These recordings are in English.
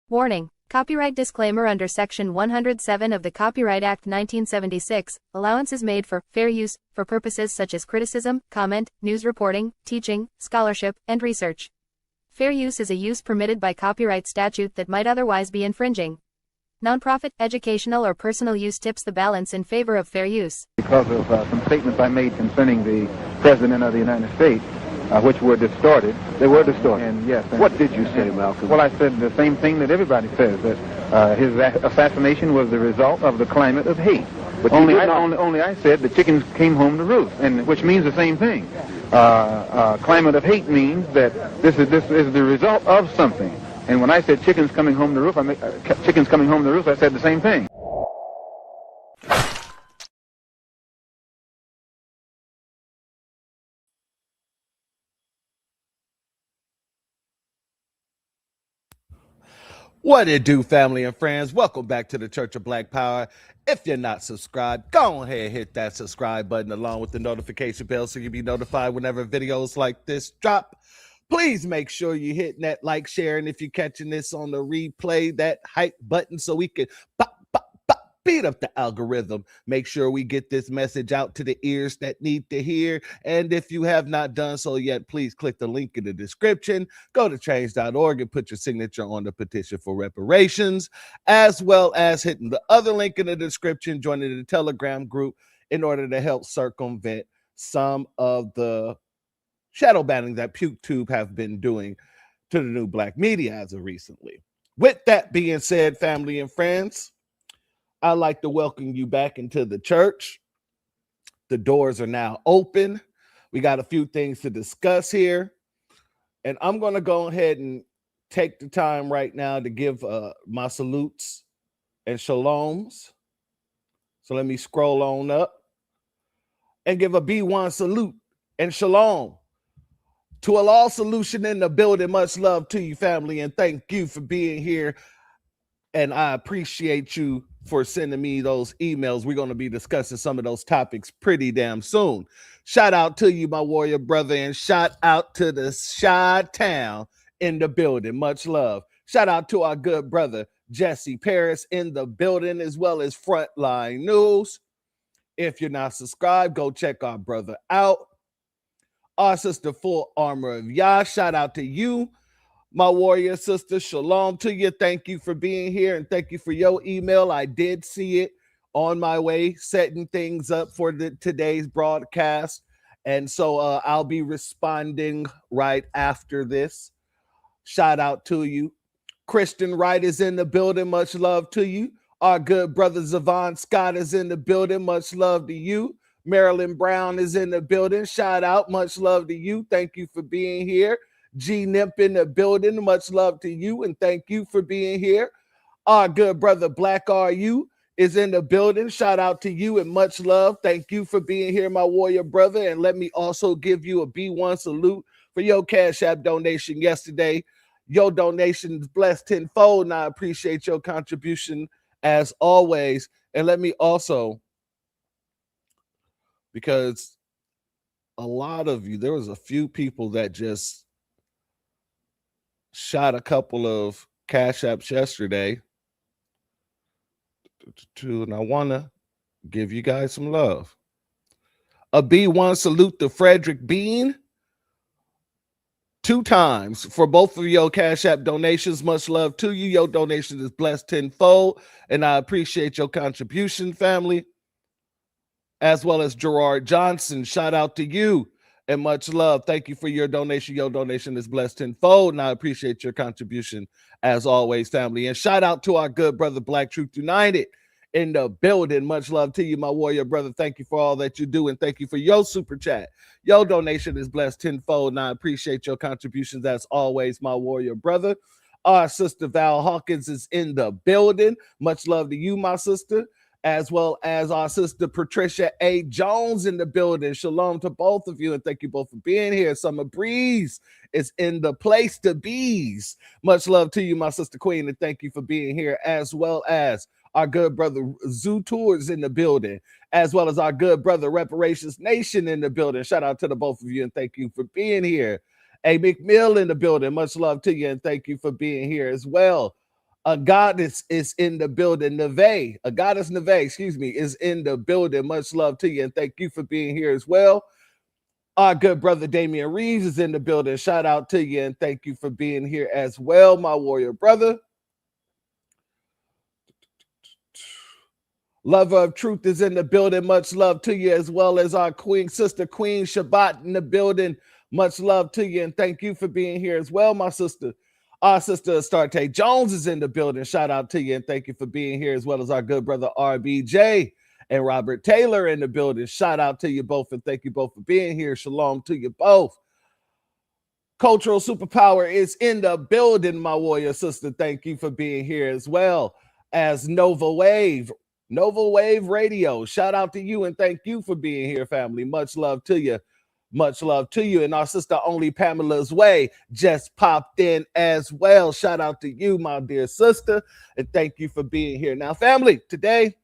Warning: Copyright disclaimer. Under Section 107 of the Copyright Act 1976, allowance is made for fair use for purposes such as criticism, comment, news reporting, teaching, scholarship, and research. Fair use is a use permitted by copyright statute that might otherwise be infringing. Nonprofit, educational, or personal use tips the balance in favor of fair use. Because of some statements I made concerning the President of the United States, which were distorted. They were distorted. And yes. And what did you say, Malcolm? Well, I said the same thing that everybody says, that his assassination was the result of the climate of hate. But only I said the chickens came home to roost, and which means the same thing. Climate of hate means that this is the result of something. And when I said chickens coming home to roost, I said the same thing. What it do, family and friends? Welcome back to the Church of Black Power. If you're not subscribed, go ahead and hit that subscribe button along with the notification bell so you'll be notified whenever videos like this drop. Please make sure you hit that like, share, and if you're catching this on the replay, that hype button so we can beat up the algorithm. Make sure we get this message out to the ears that need to hear. And if you have not done so yet, please click the link in the description. Go to change.org and put your signature on the petition for reparations, as well as hitting the other link in the description, joining the Telegram group in order to help circumvent some of the shadow banning that PukeTube have been doing to the new black media as of recently. With that being said, family and friends, I'd like to welcome you back into the church. The doors are now open. We got a few things to discuss here. And I'm going to go ahead and take the time right now to give my salutes and shaloms. So let me scroll on up and give a B1 salute and shalom to a law solution in the building. Much love to you, family, and thank you for being here. And I appreciate you for sending me those emails. We're going to be discussing some of those topics pretty damn soon. Shout out to you, my warrior brother, and shout out to the Chi-Town in the building. Much love. Shout out to our good brother, Jesse Paris, in the building, as well as Frontline News. If you're not subscribed, go check our brother out. Our sister, Full Armor of Yah, shout out to you, my warrior sister. Shalom to you. Thank you for being here, and thank you for your email. I did see it on my way, setting things up for today's broadcast. And so I'll be responding right after this. Shout out to you. Christian Wright is in the building. Much love to you. Our good brother Zavon Scott is in the building. Much love to you. Marilyn Brown is in the building. Shout out. Much love to you. Thank you for being here. G Nimp in the building. Much love to you, and thank you for being here. Our good brother Black RU is in the building. Shout out to you and much love. Thank you for being here, my warrior brother. And let me also give you a B1 salute for your Cash App donation yesterday. Your donation is blessed tenfold, and I appreciate your contribution as always. And let me also, because a lot of you, there was a few people that just shot a couple of Cash Apps yesterday, and I want to give you guys some love. A B1 salute to Frederick Bean 2 times for both of your Cash App donations. Much love to you. Your donation is blessed tenfold, and I appreciate your contribution, family. As well as Gerard Johnson. Shout out to you and much love. Thank you for your donation. Your donation is blessed tenfold, and I appreciate your contribution as always, family. And shout out to our good brother Black Truth United in the building. Much love to you, my warrior brother. Thank you for all that you do, and thank you for your super chat. Your donation is blessed tenfold, and I appreciate your contributions as always, my warrior brother. Our sister Val Hawkins is in the building. Much love to you, my sister. As well as our sister Patricia A. Jones in the building. Shalom to both of you, and thank you both for being here. Summer Breeze is in the place to bees. Much love to you, my sister Queen, and thank you for being here, as well as our good brother Zoo Tours in the building, as well as our good brother Reparations Nation in the building. Shout out to the both of you, and thank you for being here. A McMill in the building. Much love to you, and thank you for being here as well. A goddess is in the building. A goddess Neve, is in the building. Much love to you, and thank you for being here as well. Our good brother Damian Reeves is in the building. Shout out to you, and thank you for being here as well, my warrior brother. Lover of Truth is in the building. Much love to you, as well as our Queen sister Queen Shabbat in the building. Much love to you, and thank you for being here as well, my sister. Our sister Astarte Jones is in the building. Shout out to you, and thank you for being here, as well as our good brother RBJ and Robert Taylor in the building. Shout out to you both, and thank you both for being here. Shalom to you both. Cultural Superpower is in the building, my warrior sister. Thank you for being here, as well as Nova Wave Radio. Shout out to you, and thank you for being here, family. Much love to you. Much love to you. And our sister Only Pamela's Way just popped in as well. Shout out to you, my dear sister, and thank you for being here. Now, family, today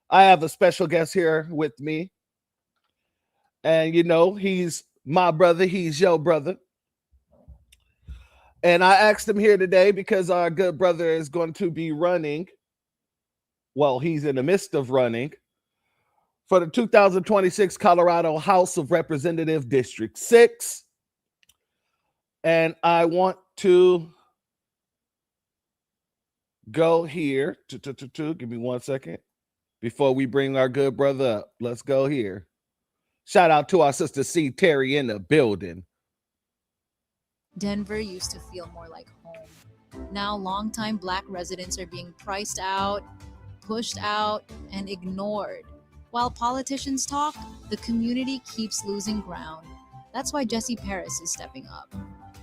I have a special guest here with me. And, you know, he's my brother. He's your brother. And I asked him here today because our good brother is going to be running. Well, he's in the midst of running for the 2026 Colorado House of Representatives District 6. And I want to go here. Give me 1 second before we bring our good brother up. Let's go here. Shout out to our sister C. Terry in the building. Denver used to feel more like home. Now, longtime Black residents are being priced out, pushed out, and ignored. While politicians talk, the community keeps losing ground. That's why Jesse Paris is stepping up.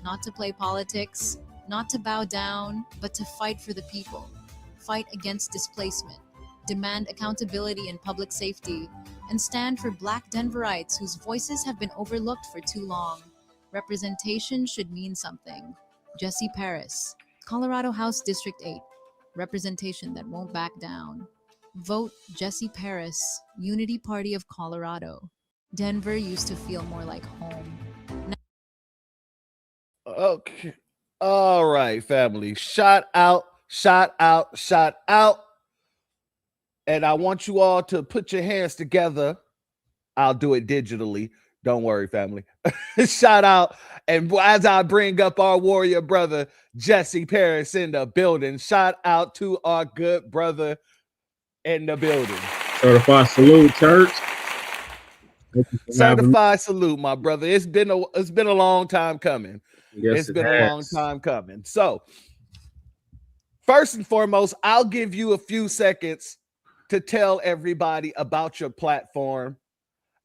Not to play politics, not to bow down, but to fight for the people. Fight against displacement, demand accountability in public safety, and stand for Black Denverites whose voices have been overlooked for too long. Representation should mean something. Jesse Paris, Colorado House District 8. Representation that won't back down. Vote Jesse Paris, Unity Party of Colorado. Denver used to feel more like home. Okay. All right, family. Shout out. And I want you all to put your hands together. I'll do it digitally. Don't worry, family. Shout out. And as I bring up our warrior brother, Jesse Paris in the building, shout out to our good brother in the building. Certified salute, church. Certified salute, my brother. It's been a long time coming. Yes, it's been a long time coming. So, first and foremost, I'll give you a few seconds to tell everybody about your platform,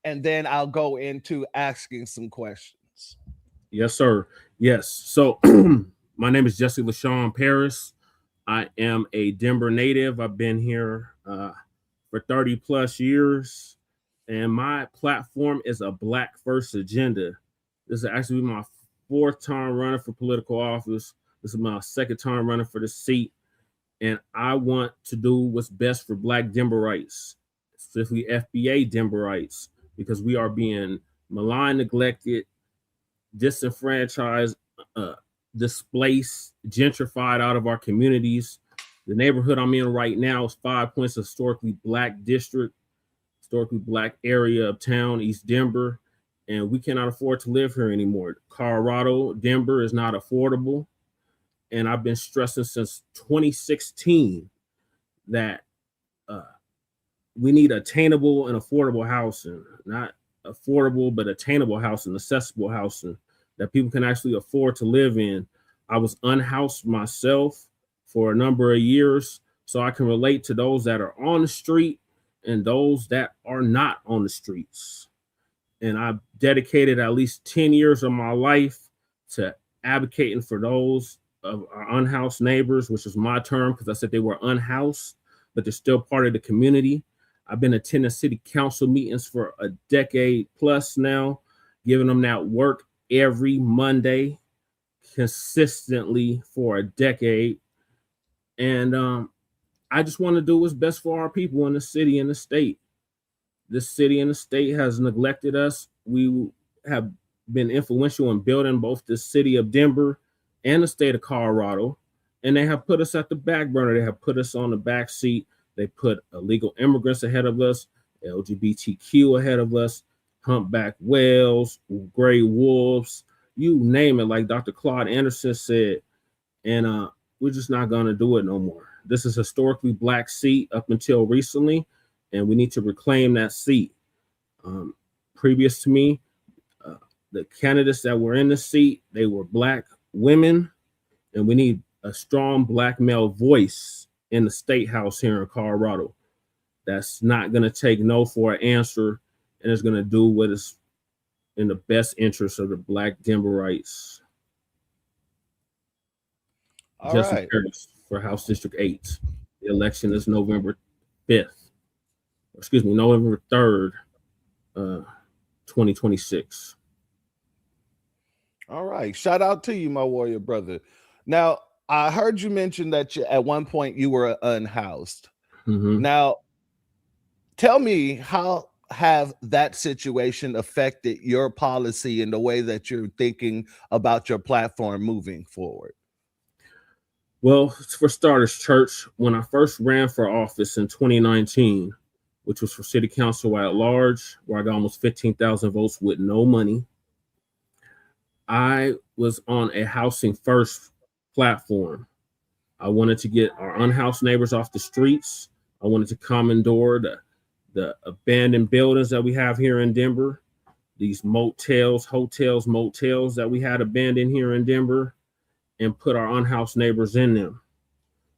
and then I'll go into asking some questions. Yes, sir. Yes. So my name is Jesse LaShawn Paris. I am a Denver native. I've been here for 30 plus years, and my platform is a Black First agenda. This is actually my 4th time running for political office. This is my 2nd time running for the seat. And I want to do what's best for Black Denverites, specifically FBA Denverites, because we are being maligned, neglected, disenfranchised, displaced, gentrified out of our communities. The neighborhood I'm in right now is 5 Points, historically Black district, historically Black area of town, East Denver, and we cannot afford to live here anymore. Colorado, Denver is not affordable. And I've been stressing since 2016 that we need attainable and affordable housing, not affordable, but attainable housing, accessible housing that people can actually afford to live in. I was unhoused myself for a number of years, so I can relate to those that are on the street and those that are not on the streets. And I've dedicated at least 10 years of my life to advocating for those of our unhoused neighbors, which is my term because I said they were unhoused, but they're still part of the community. I've been attending city council meetings for a decade plus now, giving them that work every Monday consistently for a decade. And I just want to do what's best for our people in the city and the state. This city and the state has neglected us. We have been influential in building both the city of Denver and the state of Colorado, and they have put us at the back burner. They have put us on the back seat. They put illegal immigrants ahead of us, LGBTQ ahead of us, humpback whales, gray wolves, you name it, like Dr. Claude Anderson said. And we're just not going to do it no more. This is historically Black seat up until recently, and we need to reclaim that seat. Previous to me, the candidates that were in the seat, they were Black women, and we need a strong Black male voice in the state house here in Colorado that's not going to take no for an answer and is going to do what is in the best interest of the Black Denverites. Jesse Paris for House District 8. The election is November 5th. Excuse me, November 3rd, 2026. All right. Shout out to you, my warrior brother. Now, I heard you mention that at one point you were unhoused. Mm-hmm. Now, tell me, how have that situation affected your policy and the way that you're thinking about your platform moving forward? Well, for starters, church, when I first ran for office in 2019, which was for city council at large, where I got almost 15,000 votes with no money, I was on a housing first platform. I wanted to get our unhoused neighbors off the streets. I wanted to commandor the abandoned buildings that we have here in Denver, these motels, hotels, motels that we had abandoned here in Denver, and put our unhoused neighbors in them.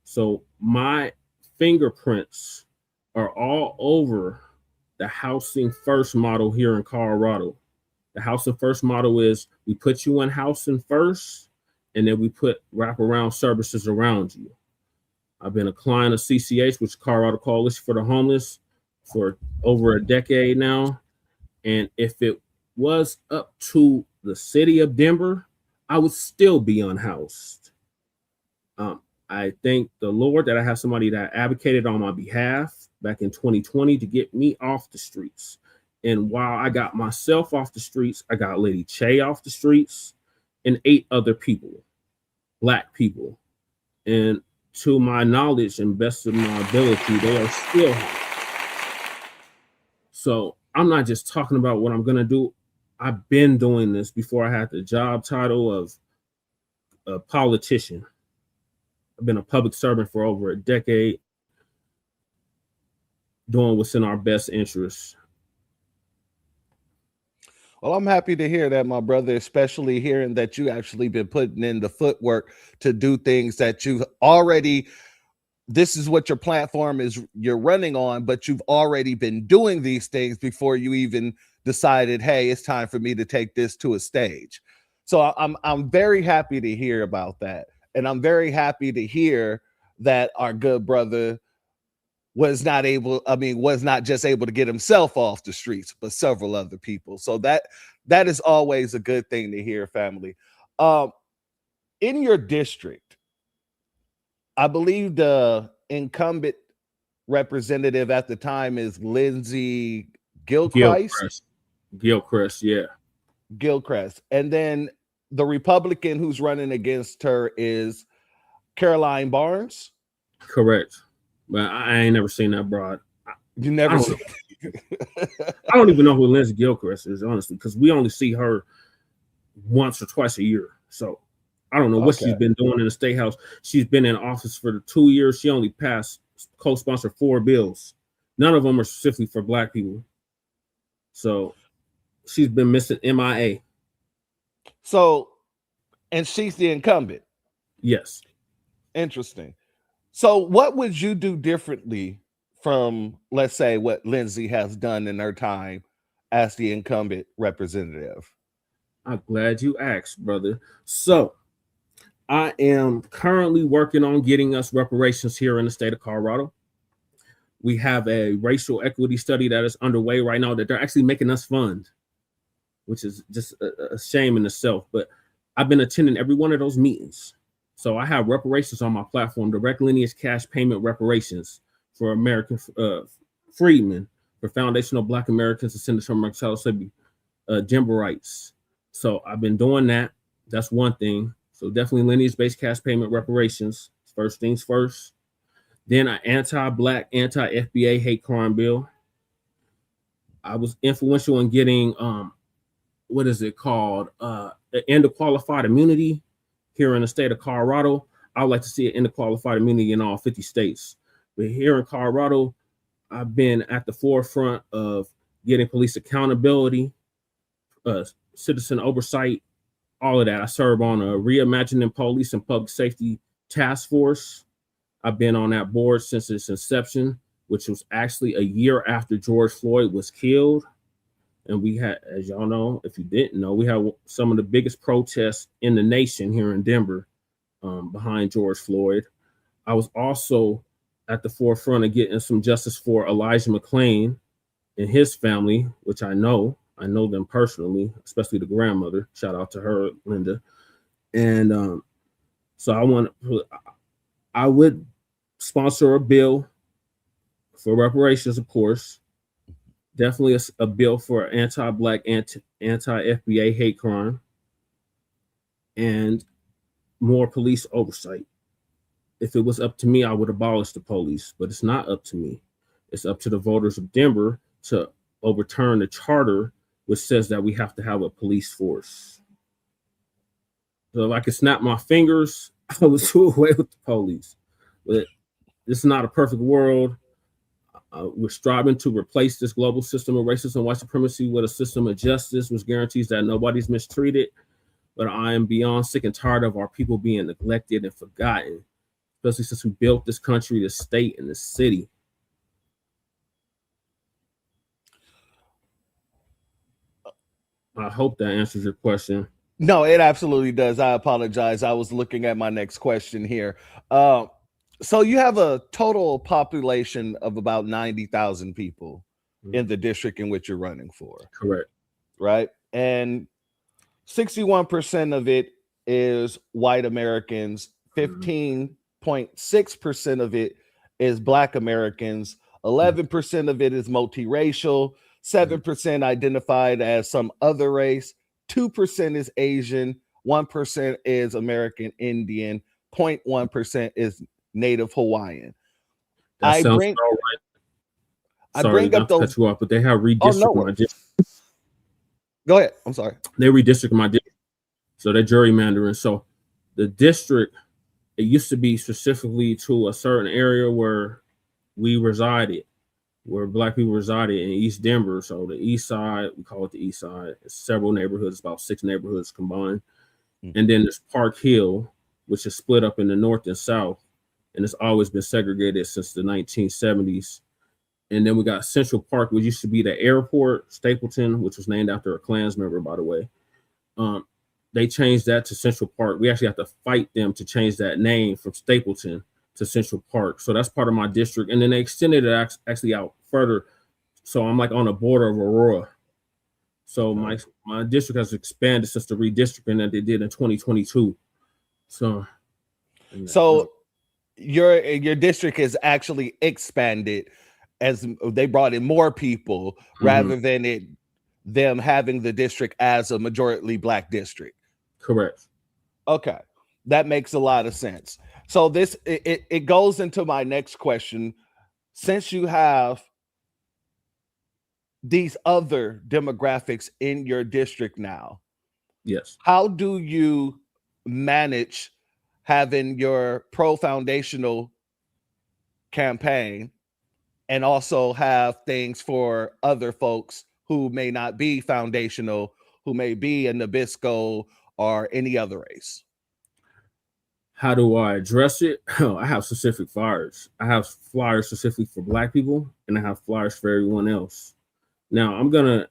So my fingerprints are all over the housing first model here in Colorado. The housing first model is we put you in housing first, and then we put wraparound services around you. I've been a client of CCH, which is Colorado Coalition for the Homeless, for over a decade now. And if it was up to the city of Denver, I would still be unhoused. I thank the Lord that I have somebody that advocated on my behalf back in 2020 to get me off the streets. And while I got myself off the streets, I got Lady Che off the streets and 8 other people, Black people. And to my knowledge and best of my ability, they are still high. So I'm not just talking about what I'm going to do. I've been doing this before I had the job title of a politician. I've been a public servant for over a decade, doing what's in our best interests. Well, I'm happy to hear that, my brother, especially hearing that you actually been putting in the footwork to do things that you've already, this is what your platform is you're running on, but you've already been doing these things before you even decided, hey, it's time for me to take this to a stage. So I'm very happy to hear about that. And I'm very happy to hear that our good brother was not just able to get himself off the streets, but several other people. So that is always a good thing to hear, family. In your district, I believe the incumbent representative at the time is Lindsey Gilchrist. Gilchrist, yeah. Gilchrist. And then the Republican who's running against her is Caroline Barnes. Correct. But I ain't never seen that broad. You never seen I don't even know who Lindsey Gilchrist is, honestly, because we only see her once or twice a year. So I don't know what she's been doing in the State House. She's been in office for 2 years. She only passed, co-sponsored 4 bills. None of them are specifically for Black people. So she's been missing MIA. So, and she's the incumbent. Yes. Interesting. So what would you do differently from, let's say, what Lindsey has done in her time as the incumbent representative? I'm glad you asked, brother. So I am currently working on getting us reparations here in the state of Colorado. We have a racial equity study that is underway right now that they're actually making us fund, which is just a shame in itself. But I've been attending every one of those meetings. So I have reparations on my platform, direct lineage cash payment reparations for American freedmen, for foundational Black Americans descended from Mississippi, gender rights. So I've been doing that. That's one thing. So definitely lineage-based cash payment reparations. First things first. Then an anti-Black, anti-FBA hate crime bill. I was influential in getting, what is it called? The end of qualified immunity here in the state of Colorado. I would like to see an end of qualified immunity in all 50 states. But here in Colorado, I've been at the forefront of getting police accountability, citizen oversight, all of that. I serve on a Reimagining Police and Public Safety Task Force. I've been on that board since its inception, which was actually a year after George Floyd was killed. And we had, as y'all know, if you didn't know, we had some of the biggest protests in the nation here in Denver behind George Floyd. I was also at the forefront of getting some justice for Elijah McClain and his family, which I know them personally, especially the grandmother. Shout out to her, Linda. And so I would sponsor a bill for reparations, of course. Definitely a bill for anti-Black, anti-FBA hate crime, and more police oversight. If it was up to me, I would abolish the police, but it's not up to me. It's up to the voters of Denver to overturn the charter, which says that we have to have a police force. So if I could snap my fingers, I would do away with the police. But this is not a perfect world. We're striving to replace this global system of racism and white supremacy with a system of justice, which guarantees that nobody's mistreated. But I am beyond sick and tired of our people being neglected and forgotten, especially since we built this country, this state, and this city. I hope that answers your question. No, it absolutely does. I apologize. I was looking at my next question here. So you have a total population of about 90,000 people in the district in which you're running for. Correct. Right? And 61% of it is white Americans. 15.6% of it is Black Americans. 11% of it is multiracial. 7% identified as some other race. 2% is Asian. 1% is American Indian. 0.1% is Native Hawaian. That I sounds bring all right. I Sorry, bring up not to those. cut you off, but they have Oh, redistricted no my worries. district. Go ahead. I'm sorry. They redistricted my district, so they're gerrymandering. So the district, it used to be specifically to a certain area where we resided, where Black people resided in East Denver. So the East Side, we call it the East Side. It's several neighborhoods, about 6 neighborhoods combined. And then there's Park Hill, which is split up in the north and south, and it's always been segregated since the 1970s. And then we got Central Park, which used to be the airport, Stapleton, which was named after a Klans member, by the way. They changed that to Central Park. We actually have to fight them to change that name from Stapleton to Central Park. So that's part of my district. And then they extended it actually out further. So I'm like on the border of Aurora. So my district has expanded since the redistricting that they did in 2022. So your district has actually expanded as they brought in more people rather than them having the district as a majority Black district. Correct. Okay, that makes a lot of sense. So this it goes into my next question. Since you have these other demographics in your district now, yes, how do you manage having your pro-foundational campaign and also have things for other folks who may not be foundational, who may be a Nabisco or any other race? How do I address it? I have specific flyers. I have flyers specifically for Black people, and I have flyers for everyone else. Now, I'm going to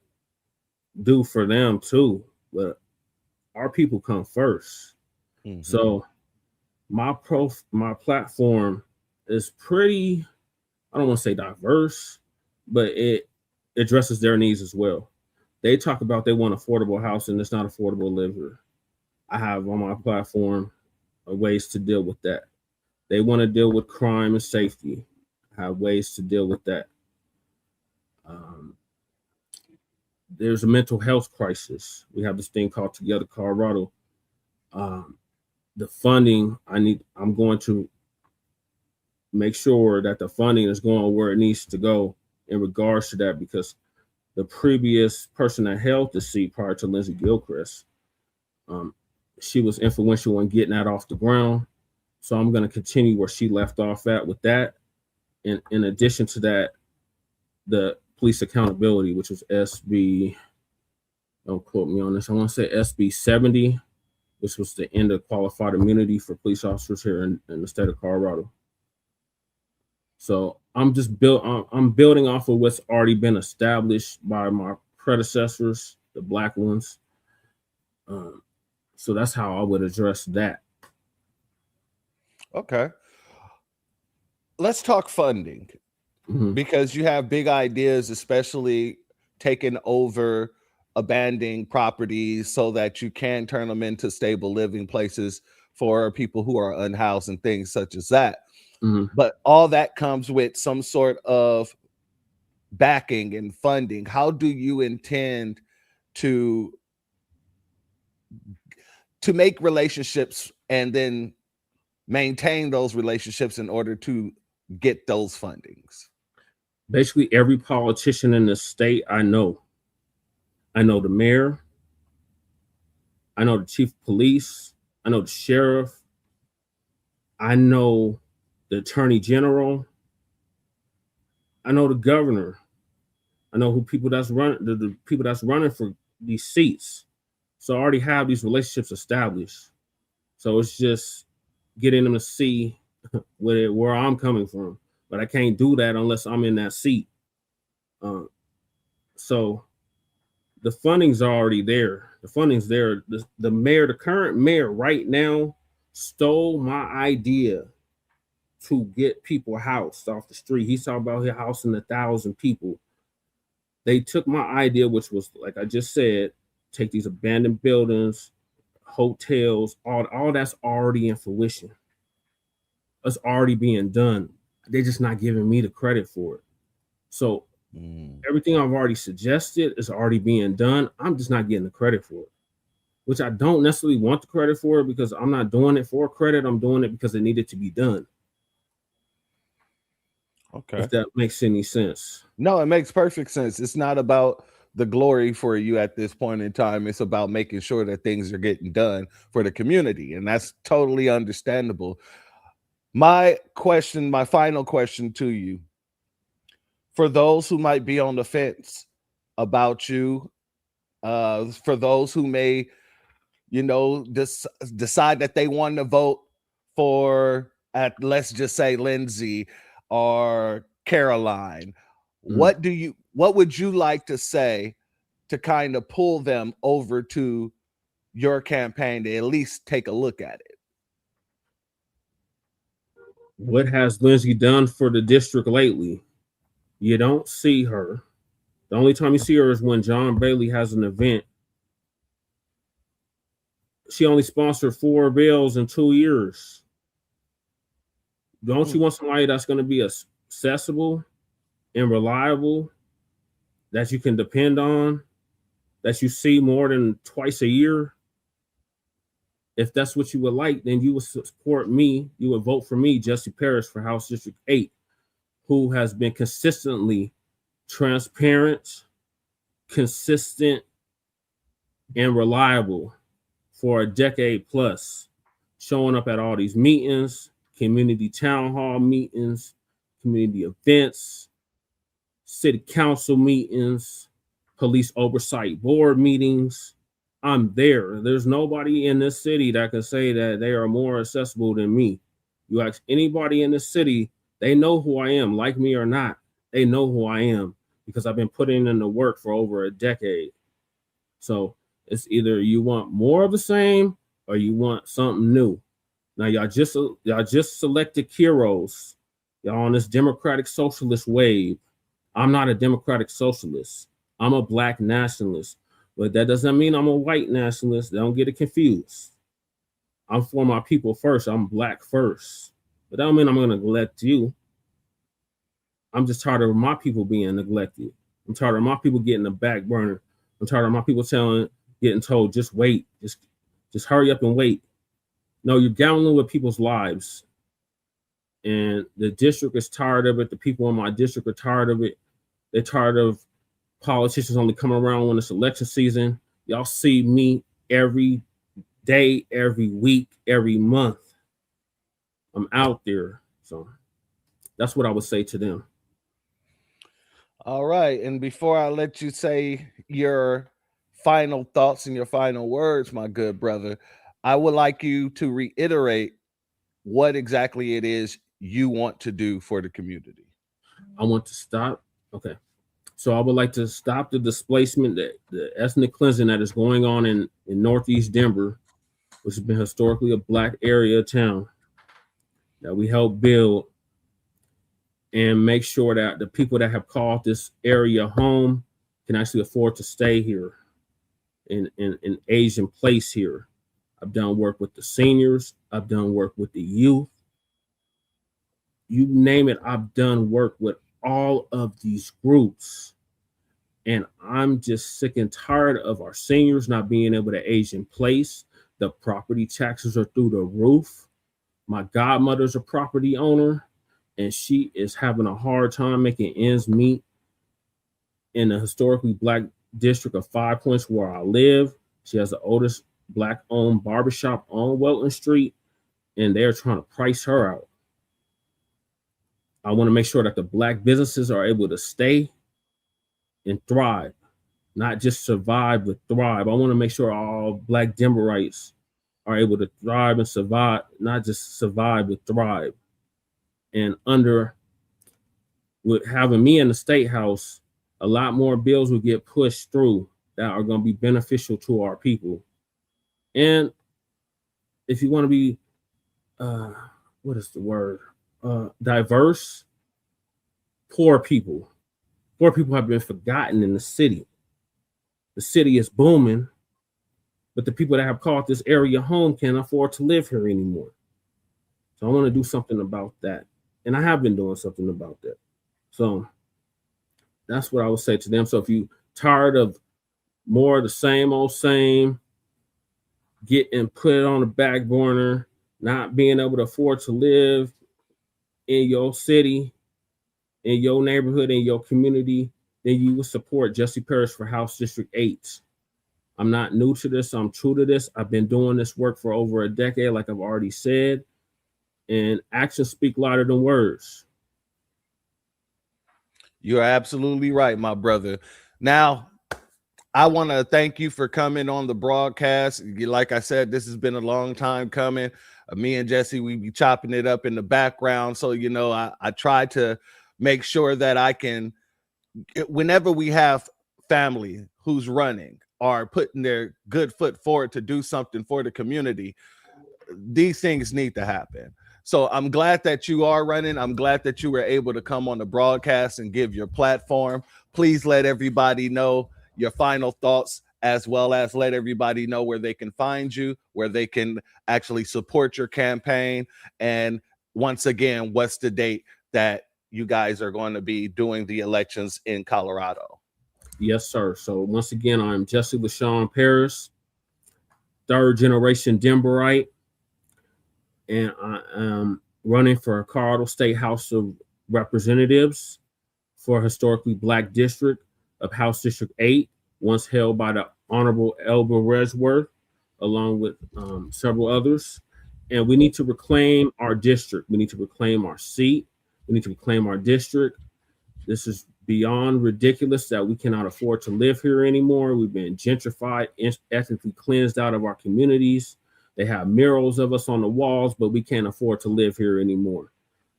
do for them too, but our people come first. So my platform is pretty, I don't want to say diverse, but it addresses their needs as well. They talk about they want affordable housing. It's not affordable living. I have on my platform ways to deal with that. They want to deal with crime and safety. I have ways to deal with that. There's a mental health crisis. We have this thing called Together Colorado. The funding, I'm going to make sure that the funding is going where it needs to go in regards to that, because the previous person that held the seat prior to Lindsey Gilchrist, she was influential in getting that off the ground. So I'm going to continue where she left off at with that. And in addition to that, the police accountability, which was SB, don't quote me on this, I want to say SB 70, which was the end of qualified immunity for police officers here in the state of Colorado. So I'm building off of what's already been established by my predecessors, the Black ones. So that's how I would address that. Okay. Let's talk funding, because you have big ideas, especially taking over abandoned properties so that you can turn them into stable living places for people who are unhoused and things such as that. But all that comes with some sort of backing and funding. How do you intend to make relationships and then maintain those relationships in order to get those fundings? Basically, every politician in the state I know. I know the mayor. I know the chief of police. I know the sheriff. I know the attorney general. I know the governor. I know the people that's running for these seats. So I already have these relationships established. So it's just getting them to see where I'm coming from. But I can't do that unless I'm in that seat. So the funding's already there. The funding's there. The mayor, the current mayor right now, stole my idea to get people housed off the street. He's talking about housing 1,000 people. They took my idea, which was, like I just said, take these abandoned buildings, hotels, all that's already in fruition. It's already being done. They're just not giving me the credit for it. So everything I've already suggested is already being done. I'm just not getting the credit for it, which I don't necessarily want the credit for, because I'm not doing it for credit. I'm doing it because it needed to be done. Okay. If that makes any sense. No, it makes perfect sense. It's not about the glory for you at this point in time. It's about making sure that things are getting done for the community. And that's totally understandable. My final question to you, for those who might be on the fence about you, for those who may, decide that they want to vote for, let's just say, Lindsay or Caroline, what would you like to say to kind of pull them over to your campaign to at least take a look at it? What has Lindsay done for the district lately? You don't see her. The only time you see her is when John Bailey has an event. She only sponsored 4 bills in 2 years. Don't you want somebody that's going to be accessible and reliable, that you can depend on, that you see more than twice a year? If that's what you would like, then you would support me. You would vote for me, Jesse Parrish, for House District 8, who has been consistently transparent, consistent, and reliable for a decade plus, showing up at all these meetings, community town hall meetings, community events, city council meetings, police oversight board meetings. I'm there. There's nobody in this city that can say that they are more accessible than me. You ask anybody in this city, they know who I am, like me or not. They know who I am because I've been putting in the work for over a decade. So it's either you want more of the same or you want something new. Now y'all just selected Kiros. Y'all on this democratic socialist wave. I'm not a democratic socialist. I'm a black nationalist. But that doesn't mean I'm a white nationalist. Don't get it confused. I'm for my people first. I'm black first. But that don't mean I'm going to neglect you. I'm just tired of my people being neglected. I'm tired of my people getting the back burner. I'm tired of my people getting told, just wait. Just hurry up and wait. No, you're gambling with people's lives. And the district is tired of it. The people in my district are tired of it. They're tired of politicians only come around when it's election season. Y'all see me every day, every week, every month. I'm out there. So that's what I would say to them. All right. And before I let you say your final thoughts and your final words, my good brother, I would like you to reiterate what exactly it is you want to do for the community. I want to stop. Okay. So I would like to stop the displacement, the ethnic cleansing that is going on in Northeast Denver, which has been historically a black area of town that we help build, and make sure that the people that have called this area home can actually afford to stay here and age in place here. I've done work with the seniors. I've done work with the youth. You name it, I've done work with all of these groups. And I'm just sick and tired of our seniors not being able to age in place. The property taxes are through the roof. My godmother's a property owner, and she is having a hard time making ends meet in the historically black district of 5 Points where I live. She has the oldest black-owned barbershop on Welton Street, and they're trying to price her out. I want to make sure that the black businesses are able to stay and thrive, not just survive, but thrive. I want to make sure all black Denverites are able to thrive and survive, not just survive, but thrive. And with having me in the State House, a lot more bills will get pushed through that are going to be beneficial to our people. And if you want to be, what is the word? Diverse, poor people have been forgotten in the city. The city is booming, but the people that have called this area home can't afford to live here anymore. So I want to do something about that. And I have been doing something about that. So that's what I would say to them. So if you tired of more of the same old same, getting put on the back burner, not being able to afford to live in your city, in your neighborhood, in your community, then you will support Jesse Parrish for House District 8. I'm not new to this. I'm true to this. I've been doing this work for over a decade, like I've already said. And actions speak louder than words. You're absolutely right, my brother. Now, I want to thank you for coming on the broadcast. Like I said, this has been a long time coming. Me and Jesse, we be chopping it up in the background. So, you know, I try to make sure that I can, whenever we have family who's running or putting their good foot forward to do something for the community, these things need to happen. So I'm glad that you are running. I'm glad that you were able to come on the broadcast and give your platform. Please let everybody know your final thoughts, as well as let everybody know where they can find you, where they can actually support your campaign. And once again, what's the date that you guys are going to be doing the elections in Colorado? Yes, sir. So once again, I'm Jesse LaShawn Parrish, third generation Denverite, and I am running for Colorado State House of Representatives for historically Black district of House District 8, once held by the Honorable Elba Resworth, along with several others. And we need to reclaim our district. We need to reclaim our seat. We need to reclaim our district. This is beyond ridiculous that we cannot afford to live here anymore. We've been gentrified, ethnically cleansed out of our communities. They have murals of us on the walls, but we can't afford to live here anymore.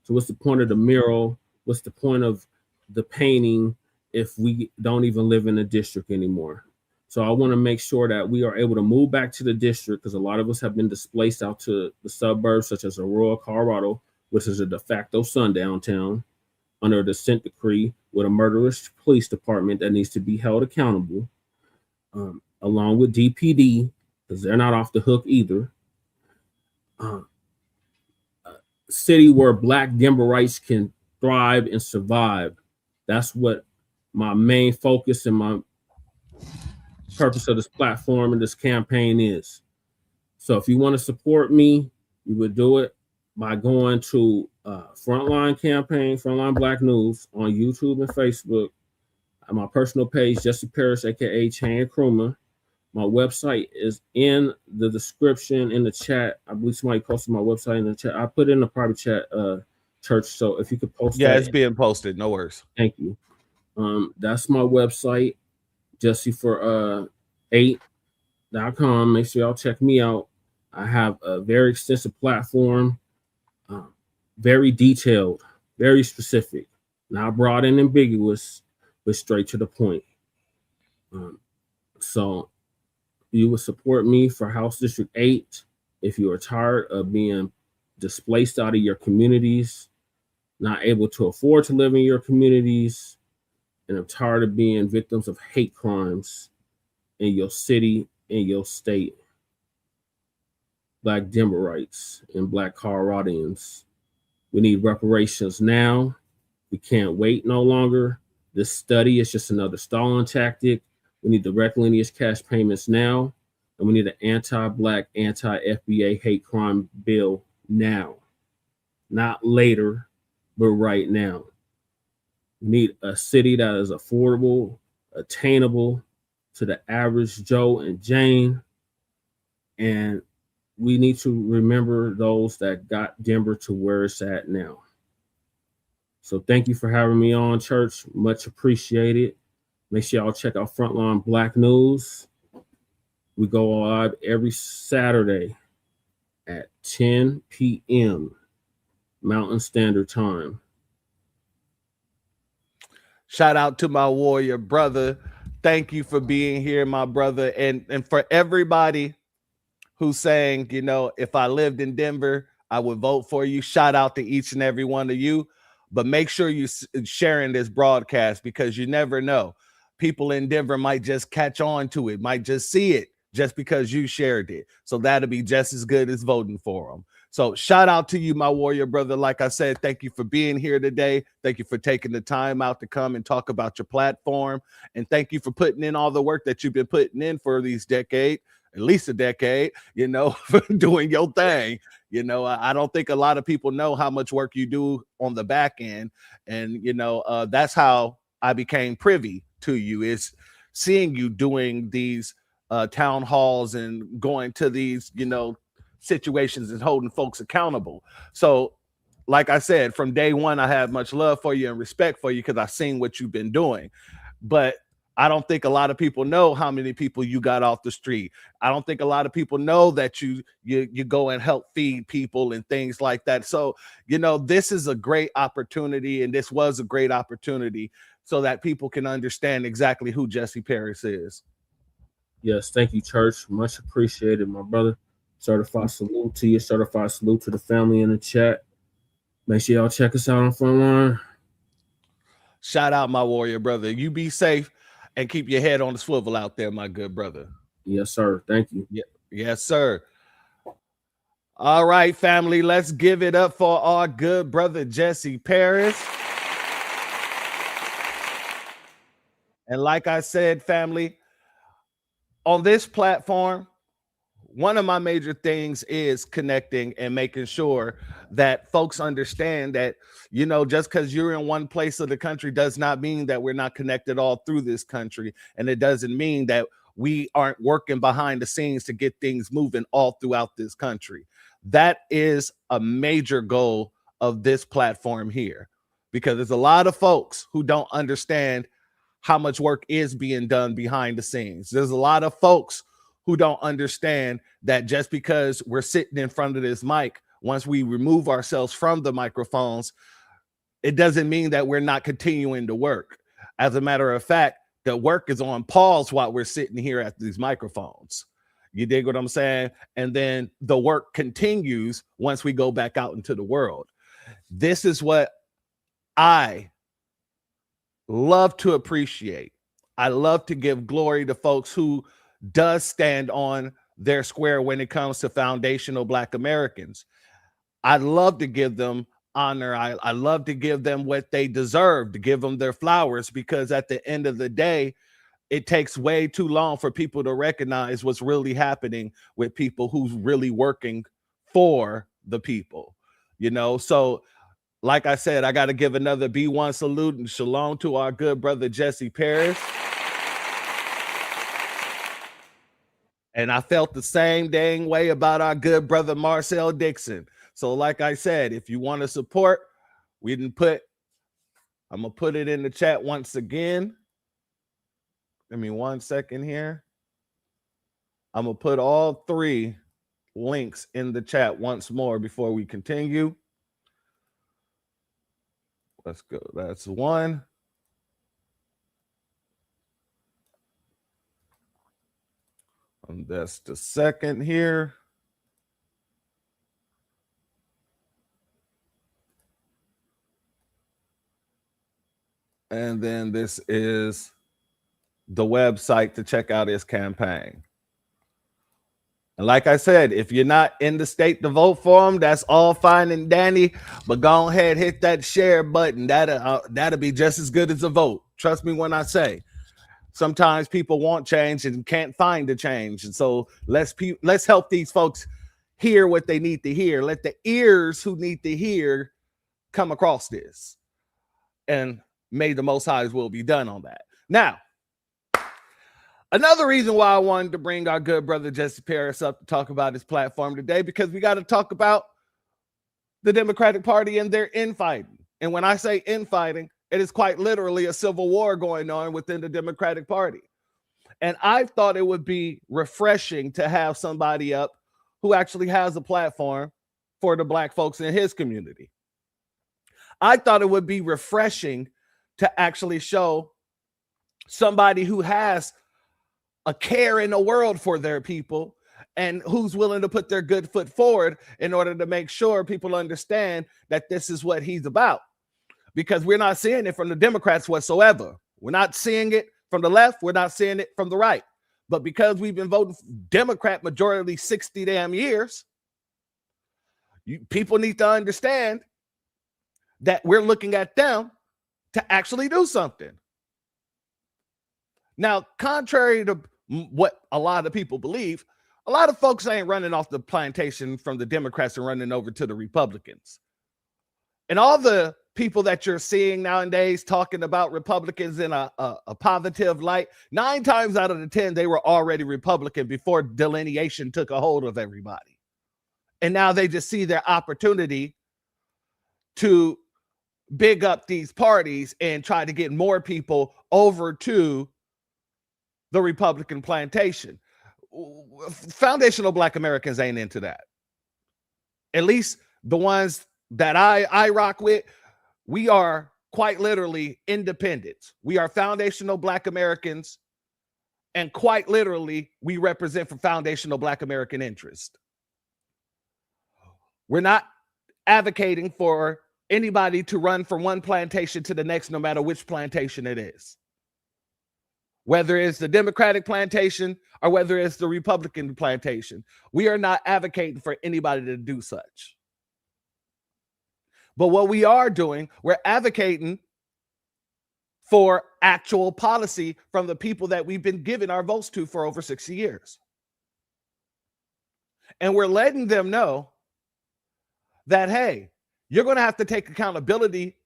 So what's the point of the mural? What's the point of the painting if we don't even live in the district anymore? So I want to make sure that we are able to move back to the district, because a lot of us have been displaced out to the suburbs, such as Aurora, Colorado, which is a de facto sundown town under a dissent decree with a murderous police department that needs to be held accountable, along with DPD, because they're not off the hook either. City where Black Denverites can thrive and survive. That's what my main focus and my purpose of this platform and this campaign is. So if you want to support me, you would do it by going to Frontline Campaign, Frontline Black News on YouTube and Facebook. My personal page, Jesse Parrish, aka Chan Kruma. My website is in the description in the chat. I believe somebody posted my website in the chat. I put it in the private chat, Church. So if you could post that. Yeah, it's being posted. No worries. Thank you. That's my website, jessefor8.com. Make sure y'all check me out. I have a very extensive platform, very detailed, very specific, not broad and ambiguous, but straight to the point. So you will support me for House District 8 if you are tired of being displaced out of your communities, not able to afford to live in your communities, and I'm tired of being victims of hate crimes in your city, in your state. Black Denverites and Black Coloradans, we need reparations now. We can't wait no longer. This study is just another stalling tactic. We need direct lineage cash payments now, and we need an anti-Black, anti-FBA hate crime bill now, not later, but right now. We need a city that is affordable, attainable to the average Joe and Jane, and we need to remember those that got Denver to where it's at now. So thank you for having me on, Church. Much appreciated. Make sure y'all check out Frontline Black News. We go live every Saturday at 10 p.m. Mountain Standard Time. Shout out to my warrior brother. Thank you for being here, my brother. And for everybody who's saying, you know, if I lived in Denver, I would vote for you. Shout out to each and every one of you. But make sure you're sharing this broadcast, because you never know. People in Denver might just catch on to it, might just see it just because you shared it. So that'll be just as good as voting for them. So shout out to you, my warrior brother. Like I said, thank you for being here today. Thank you for taking the time out to come and talk about your platform. And thank you for putting in all the work that you've been putting in for these decades, at least a decade, you know, for doing your thing. You know, I don't think a lot of people know how much work you do on the back end. And, you know, that's how I became privy to you, is seeing you doing these town halls and going to these, you know, situations and holding folks accountable. So, like I said, from day one, I had much love for you and respect for you because I've seen what you've been doing. But I don't think a lot of people know how many people you got off the street. I don't think a lot of people know that you go and help feed people and things like that. So, you know, this is a great opportunity, and this was a great opportunity so that people can understand exactly who Jesse Paris is. Yes, thank you, Church. Much appreciated, my brother. Certified salute to you. Certified salute to the family in the chat. Make sure y'all check us out on Frontline. Shout out, my warrior brother. You be safe and keep your head on the swivel out there, my good brother. Yes, sir. Thank you. Yeah. Yes, sir. All right, family, let's give it up for our good brother, Jesse Paris. And like I said, family, on this platform, one of my major things is connecting and making sure that folks understand that, you know, just because you're in one place of the country does not mean that we're not connected all through this country. And it doesn't mean that we aren't working behind the scenes to get things moving all throughout this country. That is a major goal of this platform here, because there's a lot of folks who don't understand how much work is being done behind the scenes. There's a lot of folks who don't understand that just because we're sitting in front of this mic, once we remove ourselves from the microphones, it doesn't mean that we're not continuing to work. As a matter of fact, the work is on pause while we're sitting here at these microphones. You dig what I'm saying? And then the work continues once we go back out into the world. This is what I love to appreciate. I love to give glory to folks who does stand on their square when it comes to foundational Black Americans. I love to give them honor. I love to give them what they deserve, to give them their flowers, because at the end of the day, it takes way too long for people to recognize what's really happening with people who's really working for the people, you know? So like I said, I got to give another B1 salute and shalom to our good brother, Jesse Paris. And I felt the same dang way about our good brother, Marcel Dixon. So like I said, if you want to support, I'm going to put it in the chat once again. Give me 1 second here. I'm going to put all 3 links in the chat once more before we continue. Let's go. That's 1. And that's the 2nd here. And then this is the website to check out his campaign. And like I said, if you're not in the state to vote for him, that's all fine and dandy. But go ahead, hit that share button. That'll be just as good as a vote. Trust me when I say. Sometimes people want change and can't find the change. And so let's help these folks hear what they need to hear. Let the ears who need to hear come across this. And may the Most High's will be done on that. Now, another reason why I wanted to bring our good brother Jesse Paris up to talk about his platform today, because we got to talk about the Democratic Party and their infighting. And when I say infighting, it is quite literally a civil war going on within the Democratic Party. And I thought it would be refreshing to have somebody up who actually has a platform for the Black folks in his community. I thought it would be refreshing to actually show somebody who has a care in the world for their people and who's willing to put their good foot forward in order to make sure people understand that this is what he's about. Because we're not seeing it from the Democrats whatsoever. We're not seeing it from the left. We're not seeing it from the right. But because we've been voting Democrat majority 60 damn years, people need to understand that we're looking at them to actually do something. Now, contrary to what a lot of people believe, A lot of folks ain't running off the plantation from the Democrats and running over to the Republicans. And all the people that you're seeing nowadays talking about Republicans in a positive light, 9 times out of the 10, they were already Republican before delineation took a hold of everybody. And now they just see their opportunity to big up these parties and try to get more people over to the Republican plantation. Foundational Black Americans ain't into that. At least the ones that I rock with, we are quite literally independents. We are foundational Black Americans, and quite literally, we represent for foundational Black American interest. We're not advocating for anybody to run from one plantation to the next, no matter which plantation it is. Whether it's the Democratic plantation or whether it's the Republican plantation, we are not advocating for anybody to do such. But what we are doing, we're advocating for actual policy from the people that we've been giving our votes to for over 60 years. And we're letting them know that, hey, you're going to have to take accountability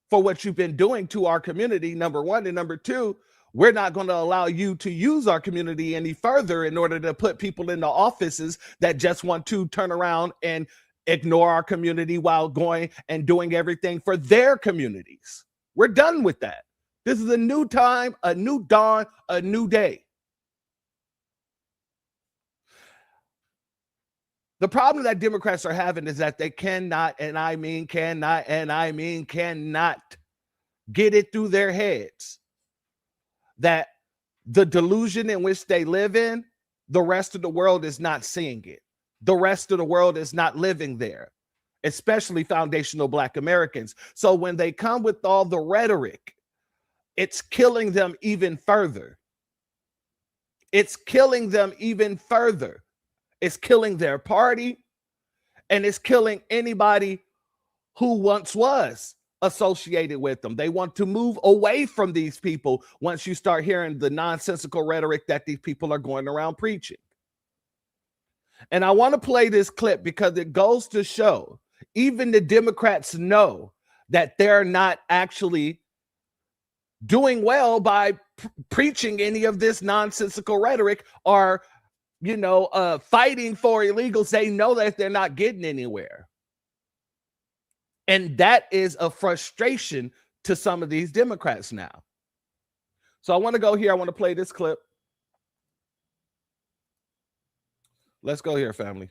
for what you've been doing to our community, number one. And number two, we're not going to allow you to use our community any further in order to put people in the offices that just want to turn around and ignore our community while going and doing everything for their communities. We're done with that. This is a new time, a new dawn, a new day. The problem that Democrats are having is that they cannot, and I mean cannot, get it through their heads that the delusion in which they live in, the rest of the world is not seeing it. The rest of the world is not living there, especially foundational Black Americans. So when they come with all the rhetoric, it's killing them even further. It's killing them even further. It's killing their party, and it's killing anybody who once was associated with them. They want to move away from these people once you start hearing the nonsensical rhetoric that these people are going around preaching. And I want to play this clip because it goes to show even the Democrats know that they're not actually doing well by preaching any of this nonsensical rhetoric or, fighting for illegals. They know that they're not getting anywhere. And that is a frustration to some of these Democrats now. So I want to go here. I want to play this clip. Let's go here, family.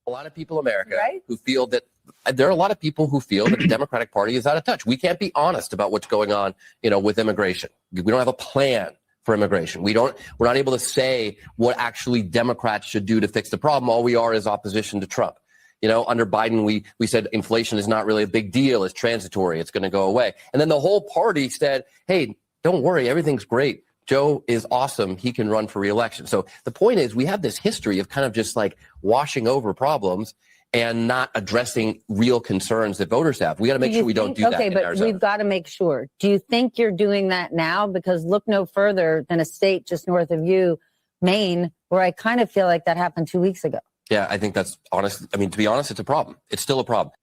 A lot of people in America who feel that there are a lot of people who feel that the Democratic Party is out of touch. We can't be honest about what's going on, with immigration. We don't have a plan for immigration. We're not able to say what actually Democrats should do to fix the problem. All we are is opposition to Trump. Under Biden, we said inflation is not really a big deal. It's transitory. It's going to go away. And then the whole party said, hey, don't worry. Everything's great. Joe is awesome. He can run for re-election. So the point is we have this history of kind of just like washing over problems and not addressing real concerns that voters have. We got to make sure we don't do that in Arizona. Okay, but we've got to make sure. Do you think you're doing that now? Because look no further than a state just north of you, Maine, where I kind of feel like that happened 2 weeks ago. Yeah, I think that's honest. I mean, to be honest, it's a problem. It's still a problem.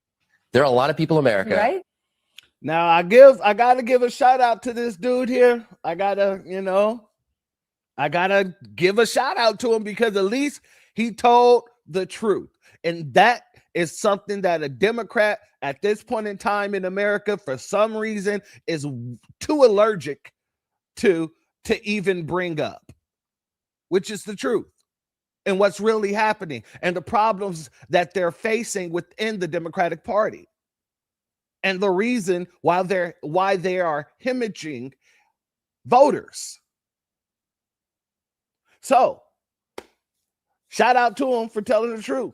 There are a lot of people in America. Right? Now I gotta give a shout out to this dude here. I gotta give a shout out to him because at least he told the truth. And that is something that a Democrat at this point in time in America, for some reason, is too allergic to even bring up, which is the truth and what's really happening and the problems that they're facing within the Democratic Party. And the reason why they are hemorrhaging voters. So, shout out to him for telling the truth.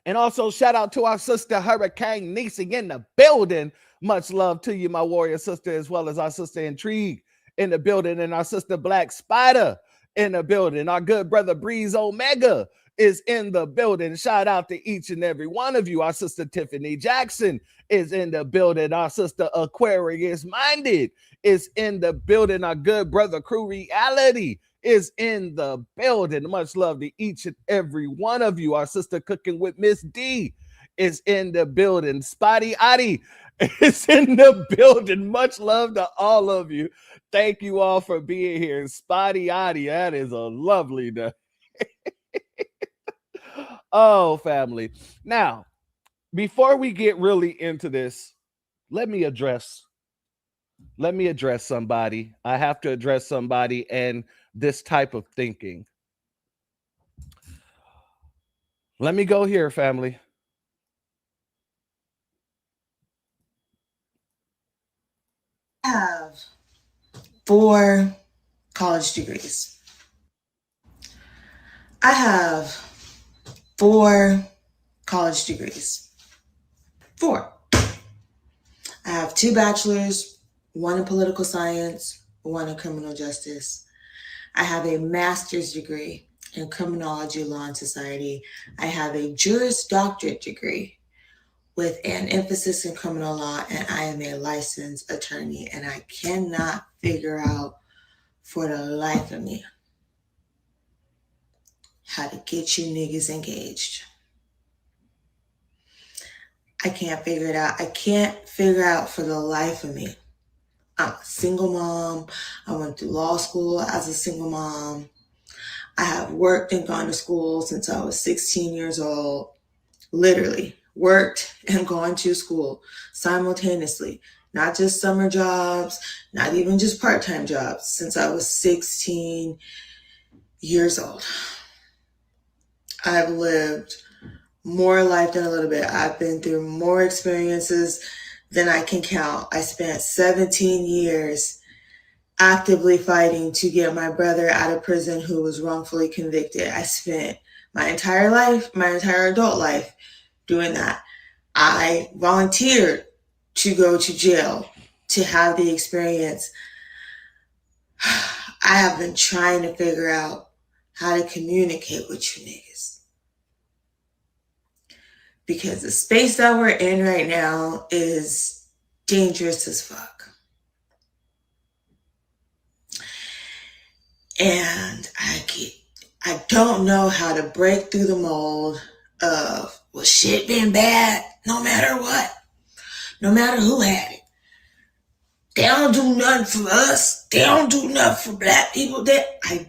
And also shout out to our sister Hurricane Niecy in the building. Much love to you, my warrior sister, as well as our sister Intrigue in the building, and our sister Black Spider in the building. Our good brother Breeze Omega is in the building. Shout out to each and every one of you. Our sister Tiffany Jackson is in the building. Our sister Aquarius Minded is in the building. Our good brother Crew Reality is in the building. Much love to each and every one of you. Our sister Cooking with Miss D is in the building. Spotty Adi is in the building. Much love to all of you. Thank you all for being here. Spotty Adi, that is a lovely day. Oh, family. Now, before we get really into this, let me address somebody. I have to address somebody and this type of thinking. Let me go here, family. I have 4 college degrees. I have 4 college degrees. 4. I have 2 bachelors, 1 in political science, 1 in criminal justice. I have a master's degree in criminology, law, and society. I have a Juris Doctorate degree with an emphasis in criminal law, and I am a licensed attorney, and I cannot figure out for the life of me how to get you niggas engaged. I can't figure it out. I can't figure out for the life of me. I'm a single mom. I went through law school as a single mom. I have worked and gone to school since I was 16 years old. Literally worked and gone to school simultaneously. Not just summer jobs, not even just part-time jobs, since I was 16 years old. I've lived more life than a little bit. I've been through more experiences than I can count. I spent 17 years actively fighting to get my brother out of prison who was wrongfully convicted. I spent my entire life, my entire adult life doing that. I volunteered to go to jail to have the experience. I have been trying to figure out how to communicate with you niggas. Because the space that we're in right now is dangerous as fuck. And I don't know how to break through the mold of, well, shit been bad no matter what. No matter who had it. They don't do nothing for us. They don't do nothing for black people. I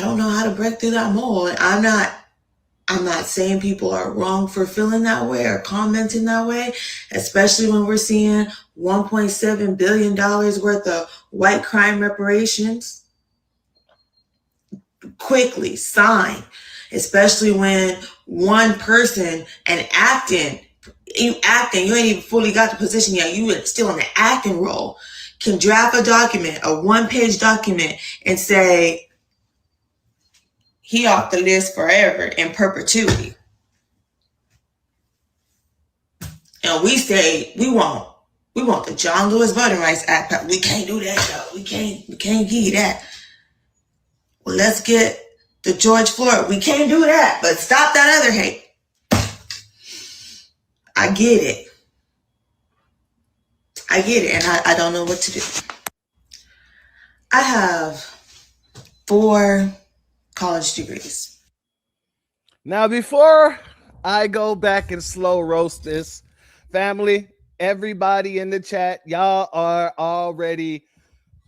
don't know how to break through that mold. I'm not saying people are wrong for feeling that way or commenting that way, especially when we're seeing $1.7 billion worth of white crime reparations quickly signed, especially when one person and you ain't even fully got the position yet, you are still in the acting role, can draft a document, a 1-page document, and say, he off the list forever in perpetuity. And we say we want the John Lewis Voting Rights Act. We can't do that, though. We can't give you that. Well, let's get the George Floyd. We can't do that, but stop that other hate. I get it. And I don't know what to do. I have 4 college degrees. Now, before I go back and slow roast this, family, everybody in the chat, y'all are already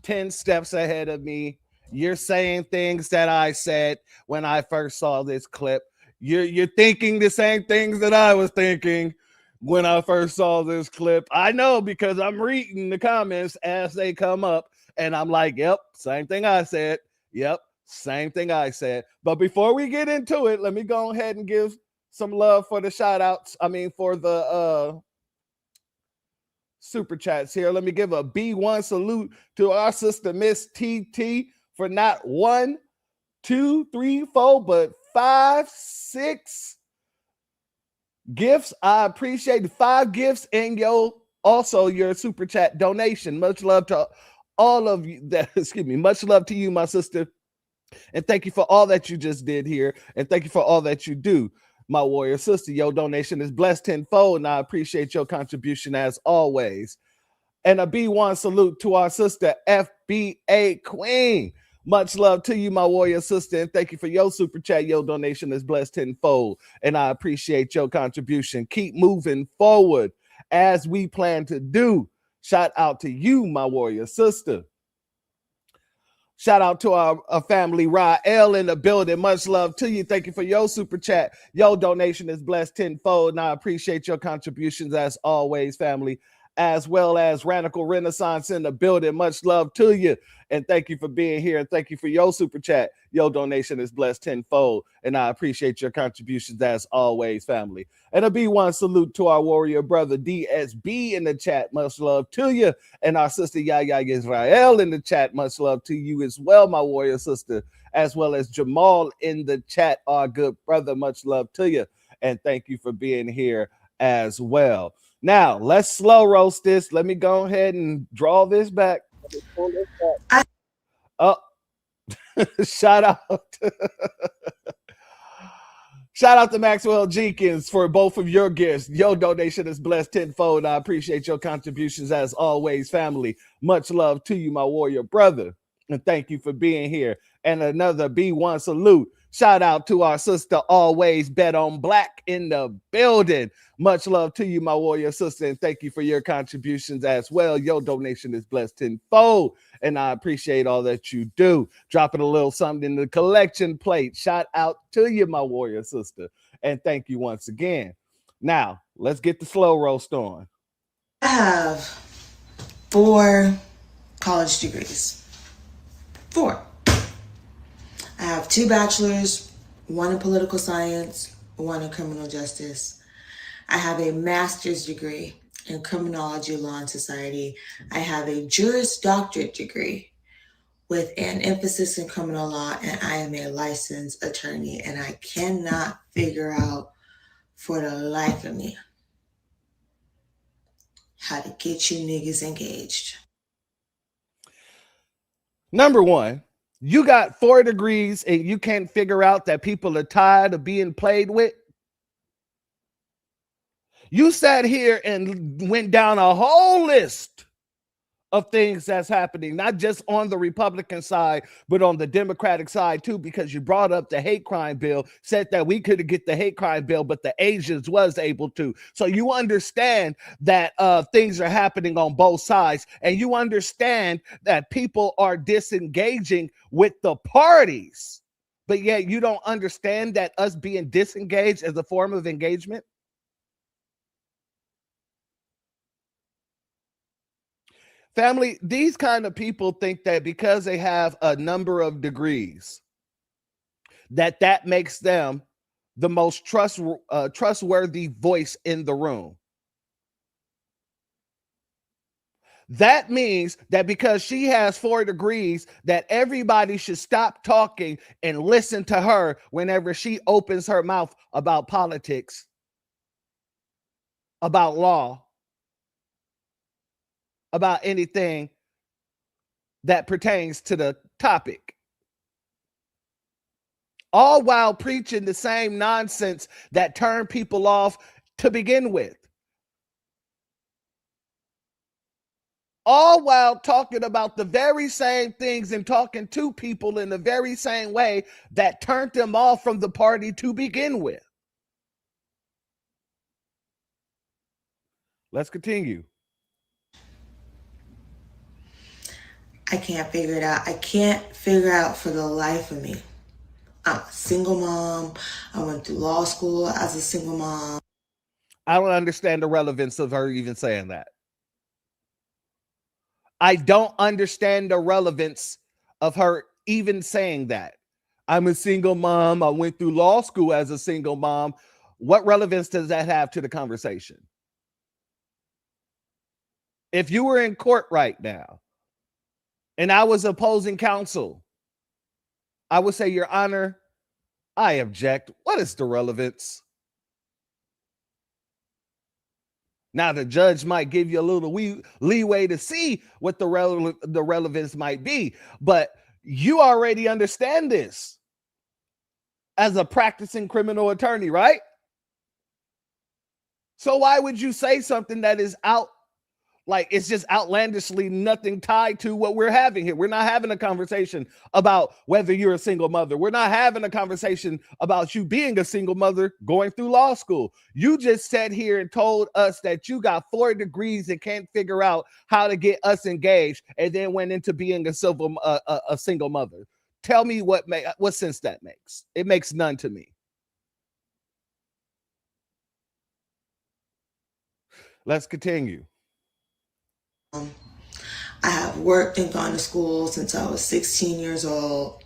10 steps ahead of me. You're saying things that I said when I first saw this clip. You're thinking the same things that I was thinking when I first saw this clip. I know, because I'm reading the comments as they come up, and I'm like, yep, same thing I said. Yep, same thing I said. But before we get into it, let me go ahead and give some love for the shout outs. For the super chats here. Let me give a B1 salute to our sister Miss TT for not 1, 2, 3, 4, but 5, 6 gifts. I appreciate the 5 gifts and your super chat donation. Much love to all of you. Much love to you, my sister. And thank you for all that you just did here. And thank you for all that you do, my warrior sister. Your donation is blessed tenfold, and I appreciate your contribution as always. And a B1 salute to our sister FBA Queen Much love to you, my warrior sister, and thank you for your super chat. Your donation is blessed tenfold, and I appreciate your contribution. Keep moving forward as we plan to do. Shout out to you, my warrior sister. Shout out to our family, Rael in the building. Much love to you. Thank you for your super chat. Your donation is blessed tenfold, and I appreciate your contributions as always, family, as well as Radical Renaissance in the building. Much love to you, and thank you for being here, and thank you for your super chat. Your donation is blessed tenfold, and I appreciate your contributions as always, family. And a B1 salute to our warrior brother DSB in the chat. Much love to you. And our sister Yaya Israel in the chat. Much love to you as well, my warrior sister, as well as Jamal in the chat, our good brother. Much love to you. And thank you for being here as well. Now, let's slow roast this. Let me go ahead and draw this back. Pull this back. Oh, shout out. Shout out to Maxwell Jenkins for both of your gifts. Your donation is blessed tenfold. I appreciate your contributions as always, family. Much love to you, my warrior brother. And thank you for being here. And another B1 salute. Shout out to our sister Always Bet on Black in the building. Much love to you, my warrior sister. And thank you for your contributions as well. Your donation is blessed tenfold. And I appreciate all that you do. Dropping a little something in the collection plate. Shout out to you, my warrior sister. And thank you once again. Now, let's get the slow roast on. I have 4 college degrees. 4. I have 2 bachelors, 1 in political science, 1 in criminal justice. I have a master's degree in criminology, law, and society. I have a Juris Doctorate degree with an emphasis in criminal law, and I am a licensed attorney, and I cannot figure out for the life of me how to get you niggas engaged. Number one, you got 4 degrees and you can't figure out that people are tired of being played with. You sat here and went down a whole list of things that's happening, not just on the Republican side, but on the Democratic side too, because you brought up the hate crime bill, said that we couldn't get the hate crime bill, but the Asians was able to. So you understand that things are happening on both sides, and you understand that people are disengaging with the parties, but yet you don't understand that us being disengaged is a form of engagement. Family, these kind of people think that because they have a number of degrees, that makes them the most trustworthy voice in the room. That means that because she has 4 degrees, that everybody should stop talking and listen to her whenever she opens her mouth about politics, about law, about anything that pertains to the topic. All while preaching the same nonsense that turned people off to begin with. All while talking about the very same things and talking to people in the very same way that turned them off from the party to begin with. Let's continue. I can't figure it out. I can't figure out for the life of me. I'm a single mom. I went through law school as a single mom. I don't understand the relevance of her even saying that. I don't understand the relevance of her even saying that. I'm a single mom. I went through law school as a single mom. What relevance does that have to the conversation? If you were in court right now and I was opposing counsel, I would say, Your Honor, I object. What is the relevance? Now, the judge might give you a little leeway to see what the relevance might be, but you already understand this as a practicing criminal attorney, right? So why would you say something that is out Like, it's just outlandishly nothing tied to what we're having here. We're not having a conversation about whether you're a single mother. We're not having a conversation about you being a single mother going through law school. You just sat here and told us that you got 4 degrees and can't figure out how to get us engaged, and then went into being a single mother. Tell me what sense that makes. It makes none to me. Let's continue. I have worked and gone to school since I was 16 years old.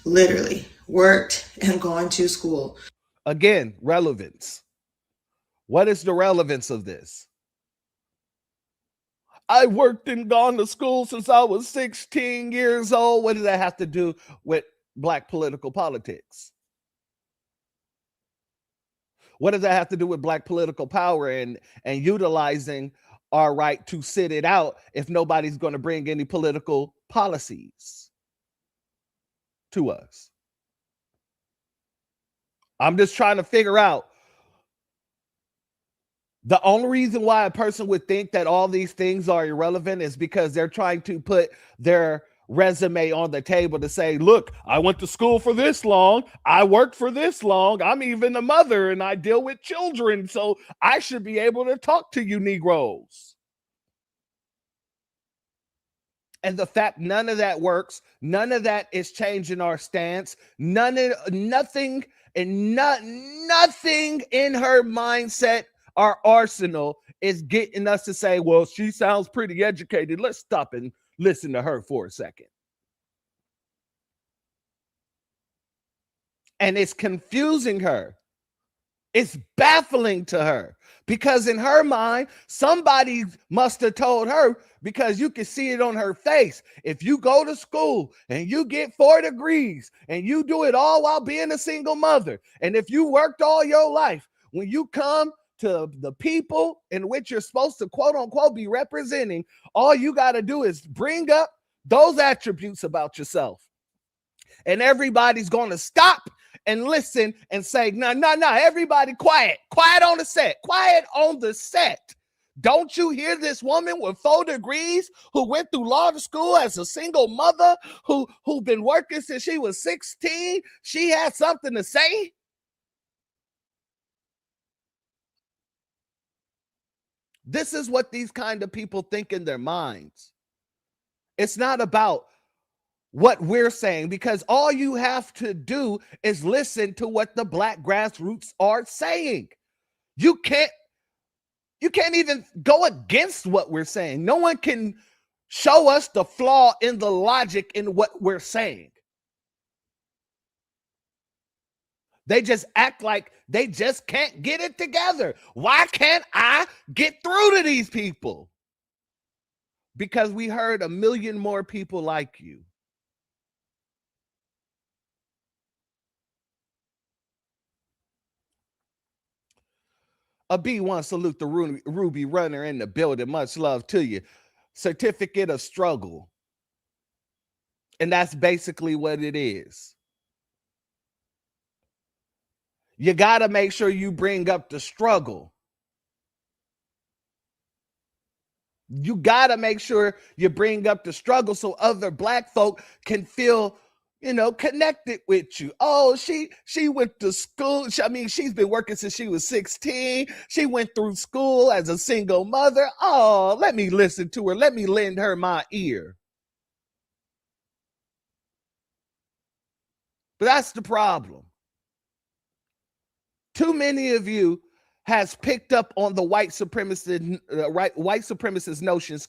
Literally worked and gone to school. Again, relevance. What is the relevance of this? I worked and gone to school since I was 16 years old. What does that have to do with Black political politics? What does that have to do with Black political power and utilizing our right to sit it out if nobody's going to bring any political policies to us? I'm just trying to figure out. The only reason why a person would think that all these things are irrelevant is because they're trying to put their resume on the table to say, look, I went to school for this long. I worked for this long. I'm even a mother and I deal with children. So I should be able to talk to you Negroes. And the fact none of that works, none of that is changing our stance, nothing in her mindset, our arsenal, is getting us to say, well, she sounds pretty educated. Let's stop and listen to her for a second. And it's confusing her. It's baffling to her because in her mind, somebody must have told her, because you can see it on her face. If you go to school and you get 4 degrees and you do it all while being a single mother, and if you worked all your life, when you come to the people in which you're supposed to quote unquote be representing, all you got to do is bring up those attributes about yourself. And everybody's going to stop and listen and say, no, everybody quiet on the set. Don't you hear this woman with 4 degrees who went through law school as a single mother who been working since she was 16? She had something to say. This is what these kind of people think in their minds. It's not about what we're saying, because all you have to do is listen to what the Black grassroots are saying. You can't even go against what we're saying. No one can show us the flaw in the logic in what we're saying. They just act like they just can't get it together. Why can't I get through to these people? Because we heard a million more people like you. A B1 salute the Ruby Runner in the building. Much love to you. Certificate of struggle. And that's basically what it is. You got to make sure you bring up the struggle. You got to make sure you bring up the struggle so other Black folk can feel, connected with you. Oh, she went to school. She's been working since she was 16. She went through school as a single mother. Oh, let me listen to her. Let me lend her my ear. But that's the problem. Too many of you has picked up on the white supremacist notion,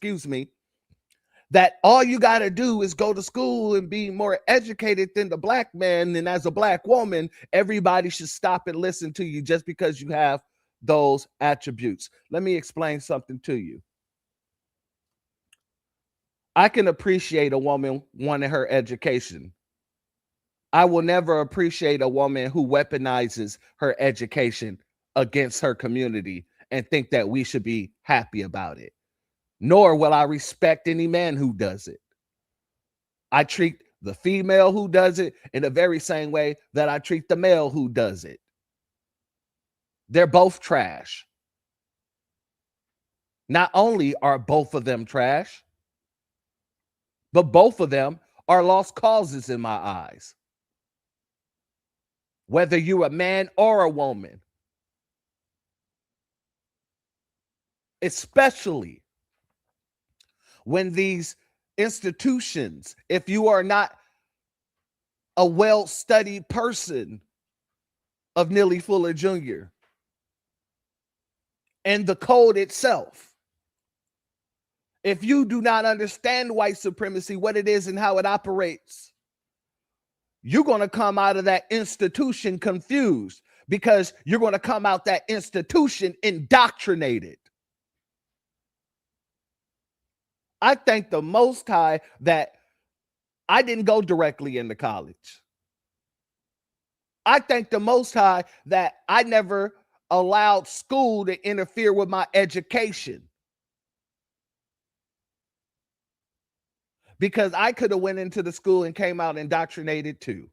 that all you got to do is go to school and be more educated than the Black man. And as a Black woman, everybody should stop and listen to you just because you have those attributes. Let me explain something to you. I can appreciate a woman wanting her education. I will never appreciate a woman who weaponizes her education against her community and think that we should be happy about it. Nor will I respect any man who does it. I treat the female who does it in the very same way that I treat the male who does it. They're both trash. Not only are both of them trash, but both of them are lost causes in my eyes. Whether you're a man or a woman, especially when these institutions, if you are not a well-studied person of Neely Fuller Jr., and the code itself, if you do not understand white supremacy, what it is and how it operates, you're going to come out of that institution confused, because you're going to come out that institution indoctrinated. I thank the Most High that I didn't go directly into college. I thank the Most High that I never allowed school to interfere with my education, because I could have went into the school and came out indoctrinated too.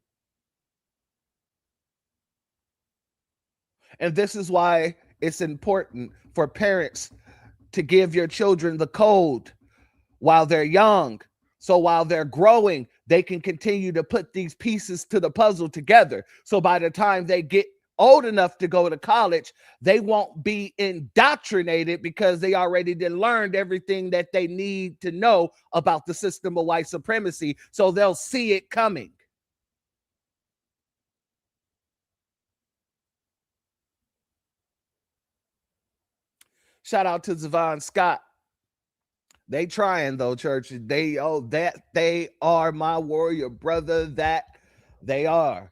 And this is why it's important for parents to give your children the code while they're young. So while they're growing, they can continue to put these pieces to the puzzle together. So by the time they get old enough to go to college, they won't be indoctrinated, because they already did learned everything that they need to know about the system of white supremacy. So they'll see it coming. Shout out to Zavon Scott. They trying though, church. They are my warrior brother. That they are.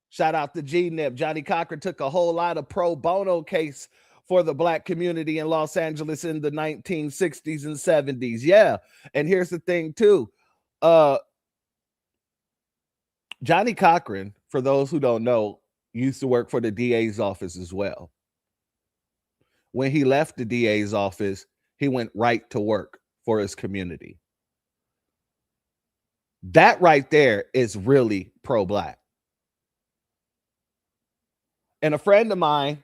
Shout out to G-Nip. Johnny Cochran took a whole lot of pro bono case for the black community in Los Angeles in the 1960s and 70s. Yeah. And here's the thing too. Johnny Cochran, for those who don't know, used to work for the DA's office as well. When he left the DA's office, he went right to work for his community. That right there is really pro-black. And a friend of mine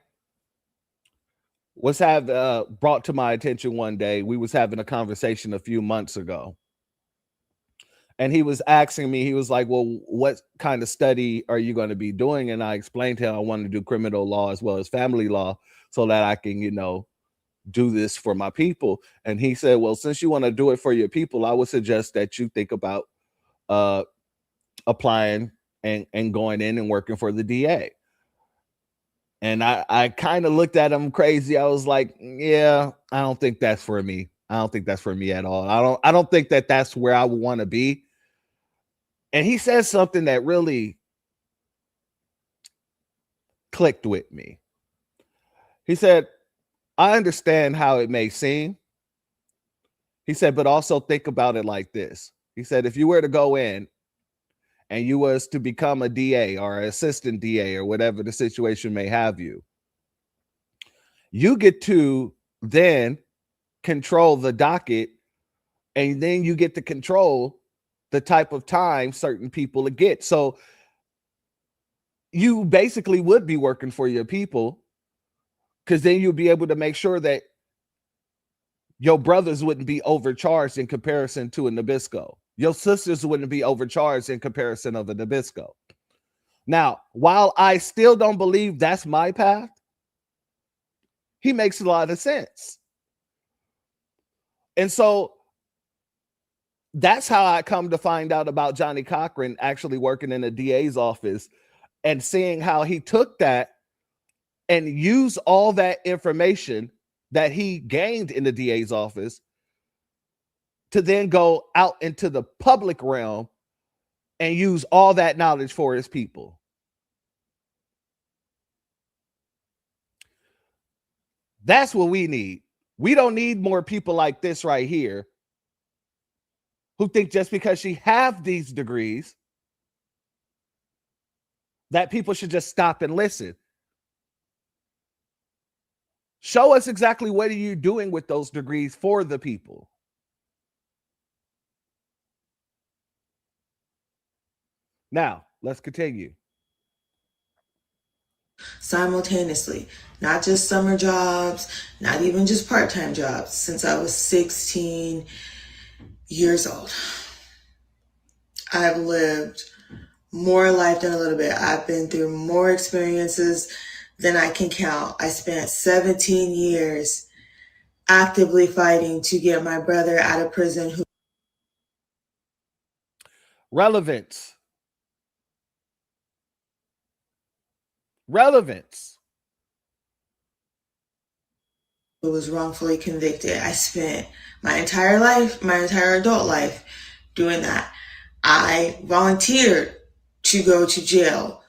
was brought to my attention one day. We was having a conversation a few months ago. And he was asking me, he was like, well, what kind of study are you going to be doing? And I explained to him I wanted to do criminal law as well as family law, so that I can, do this for my people. And he said, well, since you want to do it for your people, I would suggest that you think about applying and going in and working for the DA. And I kind of looked at him crazy. I was like, yeah, I don't think that's for me. I don't think that's for me at all. I don't think that that's where I would want to be. And he said something that really clicked with me. He said, I understand how it may seem. He said, but also think about it like this. He said, if you were to go in and you was to become a DA or an assistant DA or whatever the situation may have you, you get to then control the docket, and then you get to control the type of time certain people get. So you basically would be working for your people, because then you'll be able to make sure that your brothers wouldn't be overcharged in comparison to a Nabisco. Your sisters wouldn't be overcharged in comparison of a Nabisco. Now, while I still don't believe that's my path, he makes a lot of sense. And so that's how I come to find out about Johnny Cochran actually working in the DA's office, and seeing how he took that and used all that information that he gained in the DA's office to then go out into the public realm and use all that knowledge for his people. That's what we need. We don't need more people like this right here, who think just because she have these degrees that people should just stop and listen. Show us exactly what are you doing with those degrees for the people. Now, let's continue. simultaneously, not just summer jobs, not even just part-time jobs, since I was 16 years old. I've lived more life than a little bit. I've been through more experiences than I can count. I spent 17 years actively fighting to get my brother out of prison. Relevance. Who was wrongfully convicted. I spent my entire life, my entire adult life doing that. I volunteered to go to jail.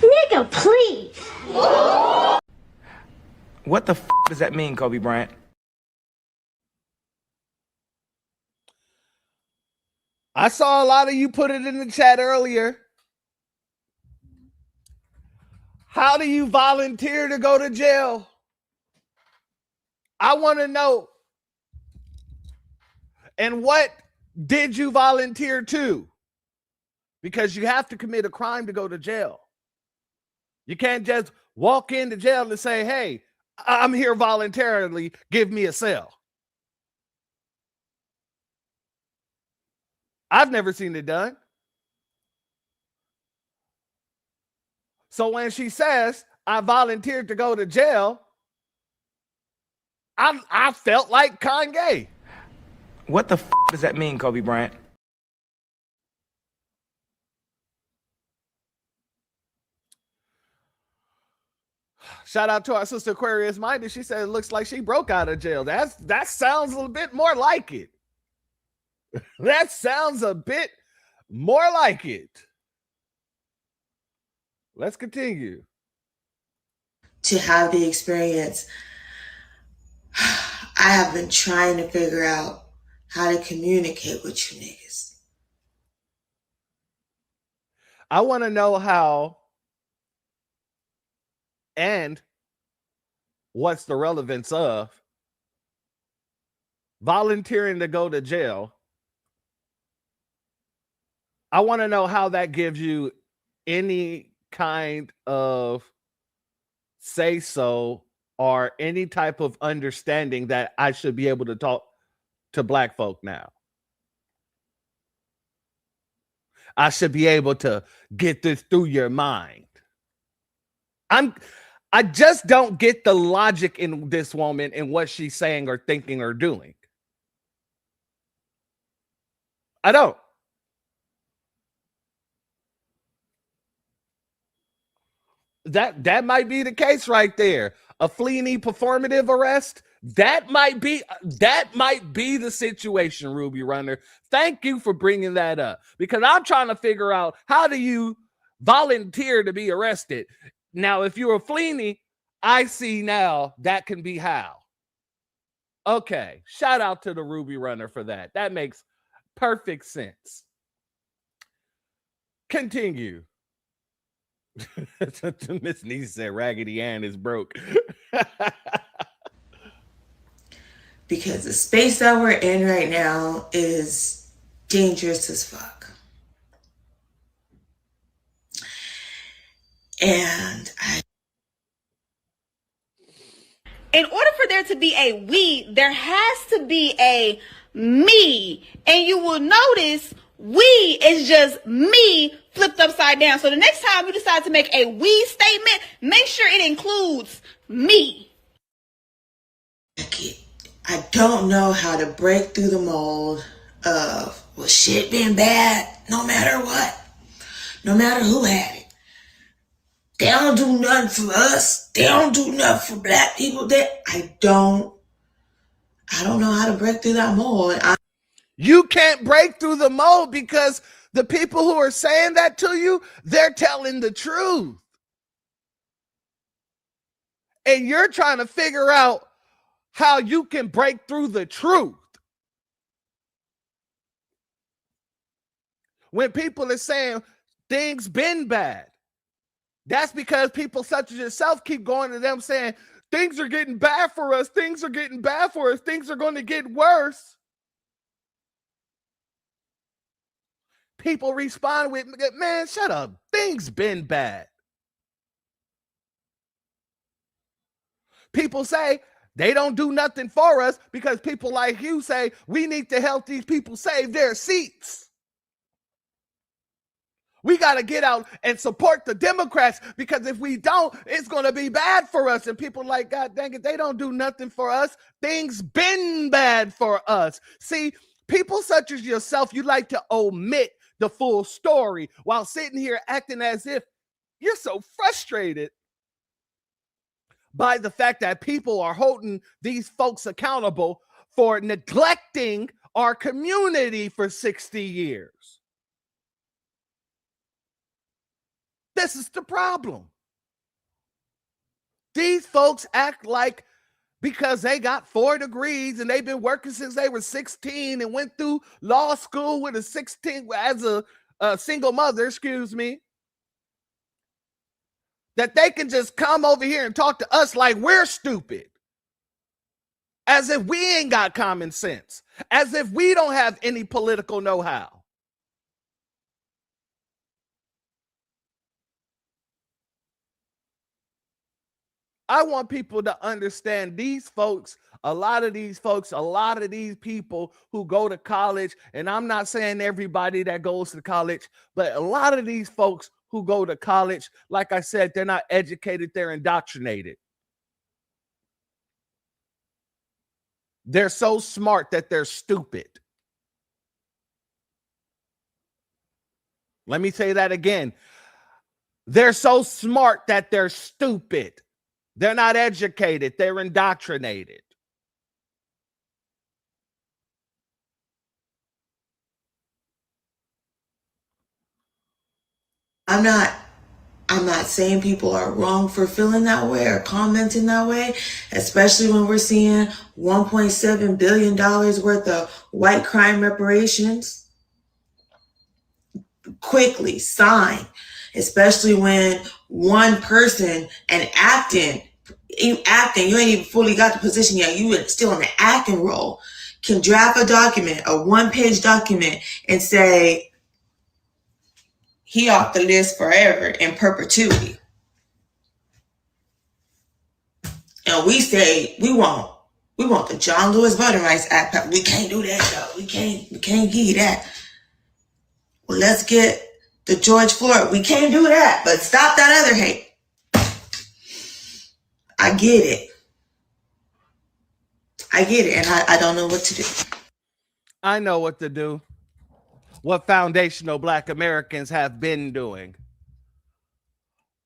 Nigga, please. What the does that mean, Kobe Bryant? I saw a lot of you put it in the chat earlier. How do you volunteer to go to jail? I want to know. And what did you volunteer to? Because you have to commit a crime to go to jail. You can't just walk into jail and say, hey, I'm here voluntarily, give me a cell. I've never seen it done. So when she says, I volunteered to go to jail, I felt like Kanye. What the does that mean, Kobe Bryant? Shout out to our sister Aquarius Minded. She said it looks like she broke out of jail. That sounds a little bit more like it. That sounds a bit more like it. Let's continue. To have the experience, I have been trying to figure out how to communicate with you niggas. I want to know how and what's the relevance of volunteering to go to jail. I want to know how that gives you any kind of say so or any type of understanding that I should be able to talk to Black folk now. I should be able to get this through your mind. I just don't get the logic in this woman and what she's saying or thinking or doing. I don't. That might be the case right there. A fleeing performative arrest. That might be the situation, Ruby Runner. Thank you for bringing that up, because I'm trying to figure out, how do you volunteer to be arrested? Now, if you're a fleeing, I see now that can be how. Okay, shout out to the Ruby Runner for that. That makes perfect sense. Continue. Miss Niece said Raggedy Ann is broke. Because the space that we're in right now is dangerous as fuck. And in order for there to be a we, there has to be a me. And you will notice we is just me flipped upside down. So the next time you decide to make a we statement, make sure it includes me. I don't know how to break through the mold of, well, shit been bad no matter what. No matter who had it. They don't do nothing for us. They don't do nothing for Black people. I don't know how to break through that mold. You can't break through the mold because the people who are saying that to you, they're telling the truth. And you're trying to figure out how you can break through the truth. When people are saying things been bad, that's because people such as yourself keep going to them saying, things are getting bad for us. Things are getting bad for us. Things are going to get worse. people respond with, man, shut up. Things been bad. People say they don't do nothing for us because people like you say we need to help these people save their seats. We got to get out and support the Democrats because if we don't, it's going to be bad for us. And people like, God dang it, they don't do nothing for us. Things been bad for us. See, people such as yourself, you like to omit the full story while sitting here acting as if you're so frustrated by the fact that people are holding these folks accountable for neglecting our community for 60 years. This is the problem. These folks act like because they got 4 degrees and they've been working since they were 16 and went through law school with a 16 as a single mother, excuse me, that they can just come over here and talk to us like we're stupid. As if we ain't got common sense. As if we don't have any political know-how. I want people to understand these folks, a lot of these people who go to college, and I'm not saying everybody that goes to college, but a lot of these folks who go to college, like I said, they're not educated, they're indoctrinated. They're so smart that they're stupid. Let me say that again. They're so smart that they're stupid. They're not educated. They're indoctrinated. I'm not saying people are wrong for feeling that way or commenting that way, especially when we're seeing $1.7 billion worth of white crime reparations quickly signed, especially when one person and acting, you ain't even fully got the position yet, you still in the acting role, can draft a document, a 1-page document, and say, he off the list forever in perpetuity. And we say we want the John Lewis Voting Rights Act. We can't do that, though. We can't give you that. Well, let's get the George Floyd. We can't do that, but stop that other hate. I get it. And I don't know what to do. I know what to do. What foundational Black Americans have been doing.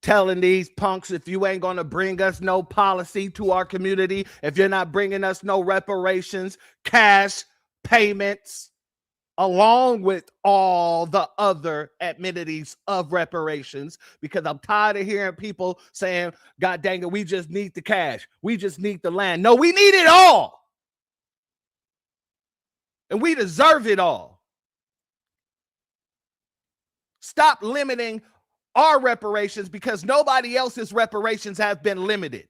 Telling these punks, if you ain't going to bring us no policy to our community, if you're not bringing us no reparations, cash payments, along with all the other amenities of reparations, because I'm tired of hearing people saying, God dang it, we just need the cash. We just need the land. No, we need it all. And we deserve it all. Stop limiting our reparations because nobody else's reparations have been limited.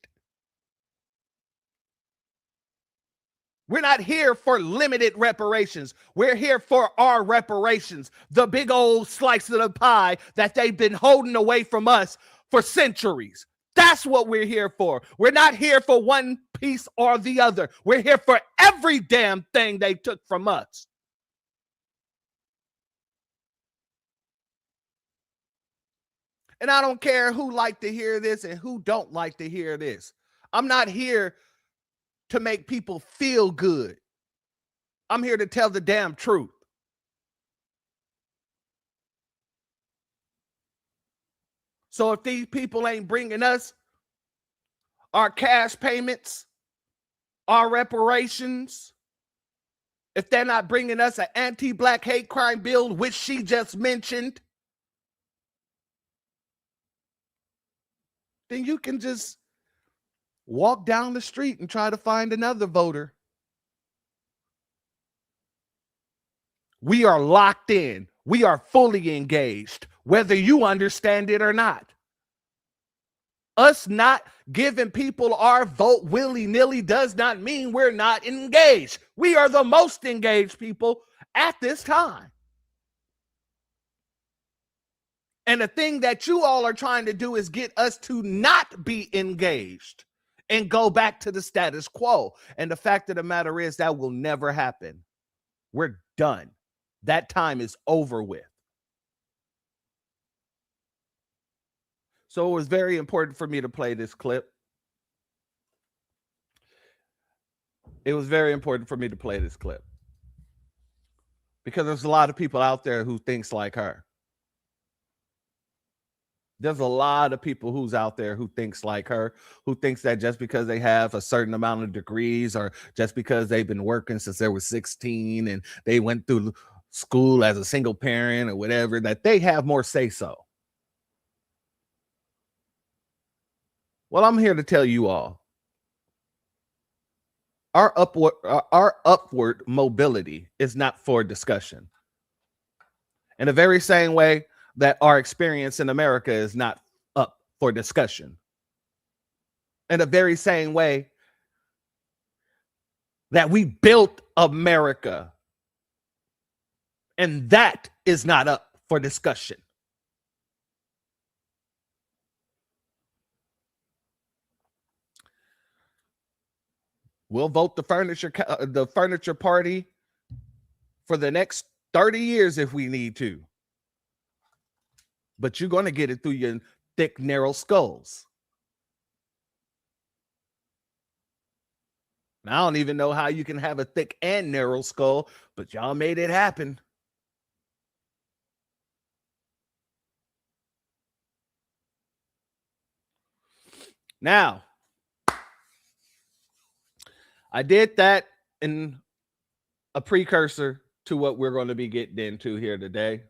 We're not here for limited reparations. We're here for our reparations, the big old slice of the pie that they've been holding away from us for centuries. That's what we're here for. We're not here for one piece or the other. We're here for every damn thing they took from us. And I don't care who like to hear this and who don't like to hear this. I'm not here to make people feel good. I'm here to tell the damn truth. So if these people ain't bringing us our cash payments, our reparations, if they're not bringing us an anti-Black hate crime bill, which she just mentioned, then you can just walk down the street and try to find another voter. We are locked in. We are fully engaged, whether you understand it or not. Us not giving people our vote willy-nilly does not mean we're not engaged. We are the most engaged people at this time. And the thing that you all are trying to do is get us to not be engaged and go back to the status quo. And the fact of the matter is that will never happen. We're done. That time is over with. So it was very important for me to play this clip. It was very important for me to play this clip because there's a lot of people out there who thinks like her. There's a lot of people who's out there who thinks like her, who thinks that just because they have a certain amount of degrees or just because they've been working since they were 16 and they went through school as a single parent or whatever, that they have more say so. Well, I'm here to tell you all, our upward mobility is not for discussion. In the very same way that our experience in America is not up for discussion. In the very same way that we built America, and that is not up for discussion. We'll vote the furniture party for the next 30 years if we need to. But you're going to get it through your thick, narrow skulls. Now, I don't even know how you can have a thick and narrow skull, but y'all made it happen. Now, I did that in a precursor to what we're going to be getting into here today.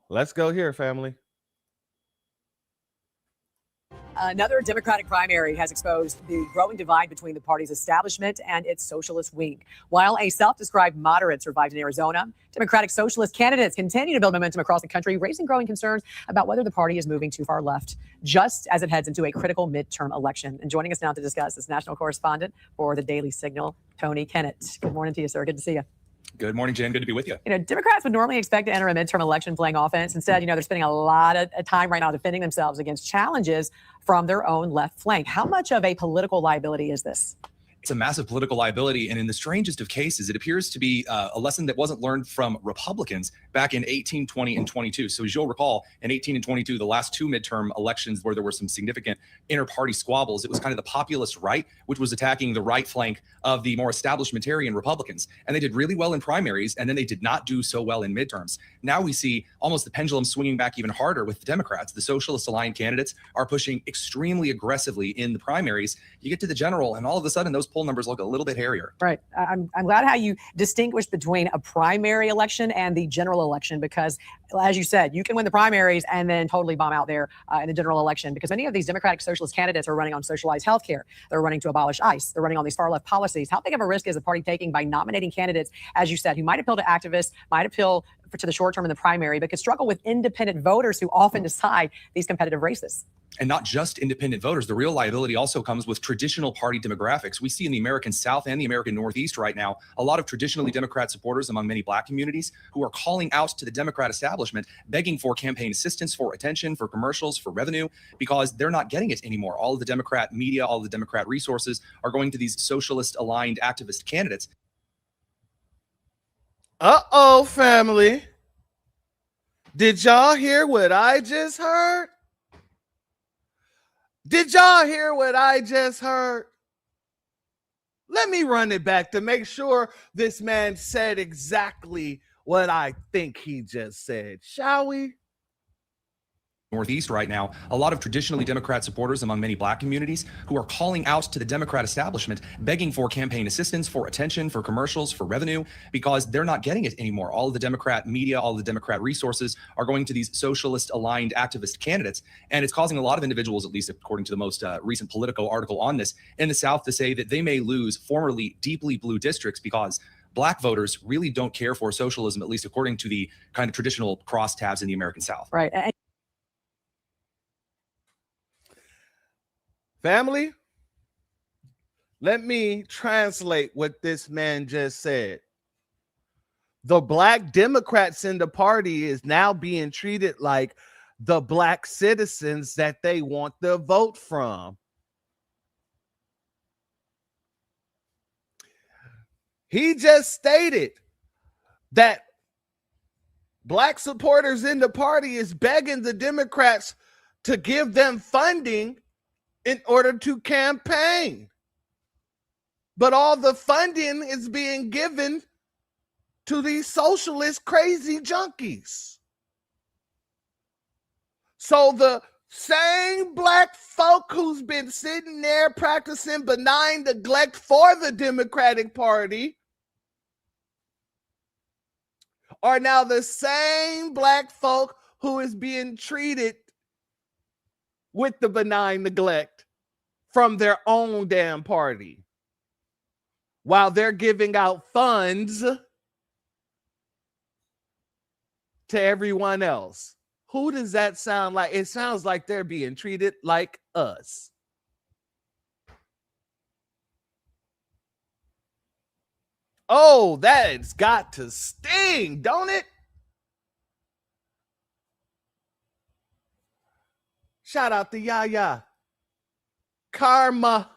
Let's go here, family. Another Democratic primary has exposed the growing divide between the party's establishment and its socialist wing. While a self-described moderate survived in Arizona, Democratic socialist candidates continue to build momentum across the country, raising growing concerns about whether the party is moving too far left, just as it heads into a critical midterm election. And joining us now to discuss is national correspondent for the Daily Signal, Tony Kennett. Good morning to you, sir. Good to see you. Good morning, Jen. Good to be with you. Democrats would normally expect to enter a midterm election playing offense. Instead, they're spending a lot of time right now defending themselves against challenges from their own left flank. How much of a political liability is this? It's a massive political liability. And in the strangest of cases, it appears to be a lesson that wasn't learned from Republicans back in 18, 20, and 22. So as you'll recall, in 18 and 22, the last two midterm elections where there were some significant inter-party squabbles, it was kind of the populist right, which was attacking the right flank of the more establishmentarian Republicans. And they did really well in primaries, and then they did not do so well in midterms. Now we see almost the pendulum swinging back even harder with the Democrats. The socialist aligned candidates are pushing extremely aggressively in the primaries. You get to the general, and all of a sudden, those poll numbers look a little bit hairier. Right. I'm glad how you distinguish between a primary election and the general election, because as you said, you can win the primaries and then totally bomb out there in the general election, because many of these Democratic socialist candidates are running on socialized health care. They're running to abolish ICE. They're running on these far left policies. How big of a risk is the party taking by nominating candidates, as you said, who might appeal to activists, might appeal to the short term in the primary, but could struggle with independent voters who often decide these competitive races? And not just independent voters. The real liability also comes with traditional party demographics. We see in the American South and the American Northeast right now a lot of traditionally Democrat supporters among many Black communities who are calling out to the Democrat establishment, begging for campaign assistance, for attention, for commercials, for revenue, because they're not getting it anymore. All of the Democrat media, all of the Democrat resources are going to these socialist aligned activist candidates. Uh-oh, family. Did y'all hear what I just heard? Did y'all hear what I just heard? Let me run it back to make sure this man said exactly what I think he just said, shall we? Northeast right now, a lot of traditionally Democrat supporters among many Black communities who are calling out to the Democrat establishment, begging for campaign assistance, for attention, for commercials, for revenue, because they're not getting it anymore. All of the Democrat media, all of the Democrat resources are going to these socialist aligned activist candidates. And it's causing a lot of individuals, at least according to the most recent Politico article on this, in the South to say that they may lose formerly deeply blue districts because Black voters really don't care for socialism, at least according to the kind of traditional crosstabs in the American South. Right. Family, let me translate what this man just said. the black Democrats in the party is now being treated like the black citizens that they want the vote from. He just stated that black supporters in the party is begging the Democrats to give them funding in order to campaign. But all the funding is being given to these socialist crazy junkies. So the same black folk who's been sitting there practicing benign neglect for the Democratic Party are now the same black folk who is being treated with the benign neglect from their own damn party, while they're giving out funds to everyone else. Who does that sound like? It sounds like they're being treated like us. Oh, that's got to sting, don't it? Shout out to Yaya. Karma.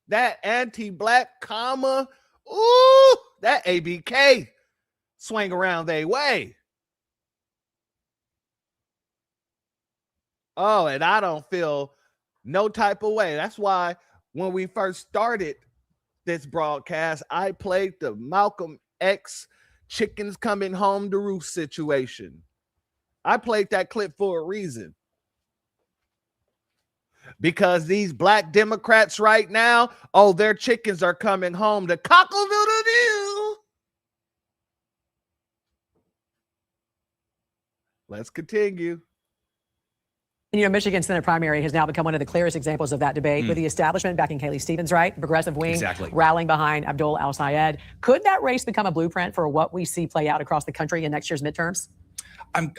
That anti-black karma. Ooh, that ABK. Swing around they way. Oh, and I don't feel no type of way. That's why when we first started this broadcast, I played the Malcolm X chickens coming home to roost situation. I played that clip for a reason. Because these black Democrats right now, oh, their chickens are coming home to cockle-doodle-doo. Let's continue. You know, Michigan Senate primary has now become one of the clearest examples of that debate, with the establishment backing Haley Stevens, right? The progressive wing rallying behind Abdul al-Sayed. Could that race become a blueprint for what we see play out across the country in next year's midterms?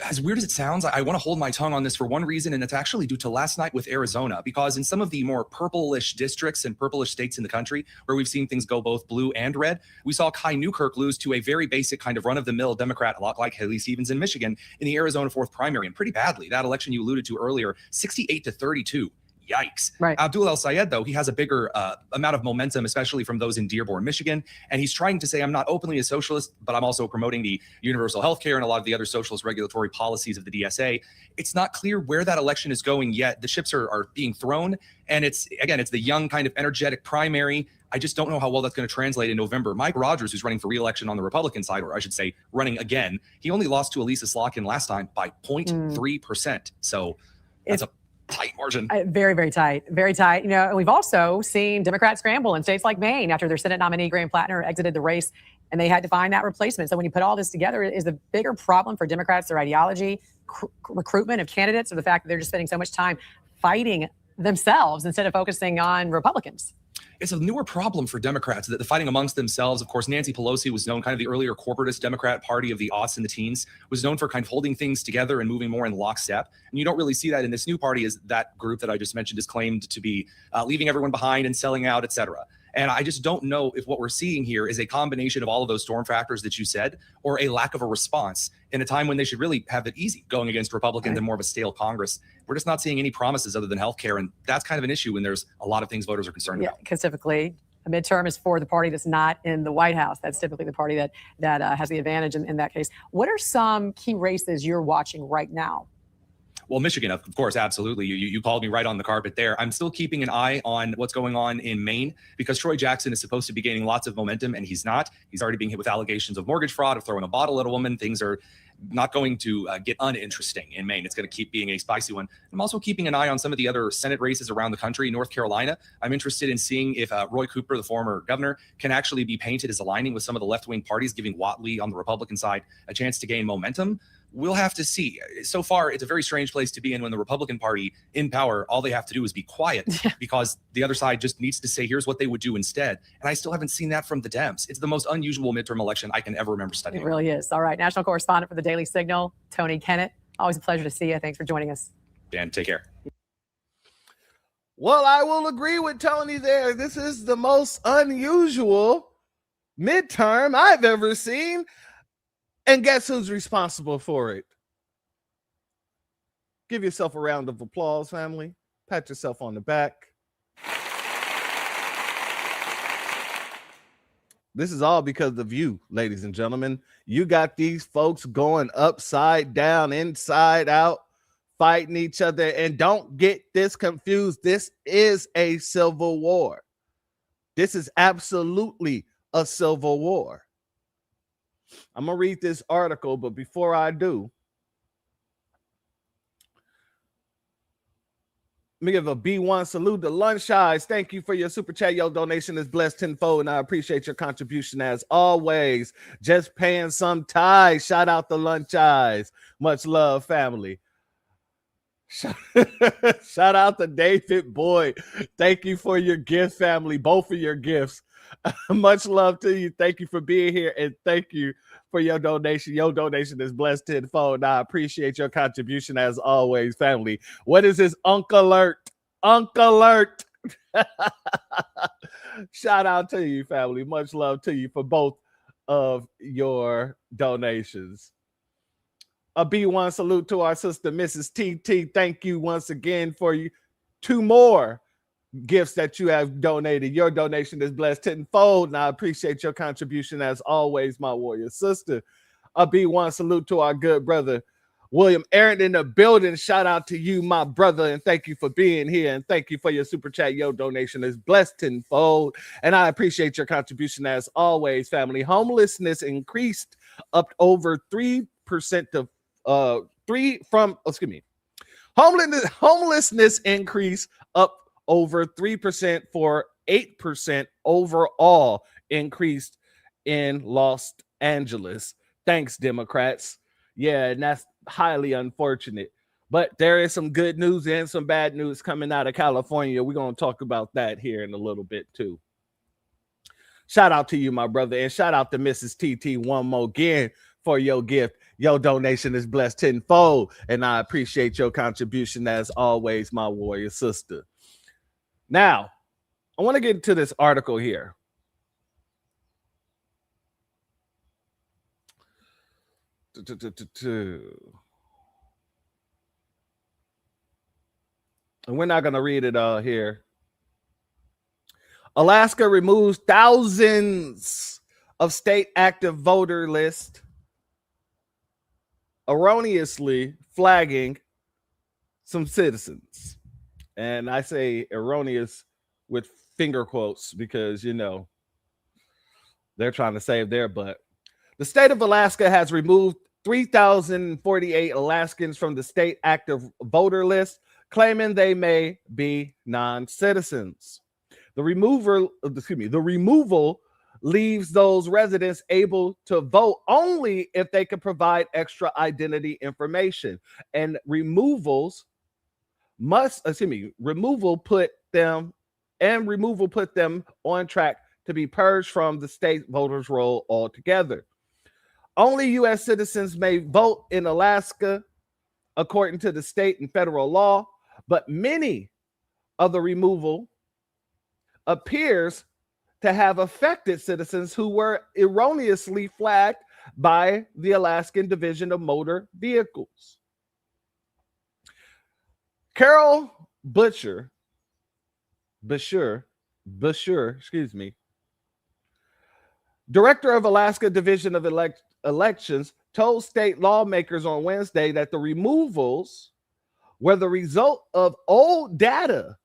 As weird as it sounds, I want to hold my tongue on this for one reason, and it's actually due to last night with Arizona, because in some of the more purplish districts and purplish states in the country where we've seen things go both blue and red, we saw Kai Newkirk lose to a very basic kind of run-of-the-mill Democrat, a lot like Haley Stevens in Michigan, in the Arizona 4th primary, and pretty badly. That election you alluded to earlier, 68-32. Yikes. Right. Abdul al-Sayed, though, he has a bigger amount of momentum, especially from those in Dearborn, Michigan. And he's trying to say, I'm not openly a socialist, but I'm also promoting the universal health care and a lot of the other socialist regulatory policies of the DSA. It's not clear where that election is going yet. The chips are being thrown. And it's the young kind of energetic primary. I just don't know how well that's going to translate in November. Mike Rogers, who's running for re-election on the Republican side, or I should say running again, he only lost to Elisa Slotkin last time by 0.3%. So that's a tight margin. Very, very tight. Very tight. You know, and we've also seen Democrats scramble in states like Maine after their Senate nominee, Graham Plattner, exited the race, and they had to find that replacement. So when you put all this together, is the bigger problem for Democrats their ideology, recruitment of candidates, or the fact that they're just spending so much time fighting themselves instead of focusing on Republicans? It's a newer problem for Democrats, that the fighting amongst themselves. Of course, Nancy Pelosi was known, kind of the earlier corporatist Democrat party of the aughts and the teens, was known for kind of holding things together and moving more in lockstep. And you don't really see that in this new party, as that group that I just mentioned is claimed to be leaving everyone behind and selling out, et cetera. And I just don't know if what we're seeing here is a combination of all of those storm factors that you said, or a lack of a response in a time when they should really have it easy going against Republicans and more of a stale Congress. We're just not seeing any promises other than healthcare. And that's kind of an issue when there's a lot of things voters are concerned about. Because typically a midterm is for the party that's not in the White House. That's typically the party that has the advantage in that case. What are some key races you're watching right now? Well, Michigan, of course, absolutely. You called me right on the carpet there. I'm still keeping an eye on what's going on in Maine, because Troy Jackson is supposed to be gaining lots of momentum, and he's not. He's already being hit with allegations of mortgage fraud, of throwing a bottle at a woman. Things are not going to get uninteresting in Maine. It's going to keep being a spicy one. I'm also keeping an eye on some of the other Senate races around the country. North Carolina, I'm interested in seeing if Roy Cooper, the former governor, can actually be painted as aligning with some of the left-wing parties, giving Whatley on the Republican side a chance to gain momentum. We'll have to see. So far, it's a very strange place to be in when the Republican Party in power, all they have to do is be quiet, because the other side just needs to say, here's what they would do instead. And I still haven't seen that from the Dems. It's the most unusual midterm election I can ever remember studying. It really is. All right. National correspondent for the Daily Signal, Tony Kennett. Always a pleasure to see you. Thanks for joining us. Dan, take care. Well, I will agree with Tony there. This is the most unusual midterm I've ever seen. And guess who's responsible for it? Give yourself a round of applause, family. Pat yourself on the back. This is all because of you, ladies and gentlemen. You got these folks going upside down, inside out, fighting each other. And don't get this confused. This is a civil war. This is absolutely a civil war. I'm going to read this article, but before I do, let me give a B1 salute to Lunch Eyes. Thank you for your super chat. Your donation is blessed tenfold, and I appreciate your contribution as always. Just paying some ties. Shout out to Lunch Eyes. Much love, family. Shout out to David Boyd. Thank you for your gift, family. Both of your gifts. Much love to you. Thank you for being here, and thank you for your donation. Your donation is blessed tenfold, and I appreciate your contribution as always, family. What is this? Uncle Alert. Uncle Alert. Shout out to you, family. Much love to you for both of your donations. A B1 salute to our sister, Mrs. TT. Thank you once again for you. 2 more gifts that you have donated. Your donation is blessed tenfold, and I appreciate your contribution as always, my warrior sister. A B1 salute to our good brother, William Aaron in the building. Shout out to you, my brother, and thank you for being here, and thank you for your super chat. Your donation is blessed tenfold, and I appreciate your contribution as always, family. Homelessness increased up over 3% to homelessness increase up over 3% for 8% overall increased in Los Angeles. Thanks, Democrats. Yeah, and that's highly unfortunate. But there is some good news and some bad news coming out of California. We're going to talk about that here in a little bit too. Shout out to you, my brother, and shout out to Mrs. TT one more again for your gift. Your donation is blessed tenfold, and I appreciate your contribution as always, my warrior sister. Now, I want to get into this article here. And we're not going to read it all here. Alaska removes thousands of state active voter list, erroneously flagging some citizens. And I say erroneous with finger quotes because, you know, they're trying to save their butt. The state of Alaska has removed 3,048 Alaskans from the state active voter list, claiming they may be non-citizens. The removal leaves those residents able to vote only if they can provide extra identity information, and removal put them on track to be purged from the state voters roll altogether. Only U.S. citizens may vote in Alaska according to the state and federal law, but many of the removal appears to have affected citizens who were erroneously flagged by the Alaskan Division of Motor Vehicles. Carol Butcher, director of Alaska Division of Elections, told state lawmakers on Wednesday that the removals were the result of old data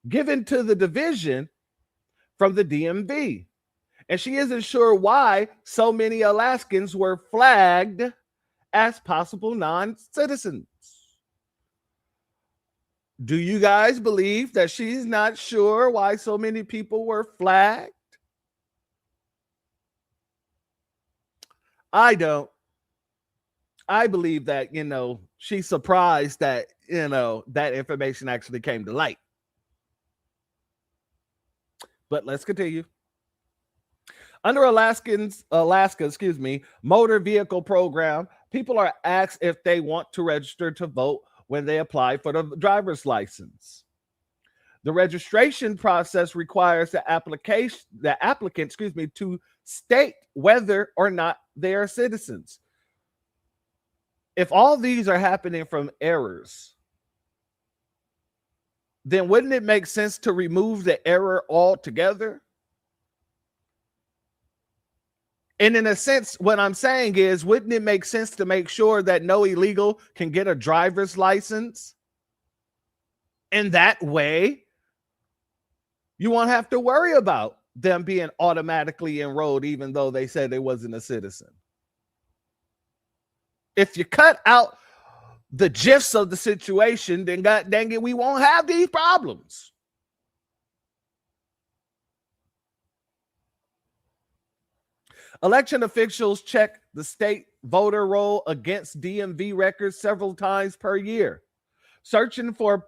given to the division from the DMV. And she isn't sure why so many Alaskans were flagged as possible non-citizens. Do you guys believe that she's not sure why so many people were flagged? I don't. I believe that, she's surprised that, that information actually came to light. But let's continue. Under Alaska's motor vehicle program, people are asked if they want to register to vote when they apply for the driver's license. The registration process requires the applicant to state whether or not they are citizens. If all these are happening from errors, then wouldn't it make sense to remove the error altogether? And in a sense, what I'm saying is, wouldn't it make sense to make sure that no illegal can get a driver's license? And that way, you won't have to worry about them being automatically enrolled, even though they said they wasn't a citizen. If you cut out the gifs of the situation, then god dang it, we won't have these problems. Election officials check the state voter roll against DMV records several times per year, searching for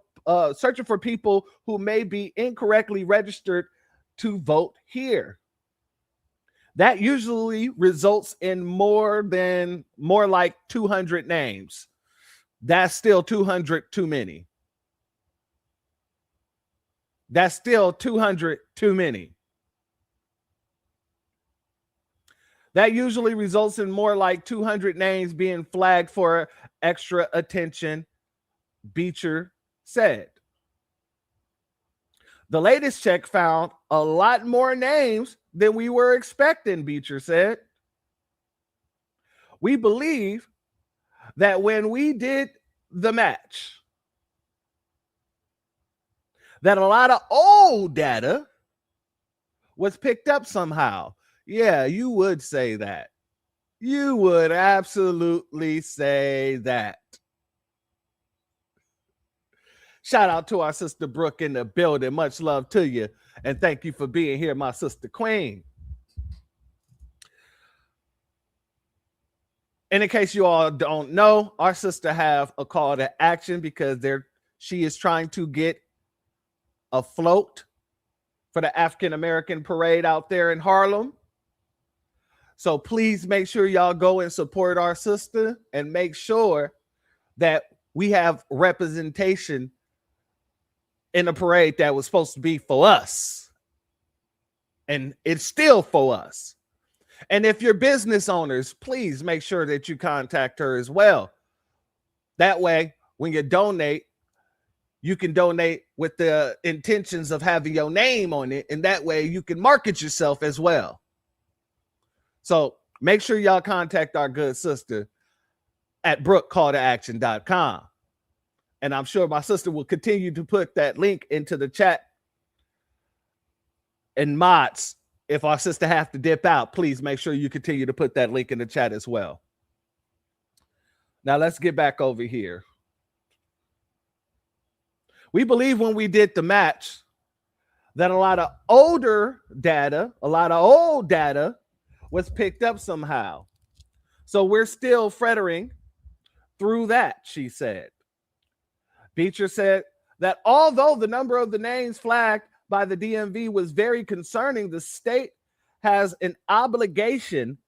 people who may be incorrectly registered to vote here. That usually results in more like 200 names. That's still 200 too many. That's still 200 too many. That usually results in more like 200 names being flagged for extra attention, Beecher said. The latest check found a lot more names than we were expecting, Beecher said. We believe that when we did the match, that a lot of old data was picked up somehow. Yeah, you would say that. You would absolutely say that. Shout out to our sister Brooke in the building. Much love to you. And thank you for being here, my sister Queen. And in case you all don't know, our sister have a call to action because she is trying to get a float for the African American parade out there in Harlem. So please make sure y'all go and support our sister and make sure that we have representation in a parade that was supposed to be for us. And it's still for us. And if you're business owners, please make sure that you contact her as well. That way, when you donate, you can donate with the intentions of having your name on it. And that way you can market yourself as well. So make sure y'all contact our good sister at brookcalltoaction.com. And I'm sure my sister will continue to put that link into the chat. And mods, if our sister have to dip out, please make sure you continue to put that link in the chat as well. Now let's get back over here. We believe when we did the match that a lot of old data was picked up somehow. So we're still fettering through that, she said. Beecher said that although the number of the names flagged by the DMV was very concerning, the state has an obligation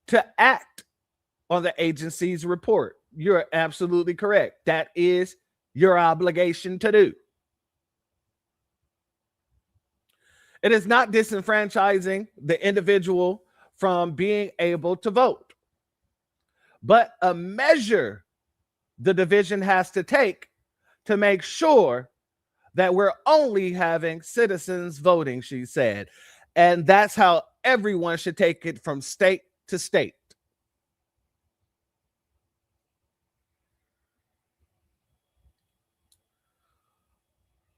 to act on the agency's report. You're absolutely correct. That is your obligation to do. It is not disenfranchising the individual from being able to vote, but a measure the division has to take to make sure that we're only having citizens voting, she said. And that's how everyone should take it from state to state.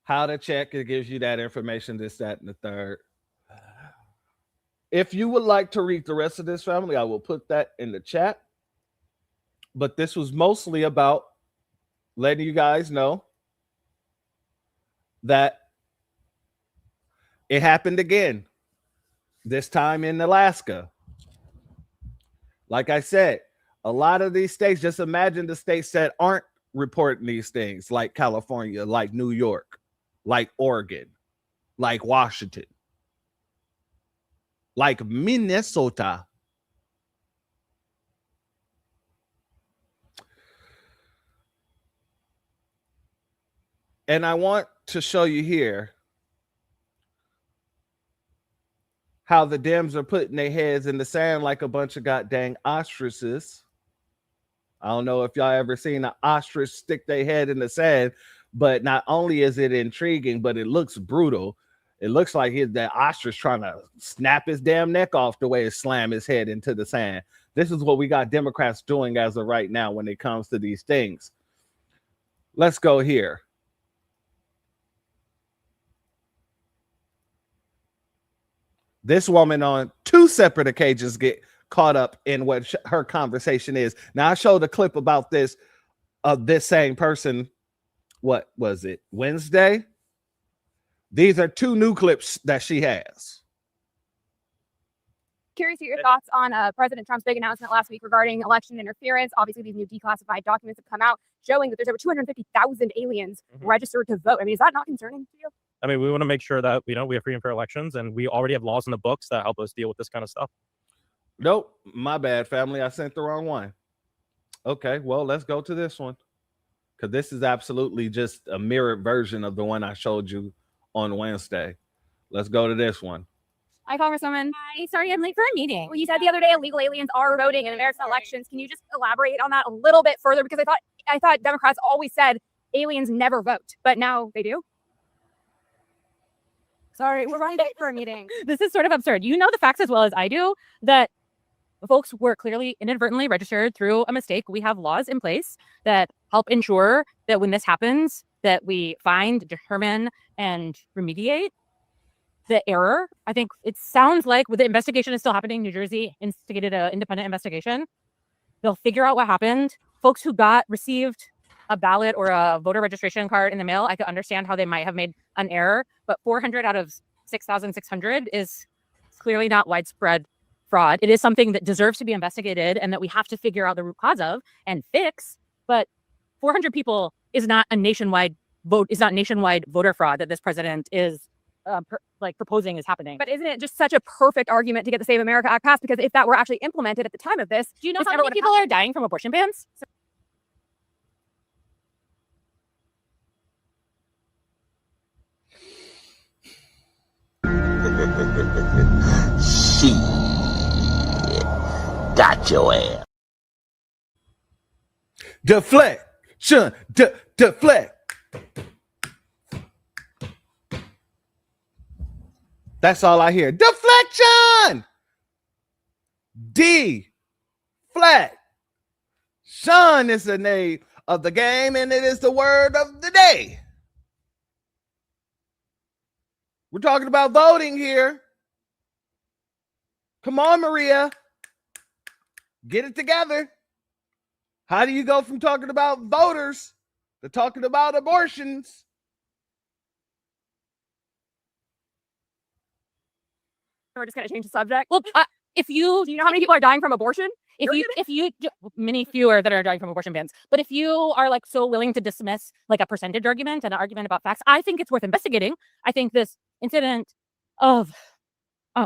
How to check, it gives you that information, this, that, and the third. If you would like to read the rest of this, family, I will put that in the chat. But this was mostly about letting you guys know that it happened again, this time in Alaska. Like I said, a lot of these states, just imagine the states that aren't reporting these things, like California, like New York, like Oregon, like Washington, like Minnesota. And I want to show you here how the Dems are putting their heads in the sand like a bunch of goddamn ostriches. I don't know if y'all ever seen an ostrich stick their head in the sand, but not only is it intriguing, but it looks brutal. It looks like that ostrich trying to snap his damn neck off the way it slam his head into the sand. This is what we got Democrats doing as of right now when it comes to these things. Let's go here. This woman on two separate occasions get caught up in what her conversation is. Now, I showed a clip about this of this same person. What was it? Wednesday? These are two new clips that she has. Curious to your thoughts on President Trump's big announcement last week regarding election interference. Obviously, these new declassified documents have come out showing that there's over 250,000 aliens registered to vote. I mean, is that not concerning to you? I mean, we want to make sure that, we have free and fair elections, and we already have laws in the books that help us deal with this kind of stuff. Nope, my bad, family. I sent the wrong one. Okay, well, let's go to this one, because this is absolutely just a mirrored version of the one I showed you on Wednesday. Let's go to this one. Hi, Congresswoman. Hi, sorry I'm late for a meeting. Well, you said the other day illegal aliens are voting in American elections. Can you just elaborate on that a little bit further? Because I thought Democrats always said aliens never vote, but now they do. Sorry, we're running late for a meeting. This is sort of absurd. You know the facts as well as I do that folks were clearly inadvertently registered through a mistake. We have laws in place that help ensure that when this happens, that we find, determine, and remediate the error. I think it sounds like the investigation is still happening. New Jersey instigated an independent investigation. They'll figure out what happened. Folks who received a ballot or a voter registration card in the mail, I could understand how they might have made an error, but 400 out of 6,600 is clearly not widespread fraud. It is something that deserves to be investigated and that we have to figure out the root cause of and fix. But 400 people is not nationwide voter fraud that this president is proposing is happening. But isn't it just such a perfect argument to get the Save America Act passed? Because if that were actually implemented at the time of this, do you know how many people are dying from abortion bans? Shit. Got your ass. Deflection. Deflect. That's all I hear. Deflection. Deflect. Sean is the name of the game, and it is the word of the day. We're talking about voting here. Come on, Maria. Get it together. How do you go from talking about voters to talking about abortions? We're just going to change the subject. Well, do you know how many people are dying from abortion? Many fewer that are dying from abortion bans. But if you are so willing to dismiss a percentage argument and an argument about facts, I think it's worth investigating. I think this incident of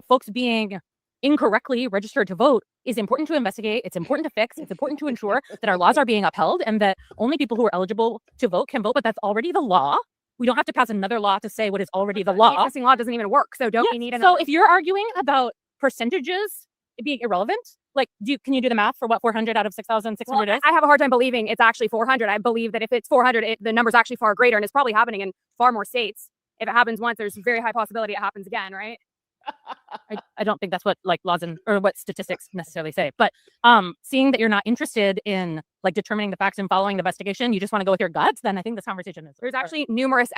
folks being incorrectly registered to vote is important to investigate. It's important to fix. It's important to ensure that our laws are being upheld and that only people who are eligible to vote can vote. But that's already the law. We don't have to pass another law to say what is already the law. Passing law doesn't even work. So don't we need another? So if you're arguing about percentages being irrelevant, can you do the math for what 400 out of 6,600 is? I have a hard time believing it's actually 400. I believe that if it's 400, the number's actually far greater, and it's probably happening in far more states. If it happens once, there's a very high possibility it happens again, right? I don't think that's what laws or what statistics necessarily say. But seeing that you're not interested in determining the facts and following the investigation, you just want to go with your guts, then I think this conversation is. There's actually numerous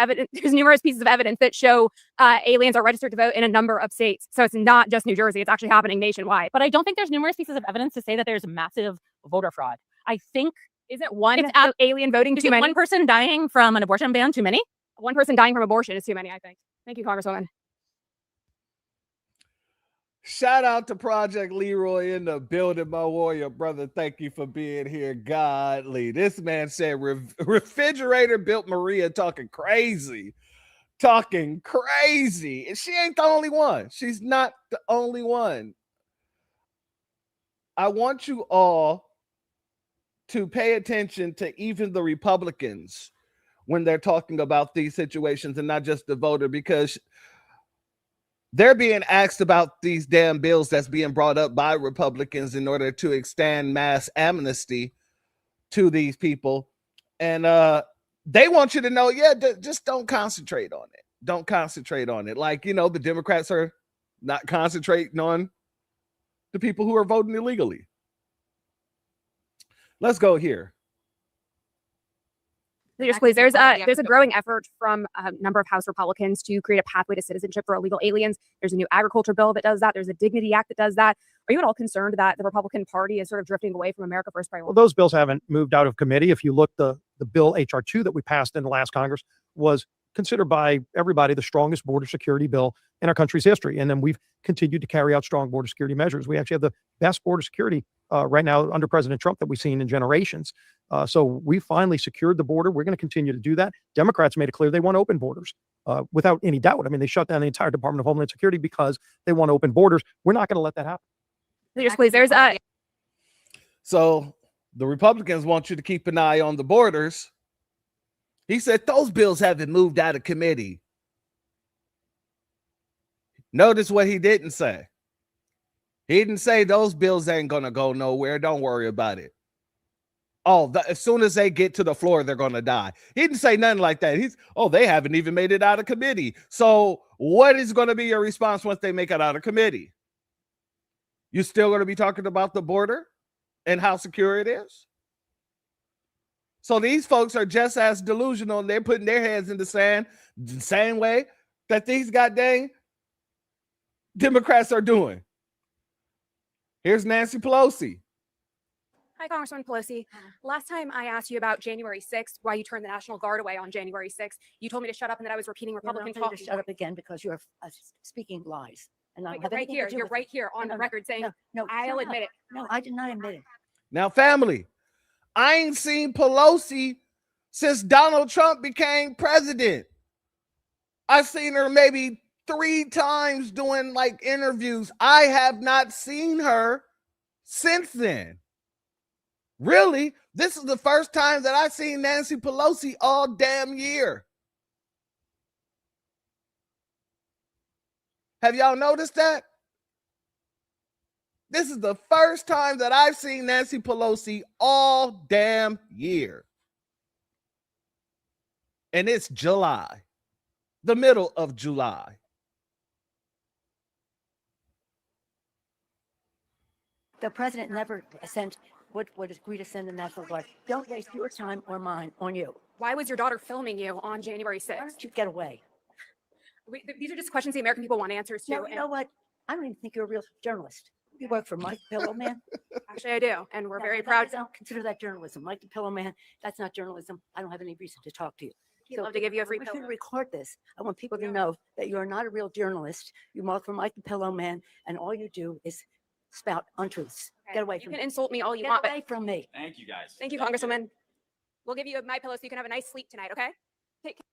pieces of evidence that show aliens are registered to vote in a number of states. So it's not just New Jersey; it's actually happening nationwide. But I don't think there's numerous pieces of evidence to say that there's massive voter fraud. I think isn't one alien voting too many? One person dying from an abortion ban too many? One person dying from abortion is too many, I think. Thank you, Congresswoman. Shout out to Project Leroy in the building, my warrior brother. Thank you for being here. Godly. This man said refrigerator built Maria talking crazy. And she ain't the only one. She's not the only one. I want you all to pay attention to even the Republicans when they're talking about these situations and not just the voter, because they're being asked about these damn bills that's being brought up by Republicans in order to extend mass amnesty to these people. And they want you to know, just don't concentrate on it. Don't concentrate on it. Like, the Democrats are not concentrating on the people who are voting illegally. Let's go here. Leaders, please. There's a growing effort from a number of House Republicans to create a pathway to citizenship for illegal aliens. There's a new agriculture bill that does that. There's a Dignity Act that does that. Are you at all concerned that the Republican Party is sort of drifting away from America First priority? Well, those bills haven't moved out of committee. If you look, the bill HR 2 that we passed in the last Congress was considered by everybody the strongest border security bill in our country's history. And then we've continued to carry out strong border security measures. We actually have the best border security right now under President Trump that we've seen in generations. So we finally secured the border. We're going to continue to do that. Democrats made it clear they want open borders without any doubt. I mean, they shut down the entire Department of Homeland Security because they want open borders. We're not going to let that happen. Leaders, please. There's So the Republicans want you to keep an eye on the borders. He said those bills haven't moved out of committee. Notice what he didn't say. He didn't say those bills ain't going to go nowhere. Don't worry about it. As soon as they get to the floor, they're going to die. He didn't say nothing like that. They haven't even made it out of committee. So what is going to be your response once they make it out of committee? You still going to be talking about the border and how secure it is? So these folks are just as delusional, and they're putting their heads in the sand the same way that these goddamn Democrats are doing. Here's Nancy Pelosi. Hi, Congressman Pelosi. Last time I asked you about January 6th, why you turned the National Guard away on January 6th, you told me to shut up and that I was repeating Republican talk. To shut up again because you're speaking lies. And you're right here on the record saying, no, I'll admit it. No, I did not admit it. Now, family, I ain't seen Pelosi since Donald Trump became president. I've seen her maybe 3 times doing like interviews. I have not seen her since then. Really? This is the first time that I've seen Nancy Pelosi all damn year. Have y'all noticed that? This is the first time that I've seen Nancy Pelosi all damn year. And it's July, the middle of July. The president never would agree to send the National Guard. Don't waste your time or mine on you. Why was your daughter filming you on January 6th? Why don't you get away? These are just questions the American people want answers to. No, you know what? I don't even think you're a real journalist. You work for Mike the Pillow Man. Actually, I do, and we're very proud. I don't consider that journalism. Mike the Pillow Man, that's not journalism. I don't have any reason to talk to you. He'd love to give you a free we pillow. should record this. I want people to know that you are not a real journalist. You work for Mike the Pillow Man, and all you do is spout untruths. Okay. Get away from me. me. You can insult me all you Get want, away from me. Thank you, guys. Thank you, Congresswoman. We'll give you my pillow so you can have a nice sleep tonight, okay? Take care.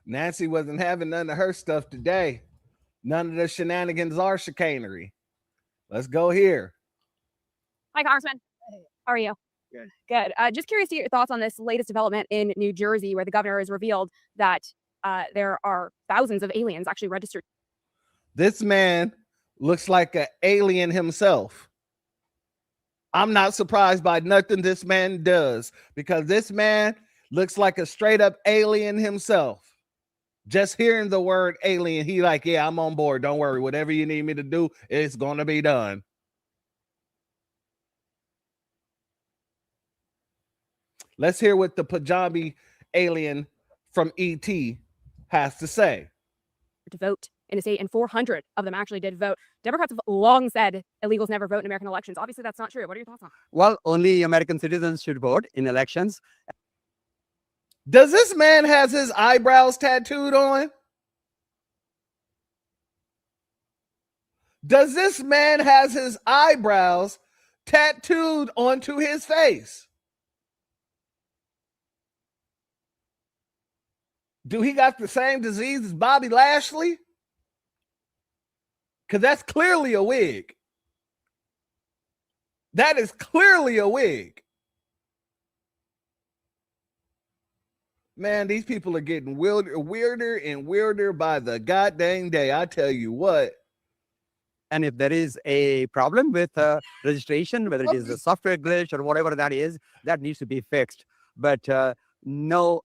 Nancy wasn't having none of her stuff today. None of the shenanigans or chicanery. Let's go here. Hi, Congressman. How are you? Good. Just curious to get your thoughts on this latest development in New Jersey, where the governor has revealed that there are thousands of aliens actually registered. This man looks like an alien himself. I'm not surprised by nothing this man does, because this man looks like a straight up alien himself. Just hearing the word alien, he like, yeah, I'm on board. Don't worry. Whatever you need me to do, it's going to be done. Let's hear what the Punjabi alien from ET has to say. To vote in a state, and 400 of them actually did vote. Democrats have long said illegals never vote in American elections. Obviously, that's not true. What are your thoughts on it? Well, only American citizens should vote in elections. Does this man has his eyebrows tattooed on? Does this man has his eyebrows tattooed onto his face? Do he got the same disease as Bobby Lashley? Because that's clearly a wig. That is clearly a wig. Man, these people are getting weirder and weirder by the goddamn day. I tell you what. And if there is a problem with registration, whether it is a software glitch or whatever that is, that needs to be fixed. But no,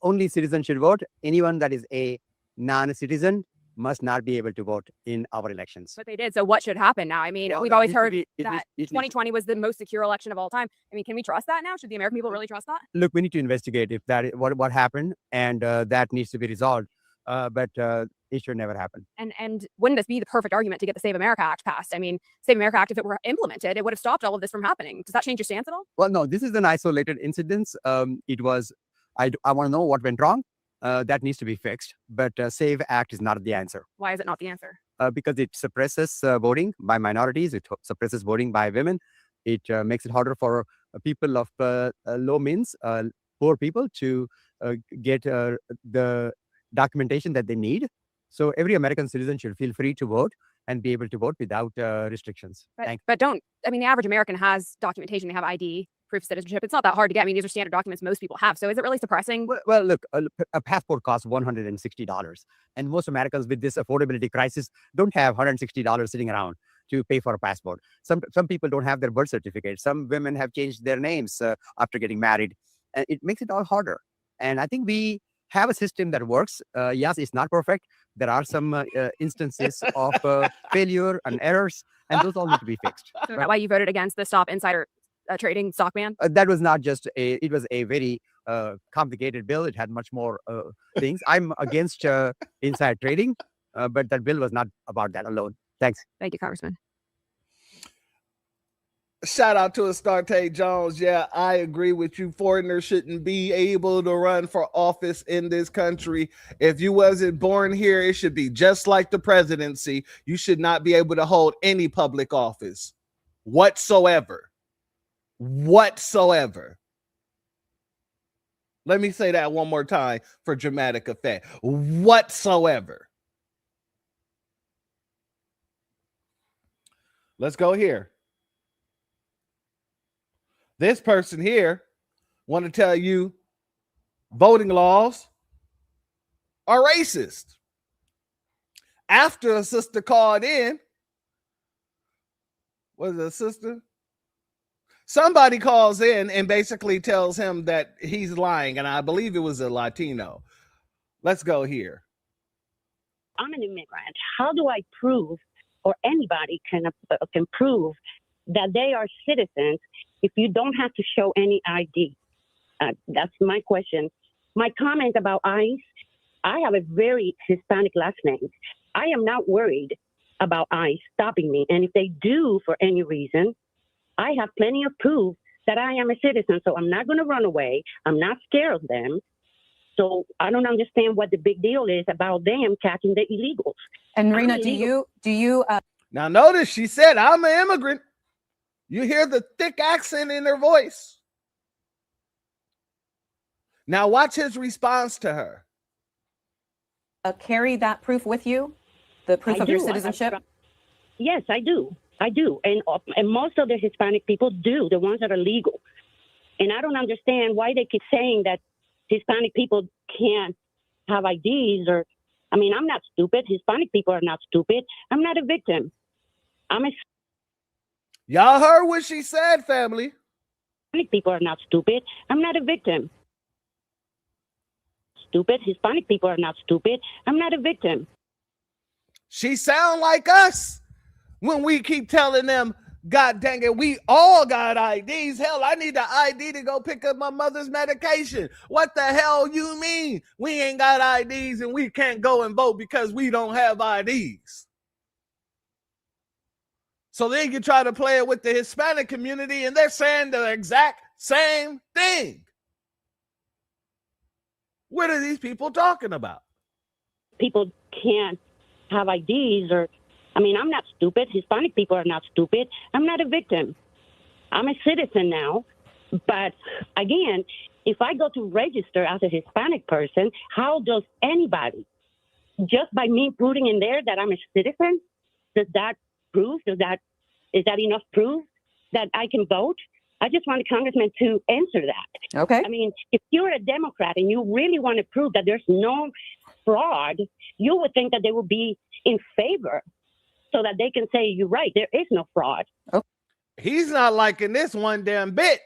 only citizens should vote. Anyone that is a non-citizen must not be able to vote in our elections. But they did. So what should happen now? I mean, Well, we've it always needs to heard be- it that needs- it needs- 2020 was the most secure election of all time. I mean, can we trust that now? Should the American people really trust that? Look, we need to investigate if that what happened, and that needs to be resolved. But it should never happen. And wouldn't this be the perfect argument to get the Save America Act passed? I mean, Save America Act, if it were implemented, it would have stopped all of this from happening. Does that change your stance at all? Well, no, this is an isolated incident. It was, I want to know what went wrong. That needs to be fixed. But SAVE Act is not the answer. Why is it not the answer? Because it suppresses voting by minorities. It suppresses voting by women. It makes it harder for people of low means, poor people to get the documentation that they need. So every American citizen should feel free to vote and be able to vote without restrictions. But the average American has documentation. They have ID, proof of citizenship. It's not that hard to get. I mean, these are standard documents most people have. So is it really suppressing? Well, look, a passport costs $160. And most Americans with this affordability crisis don't have $160 sitting around to pay for a passport. Some people don't have their birth certificate. Some women have changed their names after getting married. And it makes it all harder. And I think we have a system that works. Yes, it's not perfect. There are some instances of failure and errors, and those all need to be fixed. So that's why you voted against the Stop Insider Trading stock ban? That was not just it was a very complicated bill. It had much more things. I'm against inside trading, but that bill was not about that alone. Thanks. Thank you, Congressman. Shout out to Astarte Jones. Yeah, I agree with you. Foreigners shouldn't be able to run for office in this country. If you wasn't born here, it should be just like the presidency. You should not be able to hold any public office whatsoever. Whatsoever. Let me say that one more time for dramatic effect. Whatsoever. Let's go here. This person here want to tell you voting laws are racist. After a sister called in, was it a sister? Somebody calls in and basically tells him that he's lying, and I believe it was a Latino. Let's go here. I'm an immigrant. How do I prove, or anybody can prove that they are citizens if you don't have to show any ID? That's my question. My comment about ICE, I have a very Hispanic last name. I am not worried about ICE stopping me. And if they do for any reason, I have plenty of proof that I am a citizen. So I'm not going to run away. I'm not scared of them. So I don't understand what the big deal is about them catching the illegals. And Rena, do you now notice she said, I'm an immigrant. You hear the thick accent in her voice. Now watch his response to her. carry that proof with you? The proof of your citizenship? Yes, I do. I do. And most of the Hispanic people do, the ones that are legal. And I don't understand why they keep saying that Hispanic people can't have IDs or, I mean, I'm not stupid. Hispanic people are not stupid. I'm not a victim. Y'all heard what she said, family. Hispanic people are not stupid. I'm not a victim. Stupid. Hispanic people are not stupid. I'm not a victim. She sound like us when we keep telling them, God dang it, we all got IDs. Hell, I need the ID to go pick up my mother's medication. What the hell you mean? We ain't got IDs and we can't go and vote because we don't have IDs. So then you try to play it with the Hispanic community and they're saying the exact same thing. What are these people talking about? People can't have IDs or, I mean, I'm not stupid. Hispanic people are not stupid. I'm not a victim. I'm a citizen now. But again, if I go to register as a Hispanic person, how does anybody, just by me putting in there that I'm a citizen, does that prove, is that enough proof that I can vote? I just want the congressman to answer that. Okay. I mean, if you're a Democrat and you really want to prove that there's no fraud, you would think that they would be in favor so that they can say, you're right, there is no fraud. Okay. He's not liking this one damn bit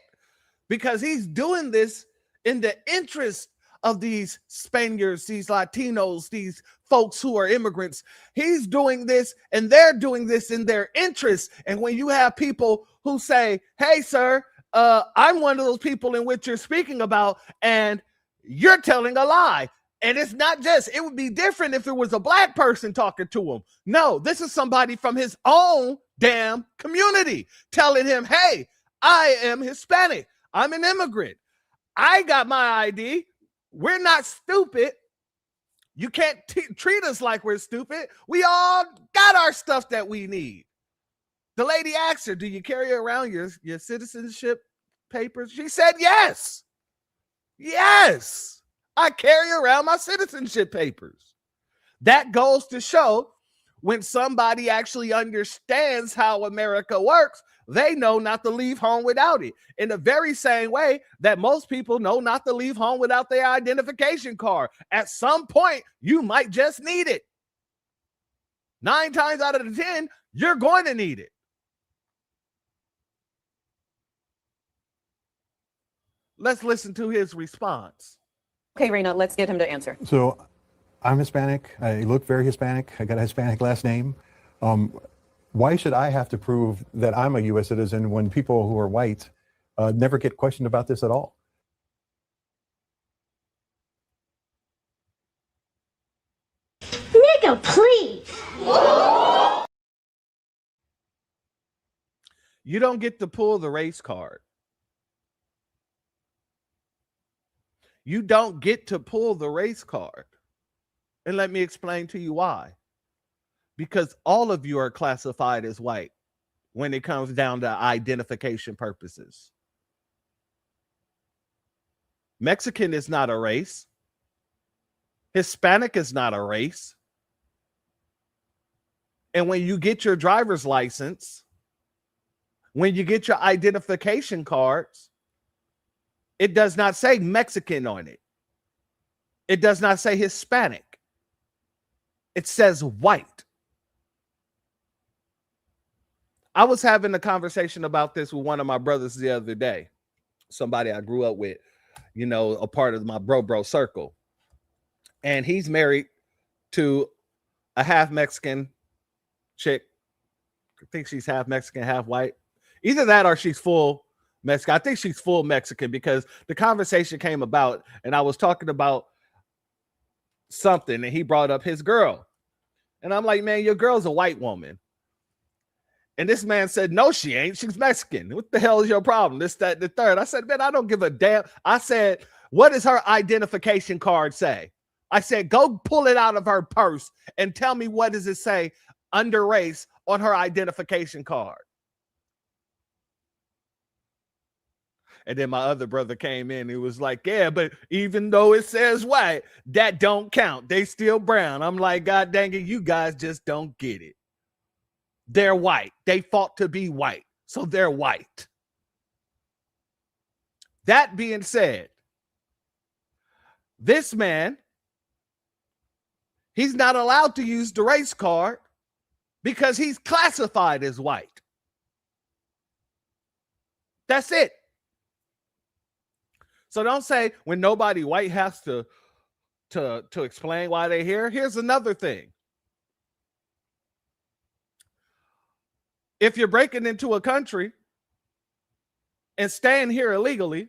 because he's doing this in the interest of these Spaniards, these Latinos, these folks who are immigrants. He's doing this and they're doing this in their interest. And when you have people who say, hey, sir, I'm one of those people in which you're speaking about, and you're telling a lie. And it's not just, it would be different if it was a black person talking to him. No, this is somebody from his own damn community telling him, hey, I am Hispanic. I'm an immigrant. I got my ID. We're not stupid. You can't treat us like we're stupid. We all got our stuff that we need. The lady asked her, do you carry around your citizenship papers? She said, yes. Yes, I carry around my citizenship papers. That goes to show when somebody actually understands how America works, they know not to leave home without it. In the very same way that most people know not to leave home without their identification card. At some point, you might just need it. 9 times out of the 10, you're going to need it. Let's listen to his response. Okay, Reina, let's get him to answer. So I'm Hispanic. I look very Hispanic. I got a Hispanic last name. Why should I have to prove that I'm a U.S. citizen when people who are white never get questioned about this at all? Nigga, please. You don't get to pull the race card. You don't get to pull the race card. And let me explain to you why. Because all of you are classified as white when it comes down to identification purposes. Mexican is not a race. Hispanic is not a race. And when you get your driver's license, when you get your identification cards, it does not say Mexican on it. It does not say Hispanic. It says white. I was having a conversation about this with one of my brothers the other day. Somebody I grew up with, you know, a part of my bro circle. And he's married to a half Mexican chick. I think she's half Mexican, half white. Either that or she's full Mexican. I think she's full Mexican because the conversation came about and I was talking about something and he brought up his girl. And I'm like, man, your girl's a white woman. And this man said, no, she ain't. She's Mexican. What the hell is your problem? This, that, the third. I said, man, I don't give a damn. I said, what does her identification card say? I said, go pull it out of her purse and tell me what does it say under race on her identification card. And then my other brother came in. He was like, yeah, but even though it says white, that don't count. They still brown. I'm like, God dang it, you guys just don't get it. They're white. They fought to be white, so they're white. That being said, this man, he's not allowed to use the race card because he's classified as white. That's it. So don't say when nobody white has to explain why they're here. Here's another thing. If you're breaking into a country and staying here illegally,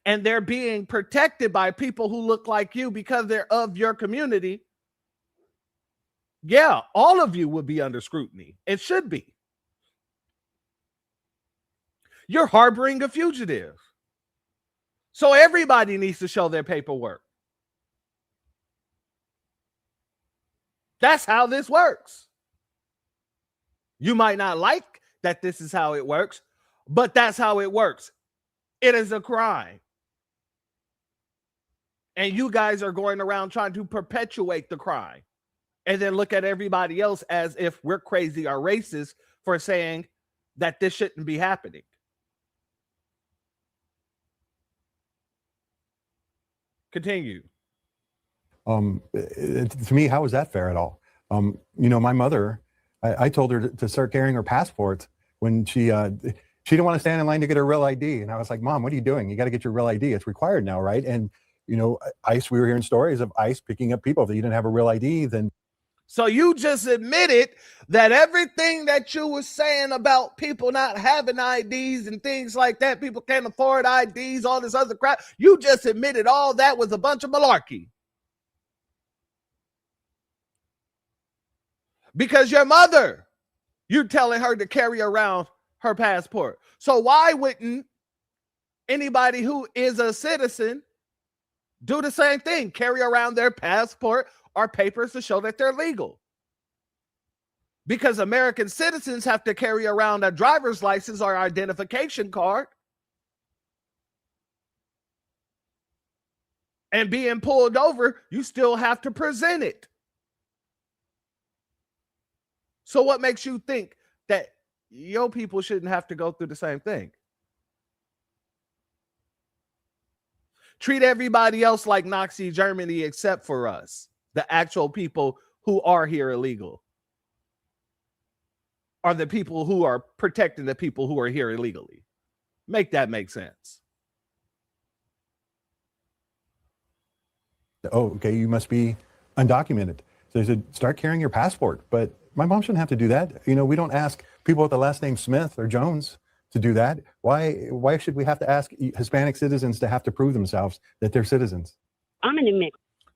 and they're being protected by people who look like you because they're of your community, yeah, all of you would be under scrutiny. It should be. You're harboring a fugitive. So everybody needs to show their paperwork. That's how this works. You might not like that this is how it works, but that's how it works. It is a crime. And you guys are going around trying to perpetuate the crime and then look at everybody else as if we're crazy or racist for saying that this shouldn't be happening. Continue. To me, how is that fair at all? My mother, I told her to start carrying her passport when she didn't want to stand in line to get her real ID. And I was like, Mom, what are you doing? You got to get your real ID. It's required now, right? And, ICE, we were hearing stories of ICE picking up people. If you didn't have a real ID, then. So you just admitted that everything that you were saying about people not having IDs and things like that, people can't afford IDs, all this other crap, you just admitted all that was a bunch of malarkey. Because your mother, you're telling her to carry around her passport. So why wouldn't anybody who is a citizen do the same thing? Carry around their passport or papers to show that they're legal. Because American citizens have to carry around a driver's license or identification card. And being pulled over, you still have to present it. So what makes you think that your people shouldn't have to go through the same thing? Treat everybody else like Nazi Germany except for us, the actual people who are here illegal, are the people who are protecting the people who are here illegally. Make that make sense. Oh, okay, you must be undocumented. So they said, start carrying your passport. But my mom shouldn't have to do that. We don't ask people with the last name Smith or Jones to do that. Why should we have to ask Hispanic citizens to have to prove themselves that they're citizens? I'm an immigrant.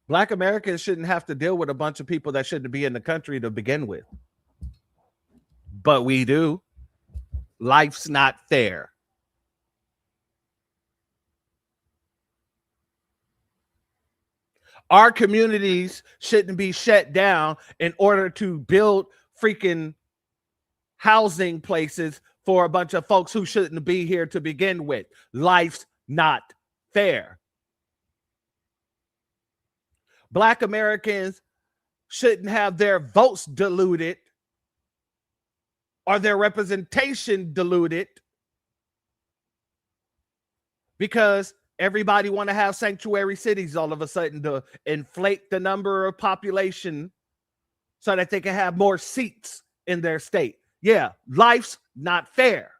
Black Americans shouldn't have to deal with a bunch of people that shouldn't be in the country to begin with. But we do. Life's not fair. Our communities shouldn't be shut down in order to build freaking housing places for a bunch of folks who shouldn't be here to begin with. Life's not fair. Black Americans shouldn't have their votes diluted or their representation diluted because everybody want to have sanctuary cities all of a sudden to inflate the number of population so that they can have more seats in their state. Yeah, life's not fair.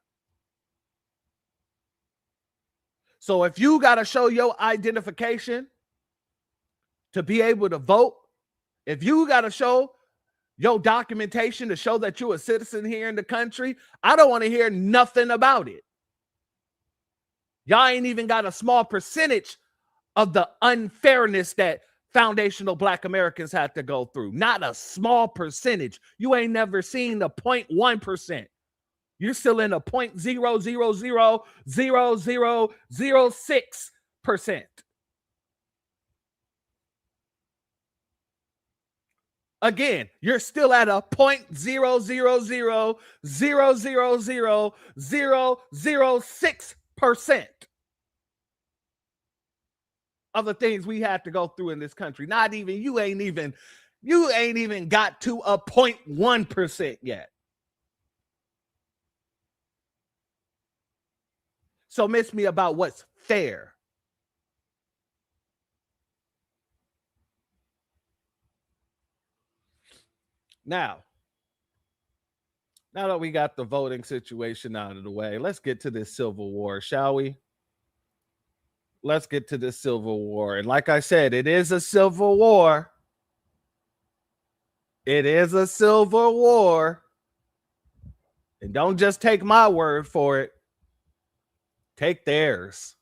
So if you got to show your identification to be able to vote, if you got to show your documentation to show that you're a citizen here in the country, I don't want to hear nothing about it. Y'all ain't even got a small percentage of the unfairness that foundational Black Americans had to go through. Not a small percentage. You ain't never seen the 0.1%. You're still in a 0.0000006%. Again, you're still at a 0.000000006% of the things we had to go through in this country. Not even, you ain't even got to a 0.1% yet. So miss me about what's fair. Now that we got the voting situation out of the way, let's get to this civil war, shall we? Let's get to this civil war. And like I said, it is a civil war. It is a civil war. And don't just take my word for it. Take theirs.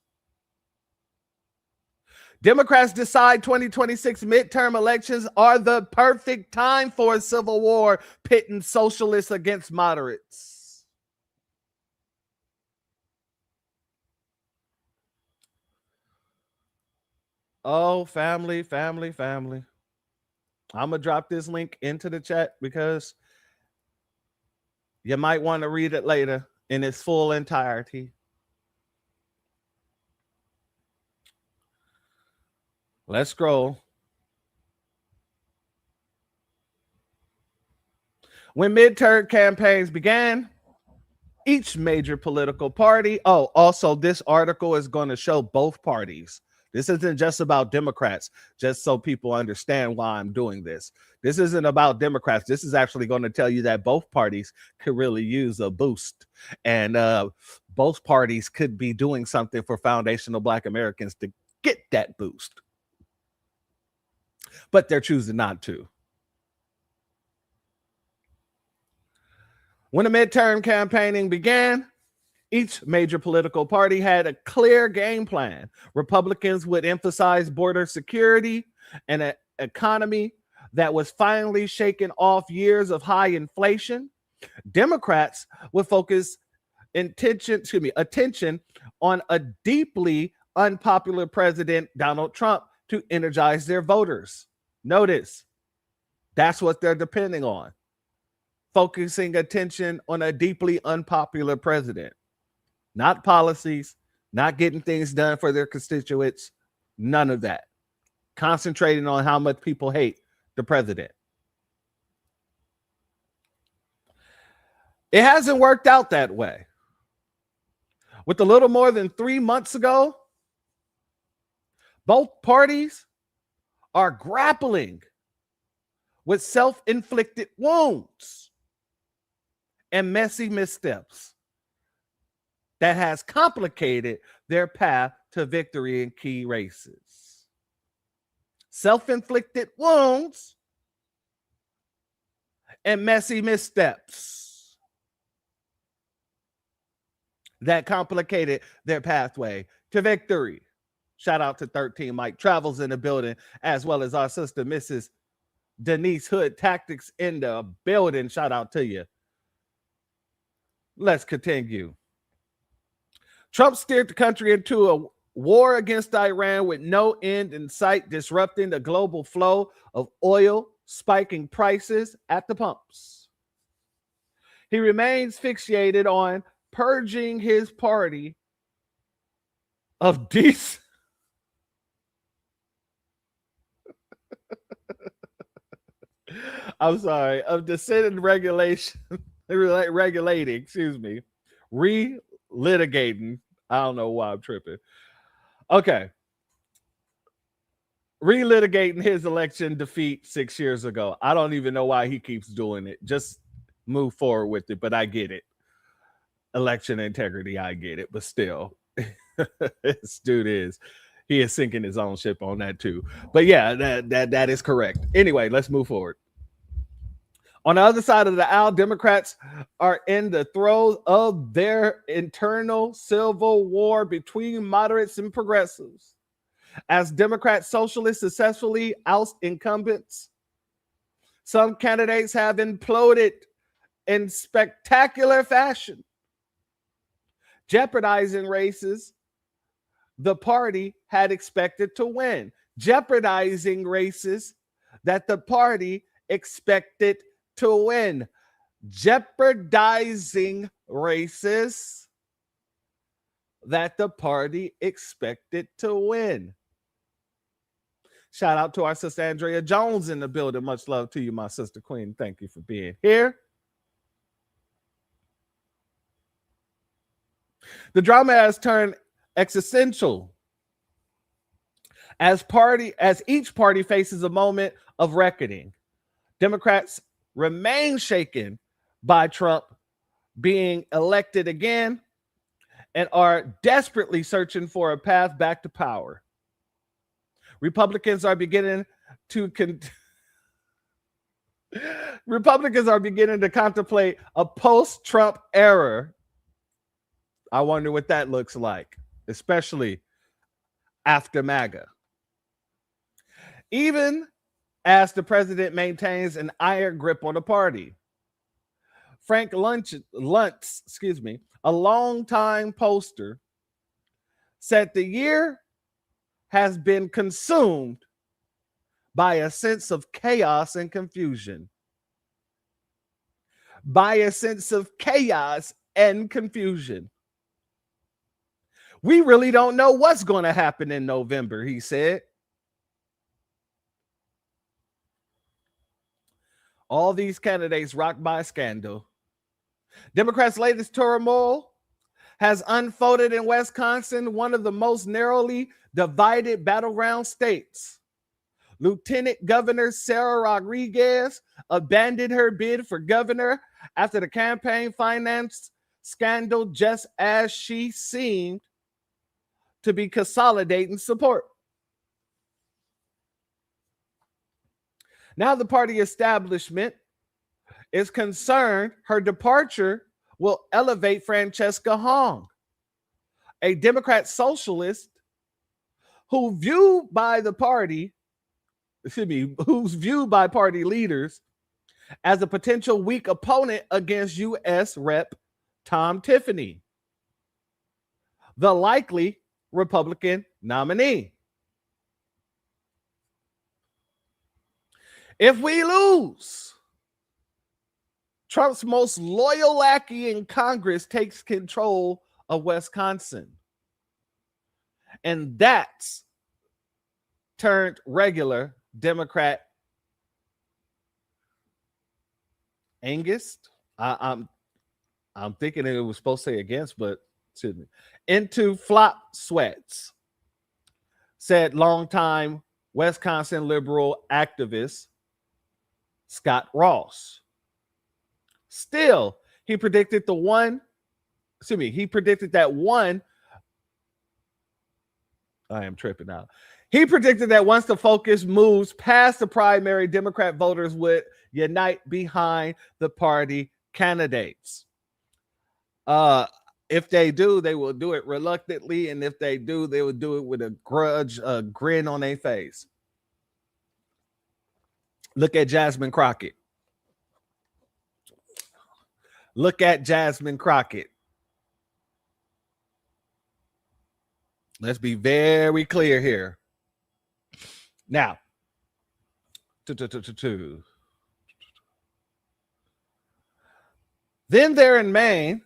Democrats decide 2026 midterm elections are the perfect time for a civil war, pitting socialists against moderates. Oh, family. I'm going to drop this link into the chat because you might want to read it later in its full entirety. Let's scroll. When midterm campaigns began, Each major political party. Oh, also, this article is going to show both parties. This isn't just about Democrats, just so people understand why I'm doing this. This isn't about Democrats. This is actually going to tell you that both parties could really use a boost. And both parties could be doing something for foundational Black Americans to get that boost. But they're choosing not to. When the midterm campaigning began, each major political party had a clear game plan. Republicans would emphasize border security and an economy that was finally shaking off years of high inflation. Democrats would focus attention on a deeply unpopular president, Donald Trump, to energize their voters. Notice, that's what they're depending on. Focusing attention on a deeply unpopular president. Not policies, not getting things done for their constituents, none of that. Concentrating on how much people hate the president. It hasn't worked out that way. With a little more than 3 months ago, both parties are grappling with self-inflicted wounds and messy missteps that has complicated their path to victory in key races. Self-inflicted wounds and messy missteps that complicated their pathway to victory. Shout out to 13 Mike Travels in the building, as well as our sister, Mrs. Denise Hood Tactics in the building. Shout out to you. Let's continue. Trump steered the country into a war against Iran with no end in sight, disrupting the global flow of oil, spiking prices at the pumps. He remains fixated on purging his party of decent. I'm sorry, of dissent and regulating, relitigating. I don't know why I'm tripping. Okay. Relitigating his election defeat 6 years ago. I don't even know why he keeps doing it. Just move forward with it, but I get it. Election integrity, I get it, but still, this dude he is sinking his own ship on that too. But yeah, that is correct. Anyway, let's move forward. On the other side of the aisle, Democrats are in the throes of their internal civil war between moderates and progressives. As Democrat socialists successfully oust incumbents, some candidates have imploded in spectacular fashion, jeopardizing races the party had expected to win, jeopardizing races that the party expected to win, jeopardizing races that the party expected to win. Shout out to our sister Andrea Jones in the building. Much love to you, my sister queen. Thank you for being here. The drama has turned existential as each party faces a moment of reckoning. Democrats remain shaken by Trump being elected again and are desperately searching for a path back to power. Republicans are beginning to contemplate a post-Trump era. I wonder what that looks like, especially after MAGA. Even as the president maintains an iron grip on the party. Frank Luntz, a longtime pollster, said the year has been consumed by a sense of chaos and confusion. By a sense of chaos and confusion. We really don't know what's going to happen in November, he said. All these candidates rocked by a scandal. Democrats' latest turmoil has unfolded in Wisconsin, one of the most narrowly divided battleground states. Lieutenant Governor Sarah Rodriguez abandoned her bid for governor after the campaign finance scandal, just as she seemed to be consolidating support. Now the party establishment is concerned her departure will elevate Francesca Hong, a Democrat socialist who's viewed by party leaders as a potential weak opponent against U.S. Rep. Tom Tiffany, the likely Republican nominee. If we lose, Trump's most loyal lackey in Congress takes control of Wisconsin. And that's turned regular Democrat Angus. I'm thinking it was supposed to say against, but excuse me, into flop sweats, said longtime Wisconsin liberal activist Scott Ross. Still, he predicted that one. I am tripping out. He predicted that once the focus moves past the primary, Democrat voters would unite behind the party candidates. If they do, they will do it reluctantly, and if they do, they will do it with a grin on their face. Look at Jasmine Crockett. Look at Jasmine Crockett. Let's be very clear here. Now, then there in Maine,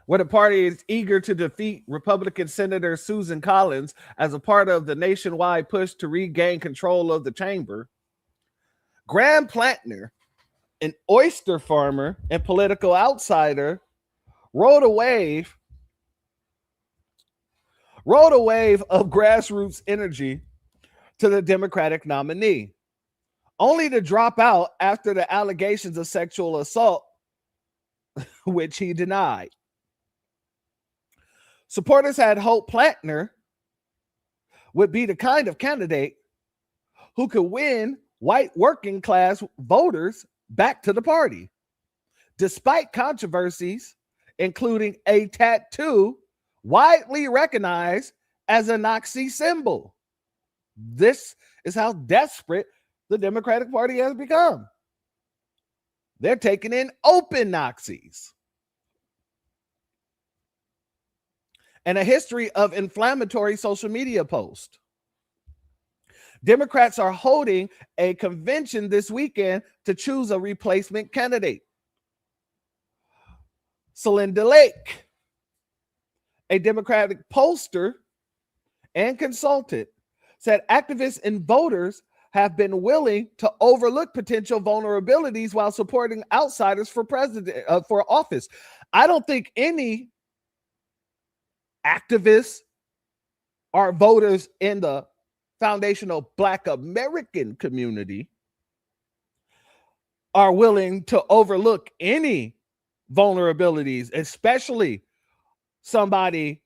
where the party is eager to defeat Republican Senator Susan Collins as a part of the nationwide push to regain control of the chamber, Graham Plantner, an oyster farmer and political outsider, rode a wave of grassroots energy to the Democratic nominee, only to drop out after the allegations of sexual assault, which he denied. Supporters had hoped Plantner would be the kind of candidate who could win white working class voters back to the party, despite controversies, including a tattoo widely recognized as a Nazi symbol. This is how desperate the Democratic Party has become. They're taking in open Nazis. And a history of inflammatory social media posts. Democrats are holding a convention this weekend to choose a replacement candidate. Celinda Lake, a Democratic pollster and consultant, said activists and voters have been willing to overlook potential vulnerabilities while supporting outsiders for office. I don't think any activists or voters in the foundational Black American community are willing to overlook any vulnerabilities, especially somebody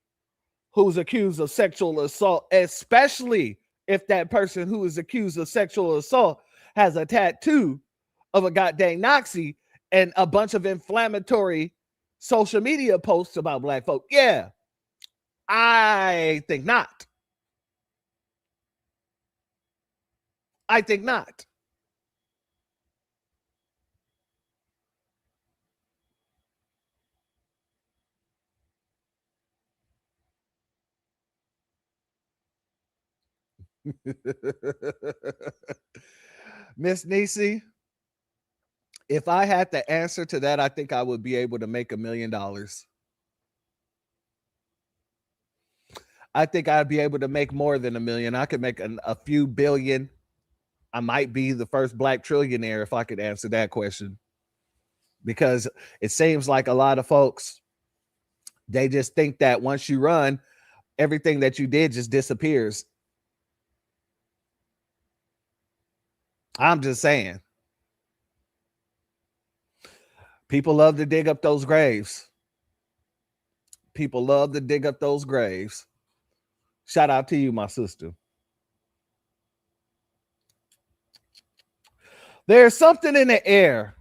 who's accused of sexual assault, especially if that person who is accused of sexual assault has a tattoo of a goddamn Nazi and a bunch of inflammatory social media posts about Black folk. Yeah, I think not. I think not. Miss Nisi, if I had the answer to that, I think I would be able to make $1 million. I think I'd be able to make more than $1 million. I could make a few billion. I might be the first Black trillionaire if I could answer that question. because it seems like a lot of folks, they just think that once you run, everything that you did just disappears. I'm just saying. People love to dig up those graves. People love to dig up those graves. Shout out to you, my sister. There's something in the air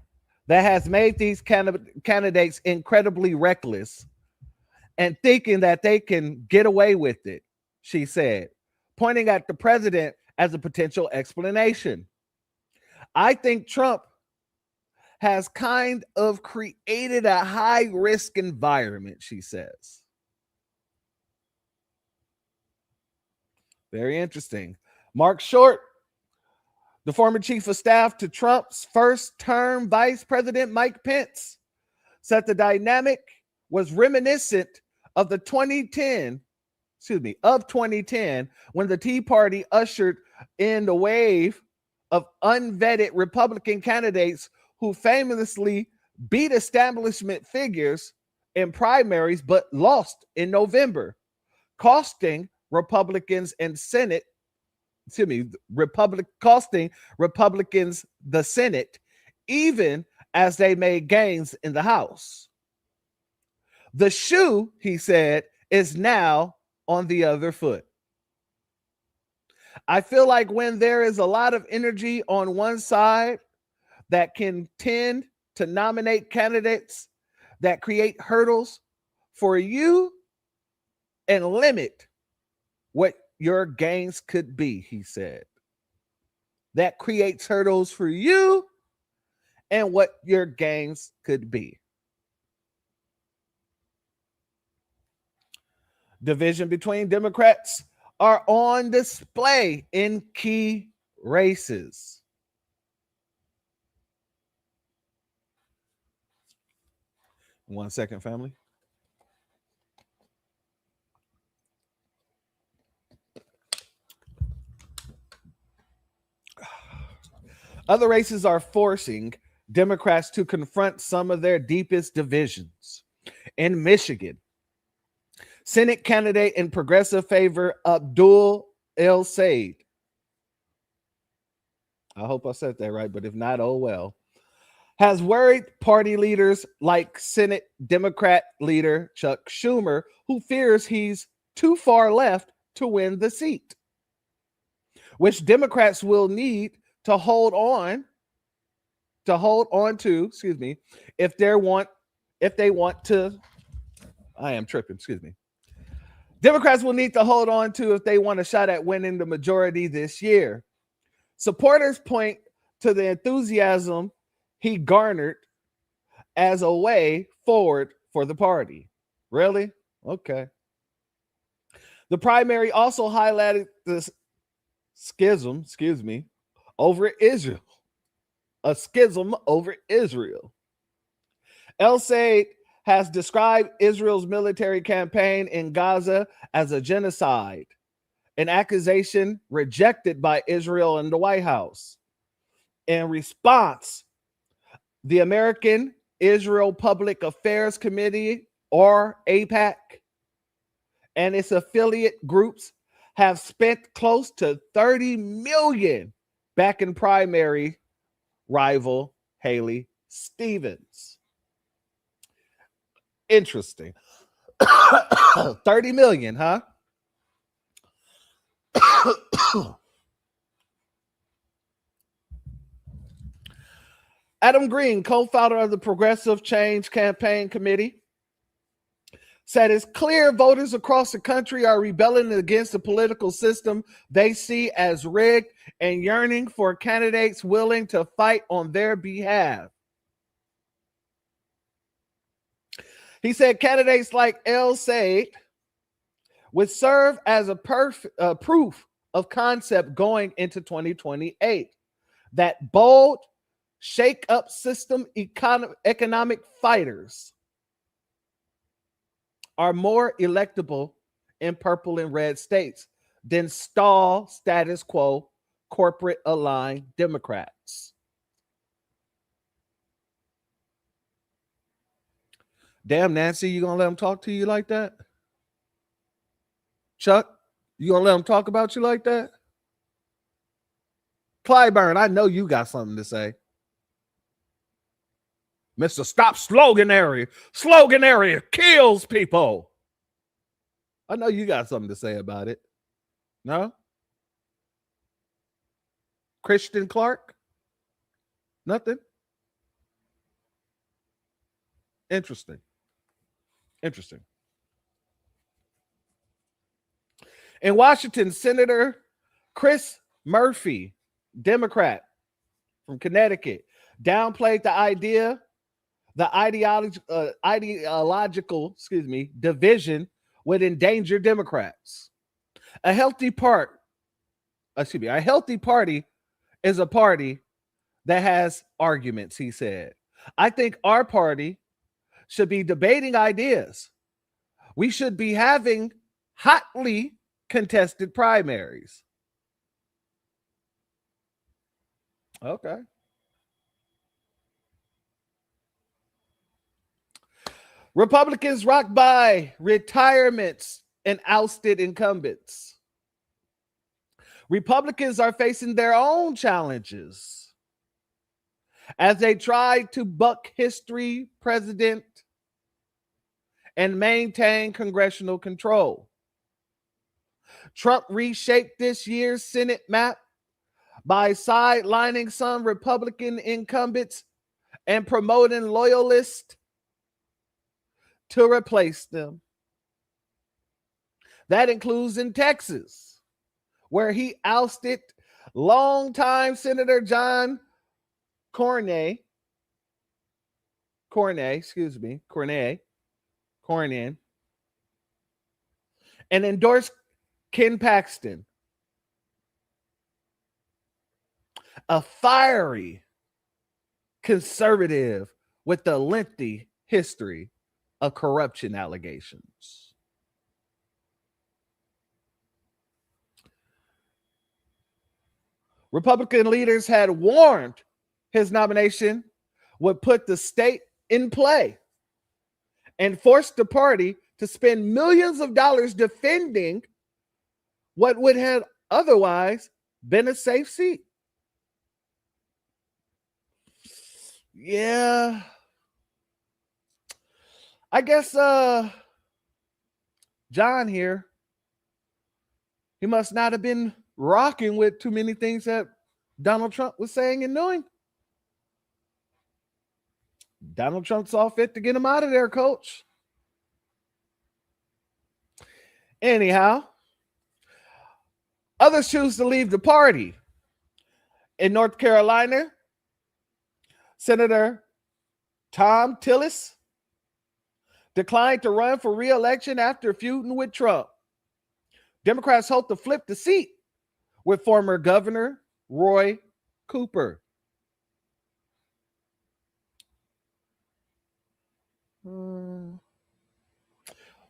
that has made these candidates incredibly reckless and thinking that they can get away with it, she said, pointing at the president as a potential explanation. I think Trump has kind of created a high-risk environment, she says. Very interesting. Mark Short, the former chief of staff to Trump's first-term Vice President Mike Pence, said the dynamic was reminiscent of 2010, when the Tea Party ushered in the wave of unvetted Republican candidates who famously beat establishment figures in primaries but lost in November, costing Republicans the Senate, even as they made gains in the House. The shoe, he said, is now on the other foot. I feel like when there is a lot of energy on one side that can tend to nominate candidates that create hurdles for you and limit what your gains could be, he said. That creates hurdles for you and what your gains could be. Division between Democrats are on display in key races. One second, family. Other races are forcing Democrats to confront some of their deepest divisions. In Michigan, Senate candidate in progressive favor Abdul El Sayed, I hope I said that right, but if not, oh well, has worried party leaders like Senate Democrat leader Chuck Schumer, who fears he's too far left to win the seat, which Democrats will need to hold on to, if they want to. I am tripping, Democrats will need to hold on to if they want a shot at winning the majority this year. Supporters point to the enthusiasm he garnered as a way forward for the party. Really? Okay. The primary also highlighted the schism, over Israel. A schism over Israel. El Sayed has described Israel's military campaign in Gaza as a genocide, an accusation rejected by Israel and the White House. In response, the American Israel Public Affairs Committee, or AIPAC, and its affiliate groups have spent close to $30 million backing primary rival Haley Stevens. Interesting. 30 million, huh? Adam Green, co-founder of the Progressive Change Campaign Committee, said it's clear voters across the country are rebelling against the political system they see as rigged and yearning for candidates willing to fight on their behalf. He said candidates like El Sayed would serve as a proof of concept going into 2028. That bold, shake-up system economic fighters are more electable in purple and red states than stall status quo corporate aligned Democrats. Damn, Nancy, you gonna let them talk to you like that? Chuck, you gonna let them talk about you like that? Clyburn, I know you got something to say. Mr. Stop Slogan Area. Slogan Area kills people. I know you got something to say about it. No? Christian Clark? Nothing? Interesting. Interesting. In Washington, Senator Chris Murphy, Democrat from Connecticut, downplayed the ideological, division would endanger Democrats. A healthy party is a party that has arguments, he said. I think our party should be debating ideas. We should be having hotly contested primaries. Okay. Republicans rocked by retirements and ousted incumbents. Republicans are facing their own challenges as they try to buck history precedent and maintain congressional control. Trump reshaped this year's Senate map by sidelining some Republican incumbents and promoting loyalists to replace them. That includes in Texas, where he ousted longtime Senator John Cornyn, and endorsed Ken Paxton, a fiery conservative with a lengthy history of corruption allegations. Republican leaders had warned his nomination would put the state in play and force the party to spend millions of dollars defending what would have otherwise been a safe seat. Yeah. I guess John here, he must not have been rocking with too many things that Donald Trump was saying and doing. Donald Trump saw fit to get him out of there, coach. Anyhow, others choose to leave the party. In North Carolina, Senator Tom Tillis declined to run for re-election after feuding with Trump. Democrats hope to flip the seat with former Governor Roy Cooper.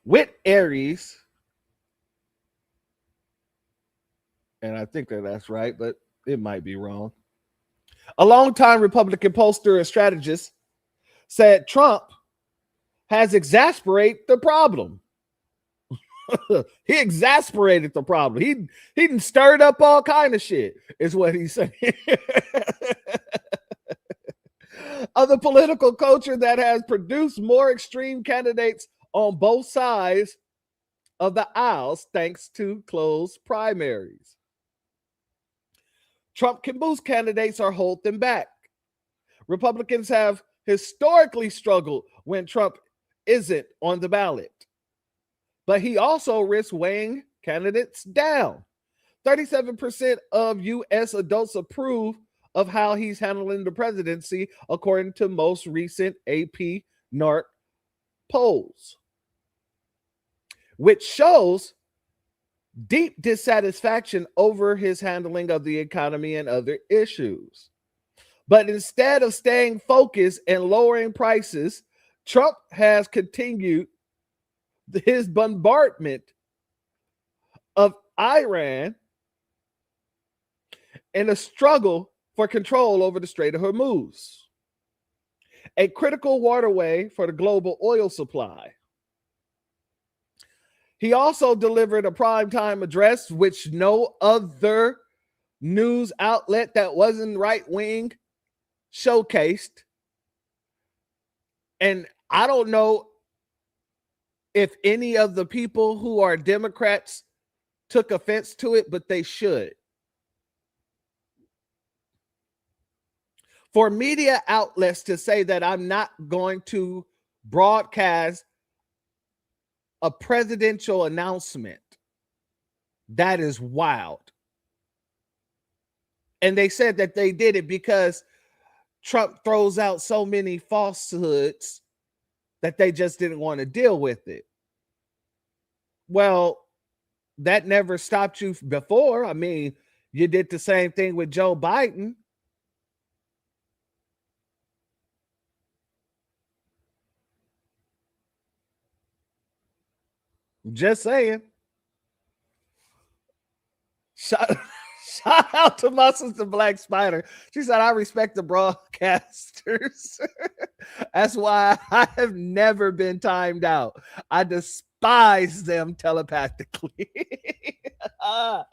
Whit Aries, and I think that's right, but it might be wrong. A longtime Republican pollster and strategist said Trump has exasperated the problem. He exasperated the problem. He done stirred up all kind of shit, is what he's saying. Of the political culture that has produced more extreme candidates on both sides of the aisles thanks to closed primaries. Trump can boost candidates or hold them back. Republicans have historically struggled when Trump isn't on the ballot. But he also risks weighing candidates down. 37% of U.S. adults approve of how he's handling the presidency, according to most recent AP NARC polls, which shows deep dissatisfaction over his handling of the economy and other issues. But instead of staying focused and lowering prices, Trump has continued his bombardment of Iran and a struggle for control over the Strait of Hormuz. a critical waterway for the global oil supply. He also delivered a primetime address, which no other news outlet that wasn't right-wing showcased. And I don't know if any of the people who are Democrats took offense to it, but they should. For media outlets to say that I'm not going to broadcast a presidential announcement, that is wild. And they said that they did it because Trump throws out so many falsehoods that they just didn't want to deal with it. Well, that never stopped you before. I mean, you did the same thing with Joe Biden. Just saying. Shout out to my sister Black Spider. She said, I respect the broadcasters. That's why I have never been timed out. I despise them telepathically. Oh,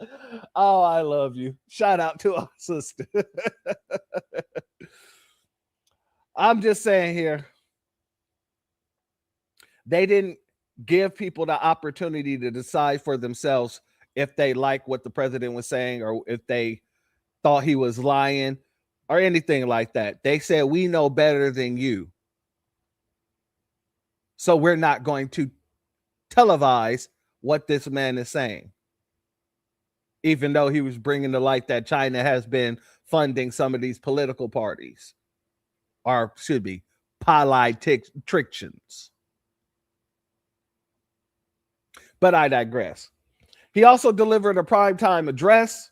I love you. Shout out to our sister. I'm just saying here, they didn't give people the opportunity to decide for themselves if they like what the president was saying or if they thought he was lying or anything like that. They said, we know better than you, so we're not going to televise what this man is saying, even though he was bringing to light that China has been funding some of these political parties, or should be politicians. But I digress. He also delivered a primetime address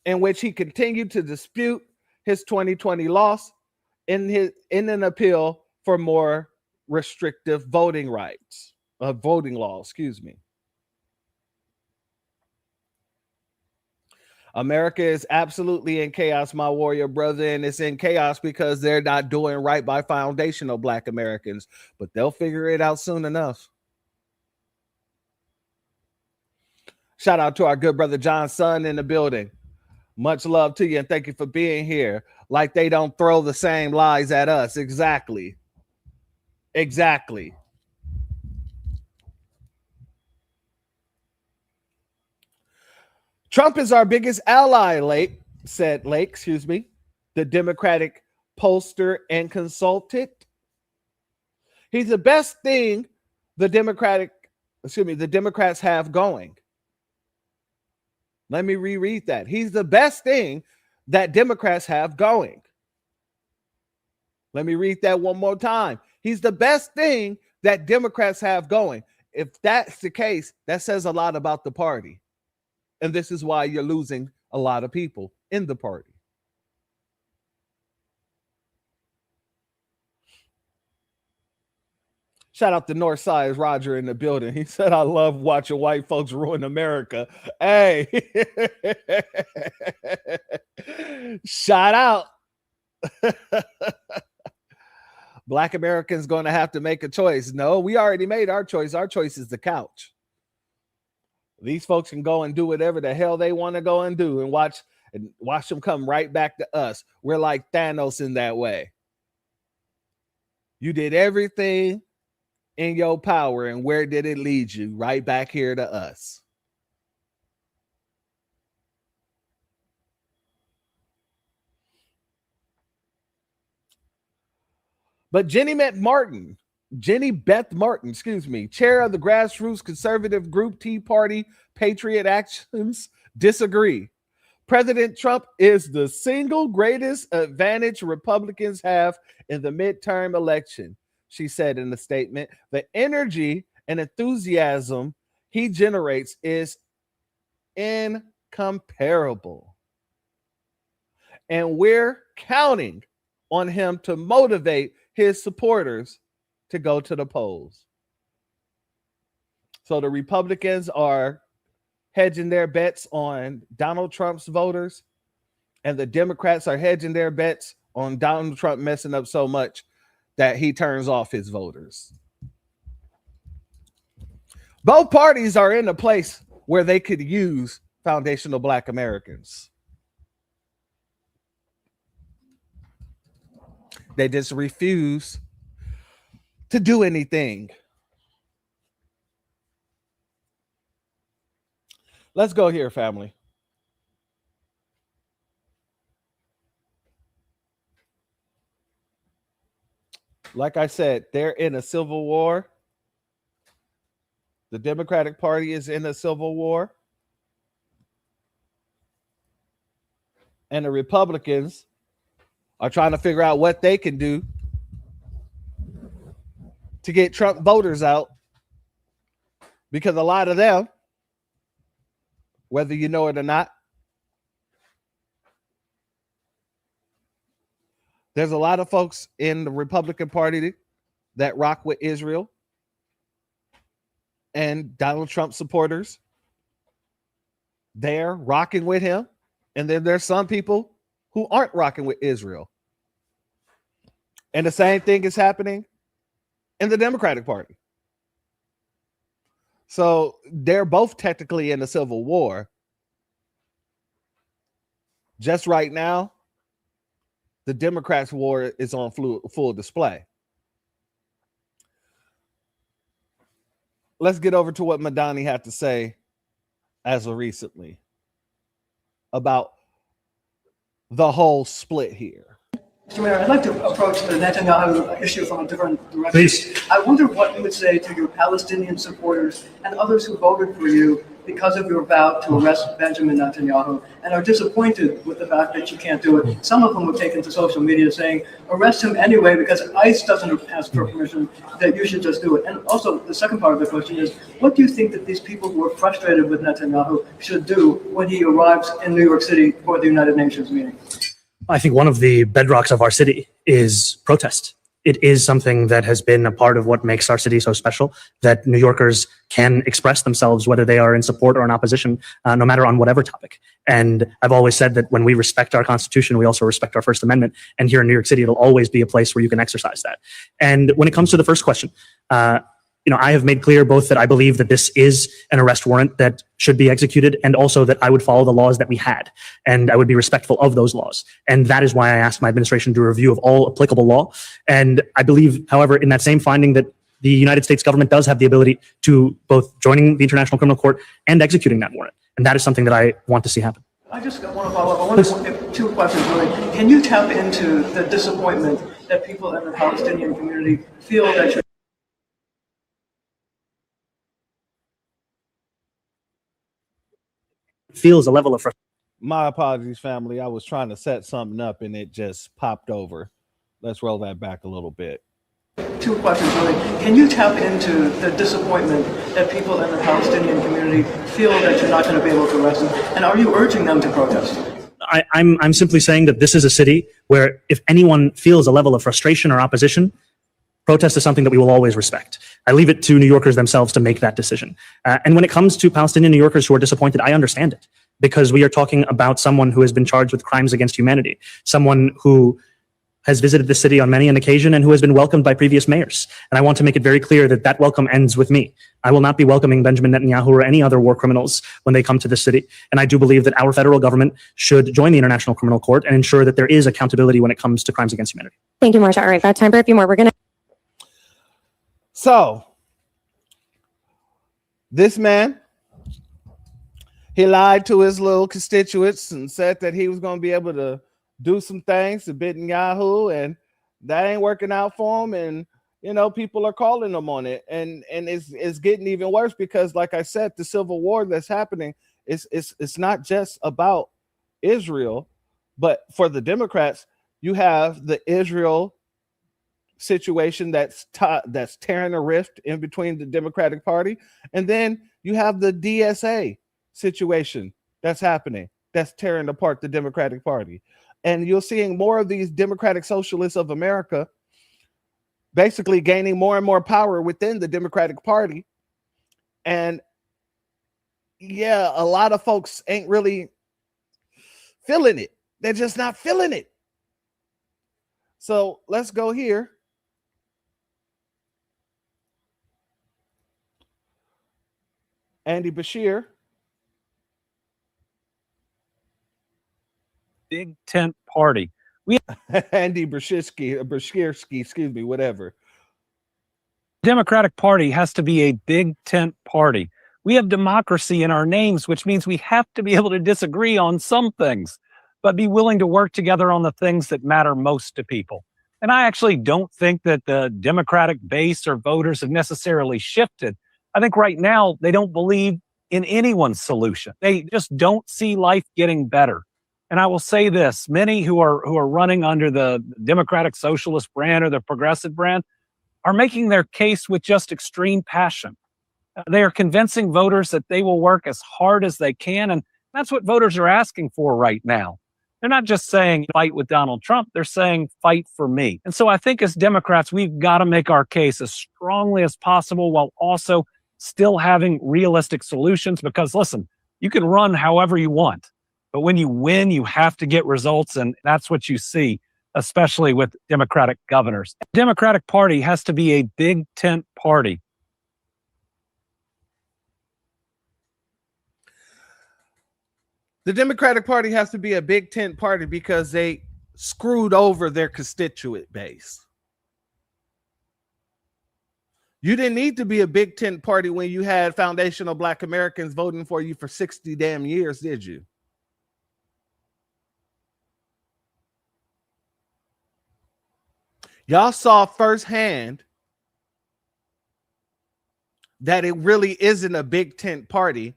in which he continued to dispute his 2020 loss in an appeal for more restrictive voting rights, voting laws, excuse me. America is absolutely in chaos, my warrior brother, and it's in chaos because they're not doing right by foundational Black Americans, but they'll figure it out soon enough. Shout out to our good brother John Son in the building. Much love to you and thank you for being here. Like they don't throw the same lies at us. Exactly. Exactly. Trump is our biggest ally, said Lake, the Democratic pollster and consultant. He's the best thing the Democrats have going. Let me reread that. He's the best thing that Democrats have going. Let me read that one more time. He's the best thing that Democrats have going. If that's the case, that says a lot about the party. And this is why you're losing a lot of people in the party. Shout out to Northside Roger in the building. He said, I love watching white folks ruin America. Hey, shout out. Black Americans going to have to make a choice. No, we already made our choice. Our choice is the couch. These folks can go and do whatever the hell they want to go and do and watch them come right back to us. We're like Thanos in that way. You did everything in your power, and where did it lead you? Right back here to us. But Jenny Beth Martin, chair of the grassroots conservative group Tea Party Patriot Actions, disagree. President Trump is the single greatest advantage Republicans have in the midterm election, she said in the statement. The energy and enthusiasm he generates is incomparable. And we're counting on him to motivate his supporters to go to the polls. So the Republicans are hedging their bets on Donald Trump's voters, and the Democrats are hedging their bets on Donald Trump messing up so much that he turns off his voters. Both parties are in a place where they could use foundational Black Americans. They just refuse to do anything. Let's go here, family. Like I said, they're in a civil war. The Democratic Party is in a civil war. And the Republicans are trying to figure out what they can do to get Trump voters out, because a lot of them, whether you know it or not, there's a lot of folks in the Republican Party that rock with Israel and Donald Trump supporters. They're rocking with him. And then there's some people who aren't rocking with Israel. And the same thing is happening in the Democratic Party. So they're both technically in a civil war. Just right now, the Democrats' war is on full display. Let's get over to what Madani had to say as of recently about the whole split here. Mr. Mayor, I'd like to approach the Netanyahu issue from a different direction. Please. I wonder what you would say to your Palestinian supporters and others who voted for you because of your vow to arrest Benjamin Netanyahu and are disappointed with the fact that you can't do it. Some of them were taken to social media saying, arrest him anyway because ICE doesn't ask for permission, that you should just do it. And also, the second part of the question is, what do you think that these people who are frustrated with Netanyahu should do when he arrives in New York City for the United Nations meeting? I think one of the bedrocks of our city is protest. It is something that has been a part of what makes our city so special, that New Yorkers can express themselves, whether they are in support or in opposition, no matter on whatever topic. And I've always said that when we respect our Constitution, we also respect our First Amendment. And here in New York City, it'll always be a place where you can exercise that. And when it comes to the first question, I have made clear both that I believe that this is an arrest warrant that should be executed, and also that I would follow the laws that we had, and I would be respectful of those laws. And that is why I asked my administration to do a review of all applicable law. And I believe, however, in that same finding, that the United States government does have the ability to both joining the International Criminal Court and executing that warrant. And that is something that I want to see happen. I just want to follow up. I want to, two questions really. Can you tap into the disappointment that people in the Palestinian community feel that you're feels a level of frustration? My apologies, family. I was trying to set something up and it just popped over. Let's roll that back a little bit. Two questions really. Can you tap into the disappointment that people in the Palestinian community feel that you're not going to be able to arrest them? And are you urging them to protest? I'm simply saying that this is a city where if anyone feels a level of frustration or opposition, protest is something that we will always respect. I leave it to New Yorkers themselves to make that decision. And when it comes to Palestinian New Yorkers who are disappointed, I understand it, because we are talking about someone who has been charged with crimes against humanity, someone who has visited the city on many an occasion and who has been welcomed by previous mayors. And I want to make it very clear that that welcome ends with me. I will not be welcoming Benjamin Netanyahu or any other war criminals when they come to the city. And I do believe that our federal government should join the International Criminal Court and ensure that there is accountability when it comes to crimes against humanity. Thank you, Marsha. All right, got time for a few more. We're going to. So, this man, he lied to his little constituents and said that he was going to be able to do some things to Netanyahu, and that ain't working out for him. And, people are calling him on it. And it's getting even worse because, like I said, the civil war that's happening, it's not just about Israel, but for the Democrats, you have the Israel situation that's tearing a rift in between the Democratic Party, and then you have the DSA situation that's happening that's tearing apart the Democratic Party. And you're seeing more of these Democratic Socialists of America basically gaining more and more power within the Democratic Party. And yeah, a lot of folks ain't really feeling it. They're just not feeling it. So let's go here Andy Bashir. Big tent party. We Andy Bashirski, excuse me, whatever. Democratic Party has to be a big tent party. We have democracy in our names, which means we have to be able to disagree on some things, but be willing to work together on the things that matter most to people. And I actually don't think that the Democratic base or voters have necessarily shifted. I think right now they don't believe in anyone's solution. They just don't see life getting better. And I will say this, many who are running under the Democratic Socialist brand or the Progressive brand are making their case with just extreme passion. They are convincing voters that they will work as hard as they can, and that's what voters are asking for right now. They're not just saying fight with Donald Trump, they're saying fight for me. And so I think as Democrats, we've got to make our case as strongly as possible while also still having realistic solutions, because listen, you can run however you want, but when you win, you have to get results, and that's what you see, especially with Democratic governors. The Democratic Party has to be a big tent party. The Democratic Party has to be a big tent party because they screwed over their constituent base. You didn't need to be a big tent party when you had foundational Black Americans voting for you for 60 damn years, did you? Y'all saw firsthand that it really isn't a big tent party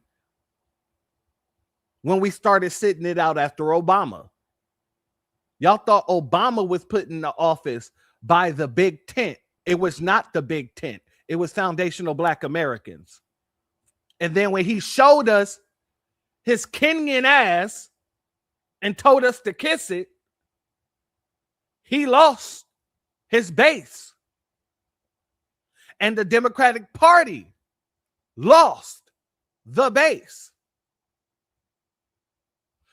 when we started sitting it out after Obama. Y'all thought Obama was put in the office by the big tent. It was not the big tent. It was foundational Black Americans. And then when he showed us his Kenyan ass and told us to kiss it, he lost his base. And the Democratic Party lost the base.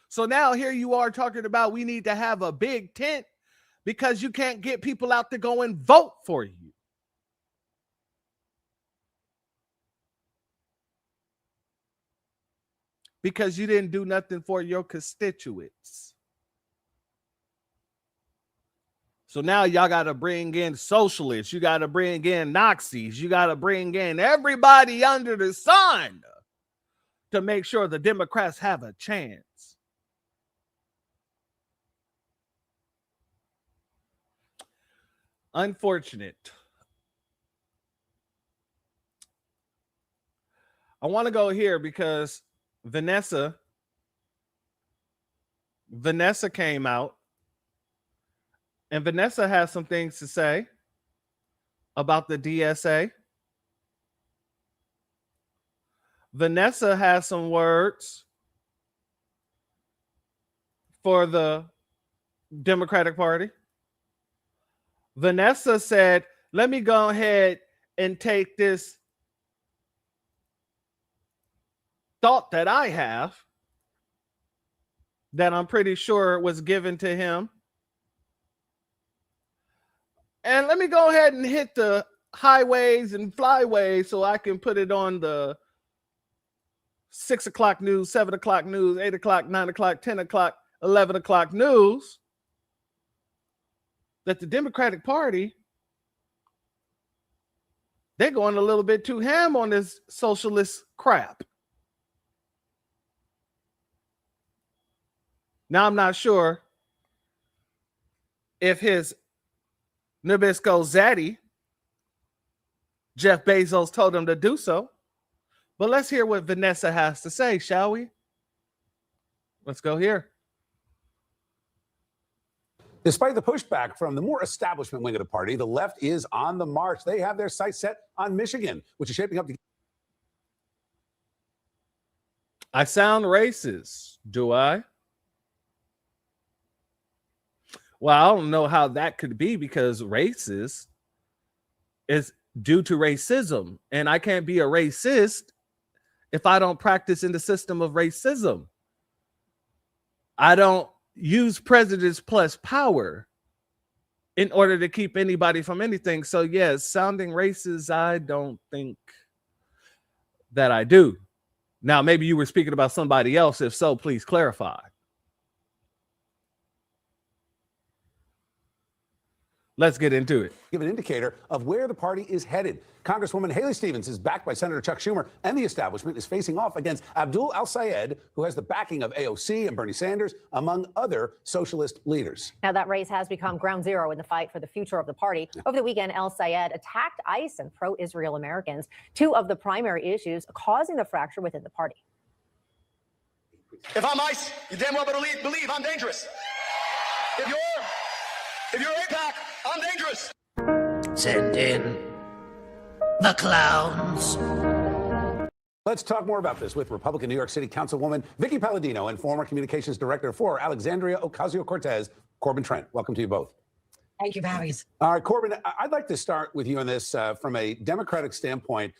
So now here you are talking about we need to have a big tent because you can't get people out to go and vote for you. Because you didn't do nothing for your constituents. So now y'all got to bring in socialists. You got to bring in Nazis. You got to bring in everybody under the sun to make sure the Democrats have a chance. Unfortunate. I want to go here because Vanessa came out, and Vanessa has some things to say about the DSA. Vanessa has some words for the Democratic Party. Vanessa said, let me go ahead and take this thought that I have that I'm pretty sure was given to him. And let me go ahead and hit the highways and flyways so I can put it on the 6 o'clock news, 7 o'clock news, 8 o'clock, 9 o'clock, 10 o'clock, 11 o'clock news. That the Democratic Party, they're going a little bit too ham on this socialist crap. Now, I'm not sure if his Nabisco Zaddy, Jeff Bezos, told him to do so. But let's hear what Vanessa has to say, shall we? Let's go here. Despite the pushback from the more establishment wing of the party, the left is on the march. They have their sights set on Michigan, which is shaping up to... I sound racist, do I? Well, I don't know how that could be because racist is due to racism. And I can't be a racist if I don't practice in the system of racism. I don't use prejudice plus power in order to keep anybody from anything. So yes, sounding racist, I don't think that I do. Now, maybe you were speaking about somebody else. If so, please clarify. Let's get into it. Give an indicator of where the party is headed. Congresswoman Haley Stevens is backed by Senator Chuck Schumer, and the establishment is facing off against Abdul al-Sayed, who has the backing of AOC and Bernie Sanders, among other socialist leaders. Now, that race has become ground zero in the fight for the future of the party. Over the weekend, al-Sayed attacked ICE and pro-Israel Americans, two of the primary issues causing the fracture within the party. If I'm ICE, you damn well better believe I'm dangerous. If you're AIPAC, I'm dangerous. Send in the clowns. Let's talk more about this with Republican New York City Councilwoman Vicky Palladino and former communications director for Alexandria Ocasio-Cortez, Corbin Trent. Welcome to you both. Thank you, Barry's. All right, Corbin, I'd like to start with you on this from a Democratic standpoint.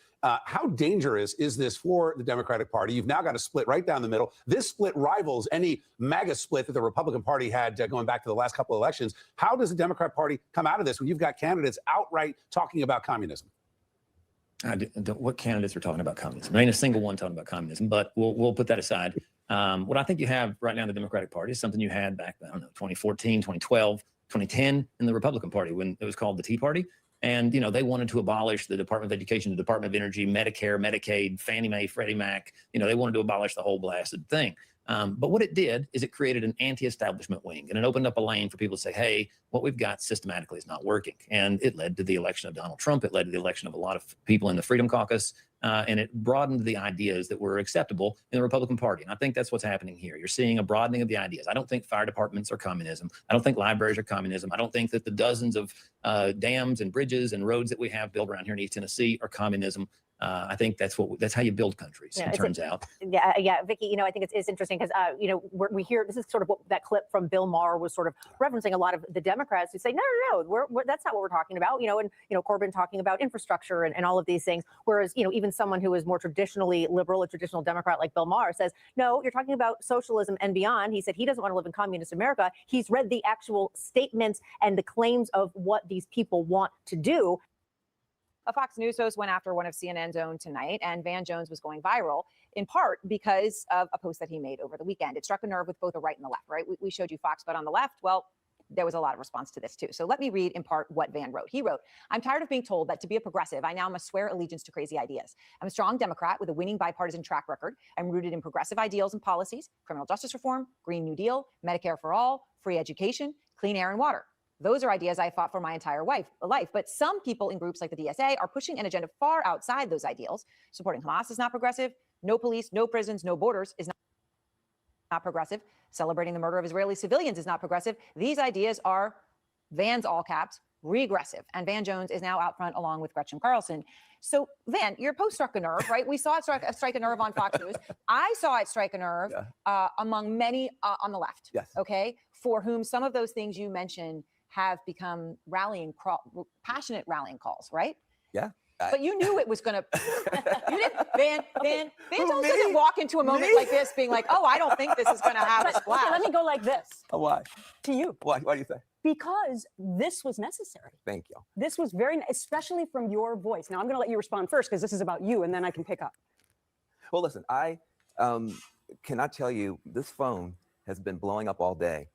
How dangerous is this for the Democratic Party? You've now got a split right down the middle. This split rivals any MAGA split that the Republican Party had going back to the last couple of elections. How does the Democrat Party come out of this when you've got candidates outright talking about communism? What candidates are talking about communism? There ain't a single one talking about communism, but we'll put that aside. What I think you have right now in the Democratic Party is something you had back, 2014, 2012, 2010 in the Republican Party when it was called the Tea Party. And, they wanted to abolish the Department of Education, the Department of Energy, Medicare, Medicaid, Fannie Mae, Freddie Mac. They wanted to abolish the whole blasted thing. But what it did is it created an anti-establishment wing, and it opened up a lane for people to say, hey, what we've got systematically is not working. And it led to the election of Donald Trump. It led to the election of a lot of people in the Freedom Caucus. And it broadened the ideas that were acceptable in the Republican Party. And I think that's what's happening here. You're seeing a broadening of the ideas. I don't think fire departments are communism. I don't think libraries are communism. I don't think that the dozens of dams and bridges and roads that we have built around here in East Tennessee are communism. I think that's how you build countries, it turns out. Yeah, Vicky, I think it's interesting because, we hear, this is sort of what that clip from Bill Maher was sort of referencing a lot of the Democrats who say, no, that's not what we're talking about, and Corbin talking about infrastructure and all of these things. Whereas, even someone who is more traditionally liberal, a traditional Democrat like Bill Maher says, no, you're talking about socialism and beyond. He said he doesn't want to live in communist America. He's read the actual statements and the claims of what these people want to do. A Fox News host went after one of CNN's own tonight, and Van Jones was going viral in part because of a post that he made over the weekend. It struck a nerve with both the right and the left, right? We showed you Fox, but on the left, well, there was a lot of response to this too. So let me read in part what Van wrote. He wrote, I'm tired of being told that to be a progressive, I now must swear allegiance to crazy ideas. I'm a strong Democrat with a winning bipartisan track record. I'm rooted in progressive ideals and policies, criminal justice reform, Green New Deal, Medicare for all, free education, clean air and water. Those are ideas I fought for my entire life. But some people in groups like the DSA are pushing an agenda far outside those ideals. Supporting Hamas is not progressive. No police, no prisons, no borders is not progressive. Celebrating the murder of Israeli civilians is not progressive. These ideas are, Van's all caps, regressive. And Van Jones is now out front along with Gretchen Carlson. So Van, your post struck a nerve, right? We saw it strike a nerve on Fox News. I saw it strike a nerve among many on the left. Yes. Okay. For whom some of those things you mentioned have become passionate rallying calls, right? Yeah. But you knew it was going to. You didn't. Van Jones doesn't walk into a moment like this being like, "Oh, I don't think this is going to have a splash." Let me go like this. Oh, why? To you. Why do you say? Because this was necessary. Thank you. This was especially from your voice. Now I'm going to let you respond first because this is about you, and then I can pick up. Well, listen, I cannot tell you this phone has been blowing up all day.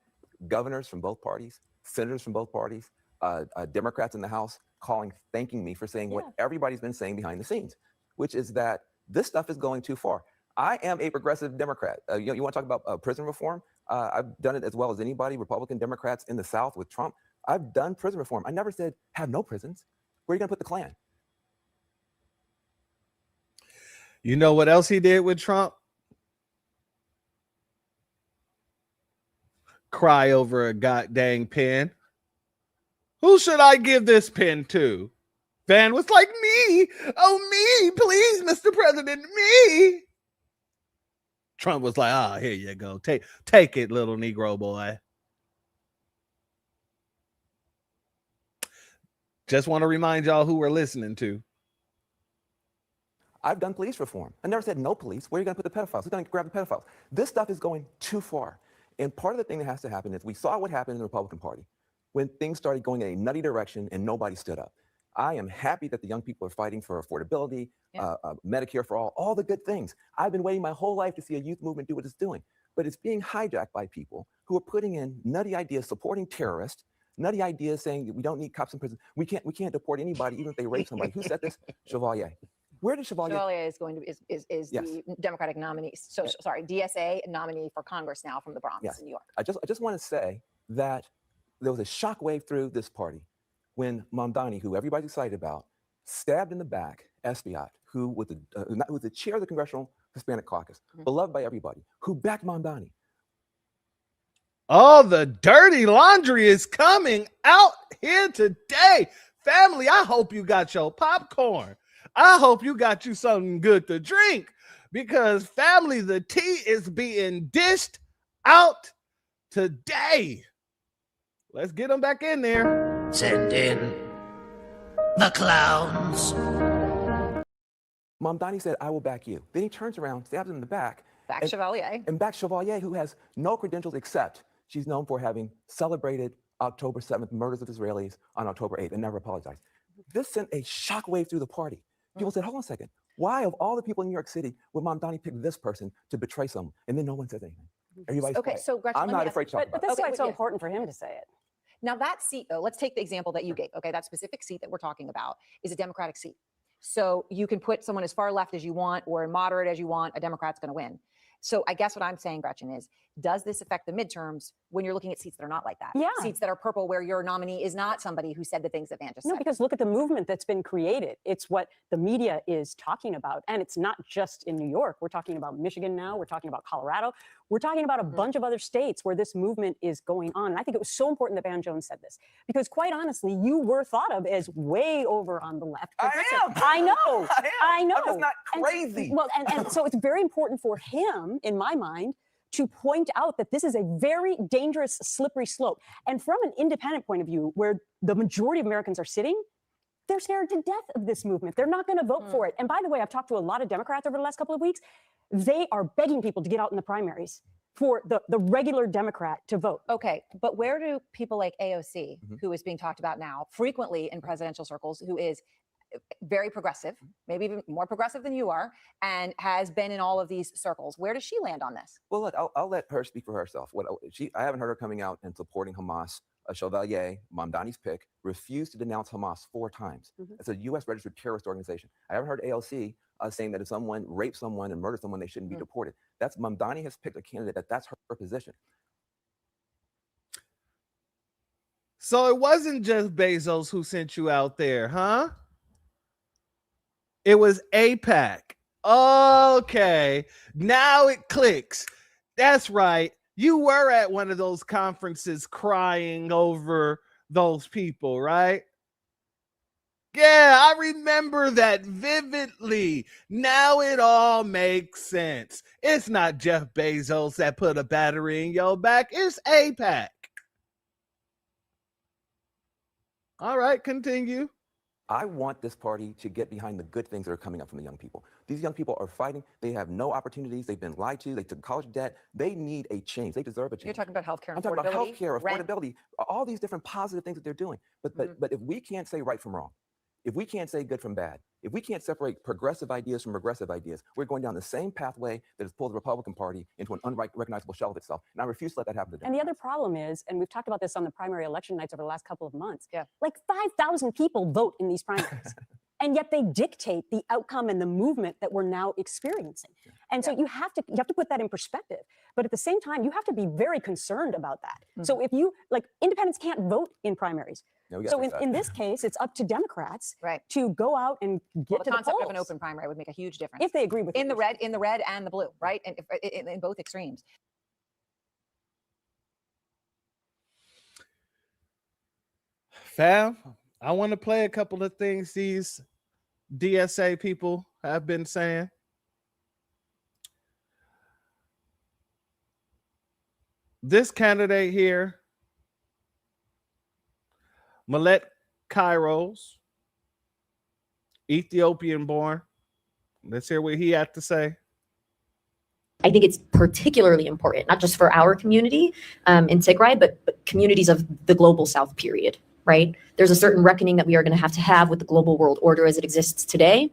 Governors from both parties, senators from both parties, Democrats in the House calling, thanking me for saying what everybody's been saying behind the scenes, which is that this stuff is going too far. I am a progressive Democrat. You want to talk about prison reform? I've done it as well as anybody, Republican Democrats in the South with Trump. I've done prison reform. I never said have no prisons. Where are you going to put the Klan? You know what else he did with Trump? Cry over a goddamn pen. Who should I give this pen to? Van was like, me. Oh, me, please, Mr. President, me. Trump was like, here you go. Take it, little Negro boy. Just want to remind y'all who we're listening to. I've done police reform. I never said no police. Where are you going to put the pedophiles? Who's going to grab the pedophiles? This stuff is going too far. And part of the thing that has to happen is we saw what happened in the Republican Party when things started going in a nutty direction and nobody stood up. I am happy that the young people are fighting for affordability, Medicare for all the good things. I've been waiting my whole life to see a youth movement do what it's doing, but it's being hijacked by people who are putting in nutty ideas, supporting terrorists, nutty ideas saying that we don't need cops in prison. We can't deport anybody, even if they rape somebody. Who said this? Chevalier. Where did Chevalier? Chevalier is going to is Yes. the Democratic nominee. So sorry, DSA nominee for Congress now from the Bronx Yes. in New York. I just want to say that there was a shockwave through this party when Mamdani, who everybody's excited about, stabbed in the back Espiat, who was the chair of the Congressional Hispanic Caucus, beloved by everybody, who backed Mamdani. Oh, the dirty laundry is coming out here today. Family, I hope you got your popcorn. I hope you got you something good to drink, because family, the tea is being dished out today. Let's get them back in there. Send in the clowns. Mamdani said, I will back you. Then he turns around, stabs him in the back. Back Chevalier. And back Chevalier, who has no credentials except she's known for having celebrated October 7th murders of Israelis on October 8th and never apologized. This sent a shockwave through the party. People said, hold on a second. Why, of all the people in New York City, would Mamdani pick this person to betray someone? And then no one says anything. Everybody's Okay, quiet. so Gretchen, I'm let me not ask- afraid to talk but about that's it. why it's so important for him to say it. Now that seat, though, let's take the example that you gave. Okay, that specific seat that we're talking about is a Democratic seat. So you can put someone as far left as you want or moderate as you want. A Democrat's going to win. So I guess what I'm saying, Gretchen, is does this affect the midterms when you're looking at seats that are not like that? Yeah. Seats that are purple where your nominee is not somebody who said the things that Van just No, said. because look at the movement that's been created. It's what the media is talking about. And it's not just in New York. We're talking about Michigan now. We're talking about Colorado. We're talking about a bunch of other states where this movement is going on. And I think it was so important that Van Jones said this, because quite honestly, you were thought of as way over on the left. I am. I know. I know. I'm just not And- crazy. and so it's very important for him, in my mind, to point out that this is a very dangerous, slippery slope. And from an independent point of view, where the majority of Americans are sitting, they're scared to death of this movement. They're not going to vote for it. And by the way, I've talked to a lot of Democrats over the last couple of weeks. They are begging people to get out in the primaries for the regular Democrat to vote. Okay, but where do people like AOC, who is being talked about now frequently in presidential circles, who is very progressive, maybe even more progressive than you are, and has been in all of these circles, where does she land on this? Well, look, I'll let her speak for herself. I haven't heard her coming out and supporting Hamas. Chevalier, Mamdani's pick, refused to denounce Hamas 4 times. It's a U.S. registered terrorist organization. I haven't heard AOC saying that if someone rapes someone and murders someone, they shouldn't be deported. Mamdani has picked a candidate that's her position. So it wasn't just Bezos who sent you out there, huh? It was AIPAC. Okay, now it clicks. That's right. You were at one of those conferences crying over those people, right? Yeah, I remember that vividly. Now it all makes sense. It's not Jeff Bezos that put a battery in your back. It's AIPAC. All right, continue. I want this party to get behind the good things that are coming up from the young people. These young people are fighting. They have no opportunities. They've been lied to. They took college debt. They need a change. They deserve a change. You're talking about healthcare and I'm talking about affordability, healthcare, rent. affordability, all these different positive things that they're doing. But if we can't say right from wrong, if we can't say good from bad, if we can't separate progressive ideas from regressive ideas, we're going down the same pathway that has pulled the Republican Party into an unrecognizable shell of itself. And I refuse to let that happen to them. And the other problem is, and we've talked about this on the primary election nights over the last couple of months, like 5,000 people vote in these primaries. And yet they dictate the outcome and the movement that we're now experiencing. And so you have to put that in perspective. But at the same time, you have to be very concerned about that. So if you, like, independents can't vote in primaries. Yeah, we gotta So fix that. in this case, it's up to Democrats to go out and get Well, the to the concept polls. of an open primary would make a huge difference If they agree with in you. the red and the blue, right? And in both extremes. Fam, I want to play a couple of things these DSA people have been saying. This candidate here, Millet Kairos, Ethiopian born. Let's hear what he had to say. I think it's particularly important, not just for our community in Tigray, but communities of the global South period, right? There's a certain reckoning that we are going to have with the global world order as it exists today,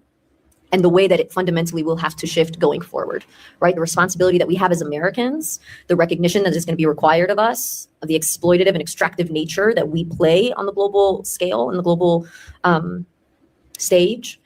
and the way that it fundamentally will have to shift going forward, right? The responsibility that we have as Americans, the recognition that is going to be required of us, of the exploitative and extractive nature that we play on the global scale and the global stage,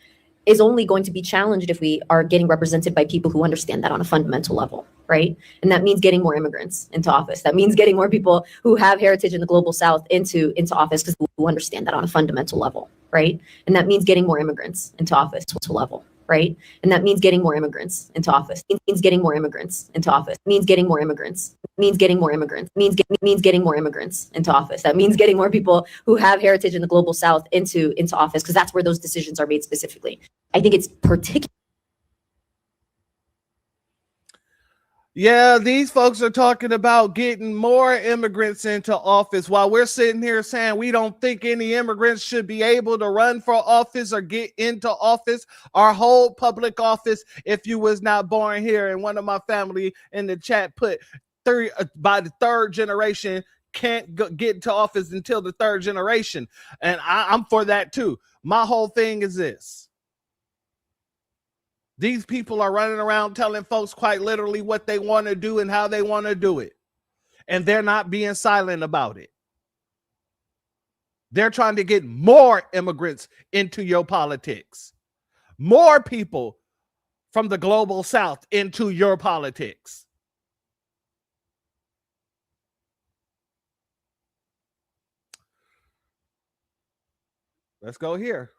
is only going to be challenged if we are getting represented by people who understand that on a fundamental level, right? And that means getting more immigrants into office. That means getting more people who have heritage in the global South into office, because who understand that on a fundamental level, right? And that means getting more immigrants into office to level, right? And that means getting more immigrants into office. It means getting more immigrants into office. It means getting more immigrants. It means getting more immigrants. It means getting more immigrants into office. That means getting more people who have heritage in the global South into office, because that's where those decisions are made specifically. I think it's particular. Yeah, these folks are talking about getting more immigrants into office while we're sitting here saying we don't think any immigrants should be able to run for office or get into office or hold public office if you was not born here. And one of my family in the chat put by the third generation can't get into office until the third generation. And I'm for that too. My whole thing is this. These people are running around telling folks quite literally what they want to do and how they want to do it. And they're not being silent about it. They're trying to get more immigrants into your politics. More people from the global South into your politics. Let's go here.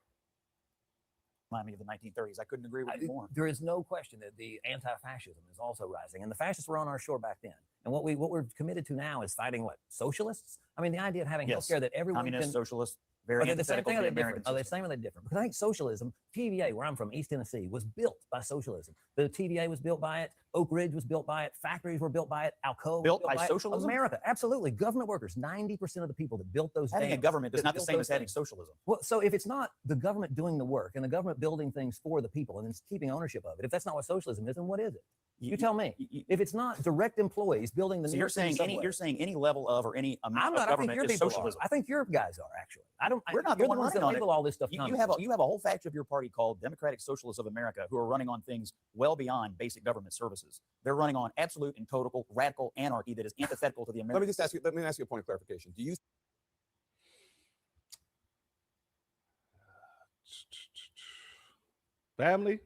Remind me of the 1930s. I couldn't agree with you more. There is no question that the anti-fascism is also rising, and the fascists were on our shore back then. And what we're committed to now is fighting what? Socialists? I mean, the idea of having healthcare that everyone communist, can, socialist, very antithetical to the American Are they the same or are they different? Because I think socialism, TVA, where I'm from, East Tennessee, was built by socialism. The TVA was built by it. Oak Ridge was built by it. Factories were built by it. Alcoa built by it. socialism? America, absolutely. Government workers, 90% of the people that built those having a government is not the same as having socialism. Well, so if it's not the government doing the work and the government building things for the people and then keeping ownership of it, if that's not what socialism is, then what is it? You tell me. If it's not direct employees building the, so you're saying any level of or any amount of government is socialism. I think your guys are actually. We're not you're the ones that label all this stuff. You have a whole faction of your party called Democratic Socialists of America who are running on things well beyond basic government services. They're running on absolute and total radical anarchy that is antithetical to the American. Let me ask you a point of clarification. Do you family?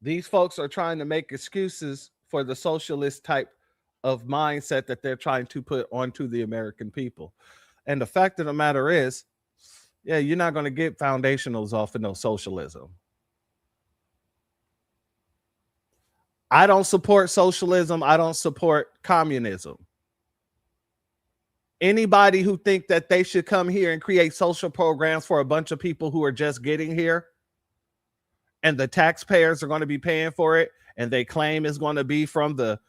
These folks are trying to make excuses for the socialist type of mindset that they're trying to put onto the American people. And the fact of the matter is, yeah, you're not going to get foundationals off of no socialism. I don't support socialism. I don't support communism. Anybody who think that they should come here and create social programs for a bunch of people who are just getting here, and the taxpayers are going to be paying for it, and they claim it's going to be from the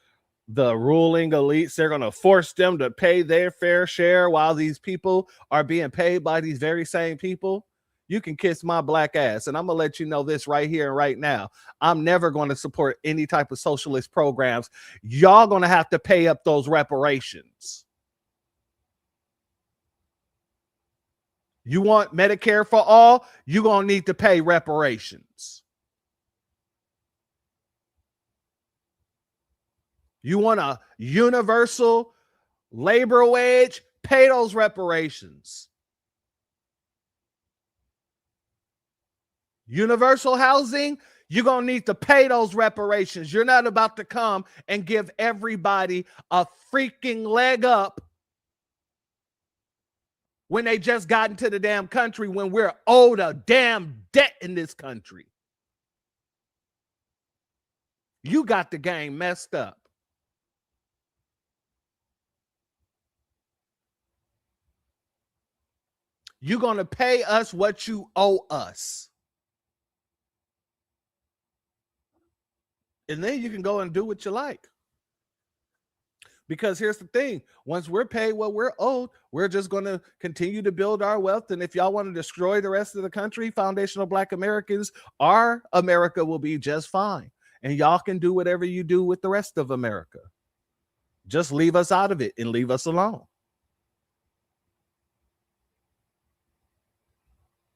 ruling elites. They're going to force them to pay their fair share while these people are being paid by these very same people. You can kiss my black ass. And I'm going to let you know this right here and right now. I'm never going to support any type of socialist programs. Y'all going to have to pay up those reparations. You want Medicare for all? You're going to need to pay reparations. You want a universal labor wage? Pay those reparations. Universal housing? You're going to need to pay those reparations. You're not about to come and give everybody a freaking leg up when they just got into the damn country, when we're owed a damn debt in this country. You got the game messed up. You're going to pay us what you owe us. And then you can go and do what you like. Because here's the thing, once we're paid what we're owed, we're just going to continue to build our wealth. And if y'all want to destroy the rest of the country, foundational Black Americans, our America will be just fine. And y'all can do whatever you do with the rest of America. Just leave us out of it and leave us alone.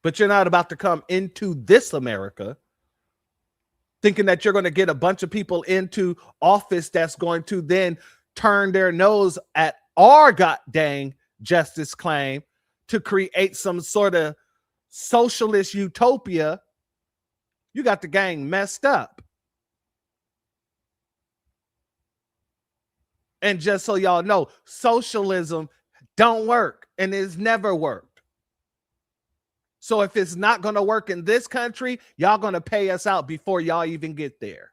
But you're not about to come into this America thinking that you're going to get a bunch of people into office that's going to then turn their nose at our goddamn justice claim to create some sort of socialist utopia. You got the gang messed up. And just so y'all know, socialism don't work and it's never worked. So if it's not going to work in this country, y'all going to pay us out before y'all even get there.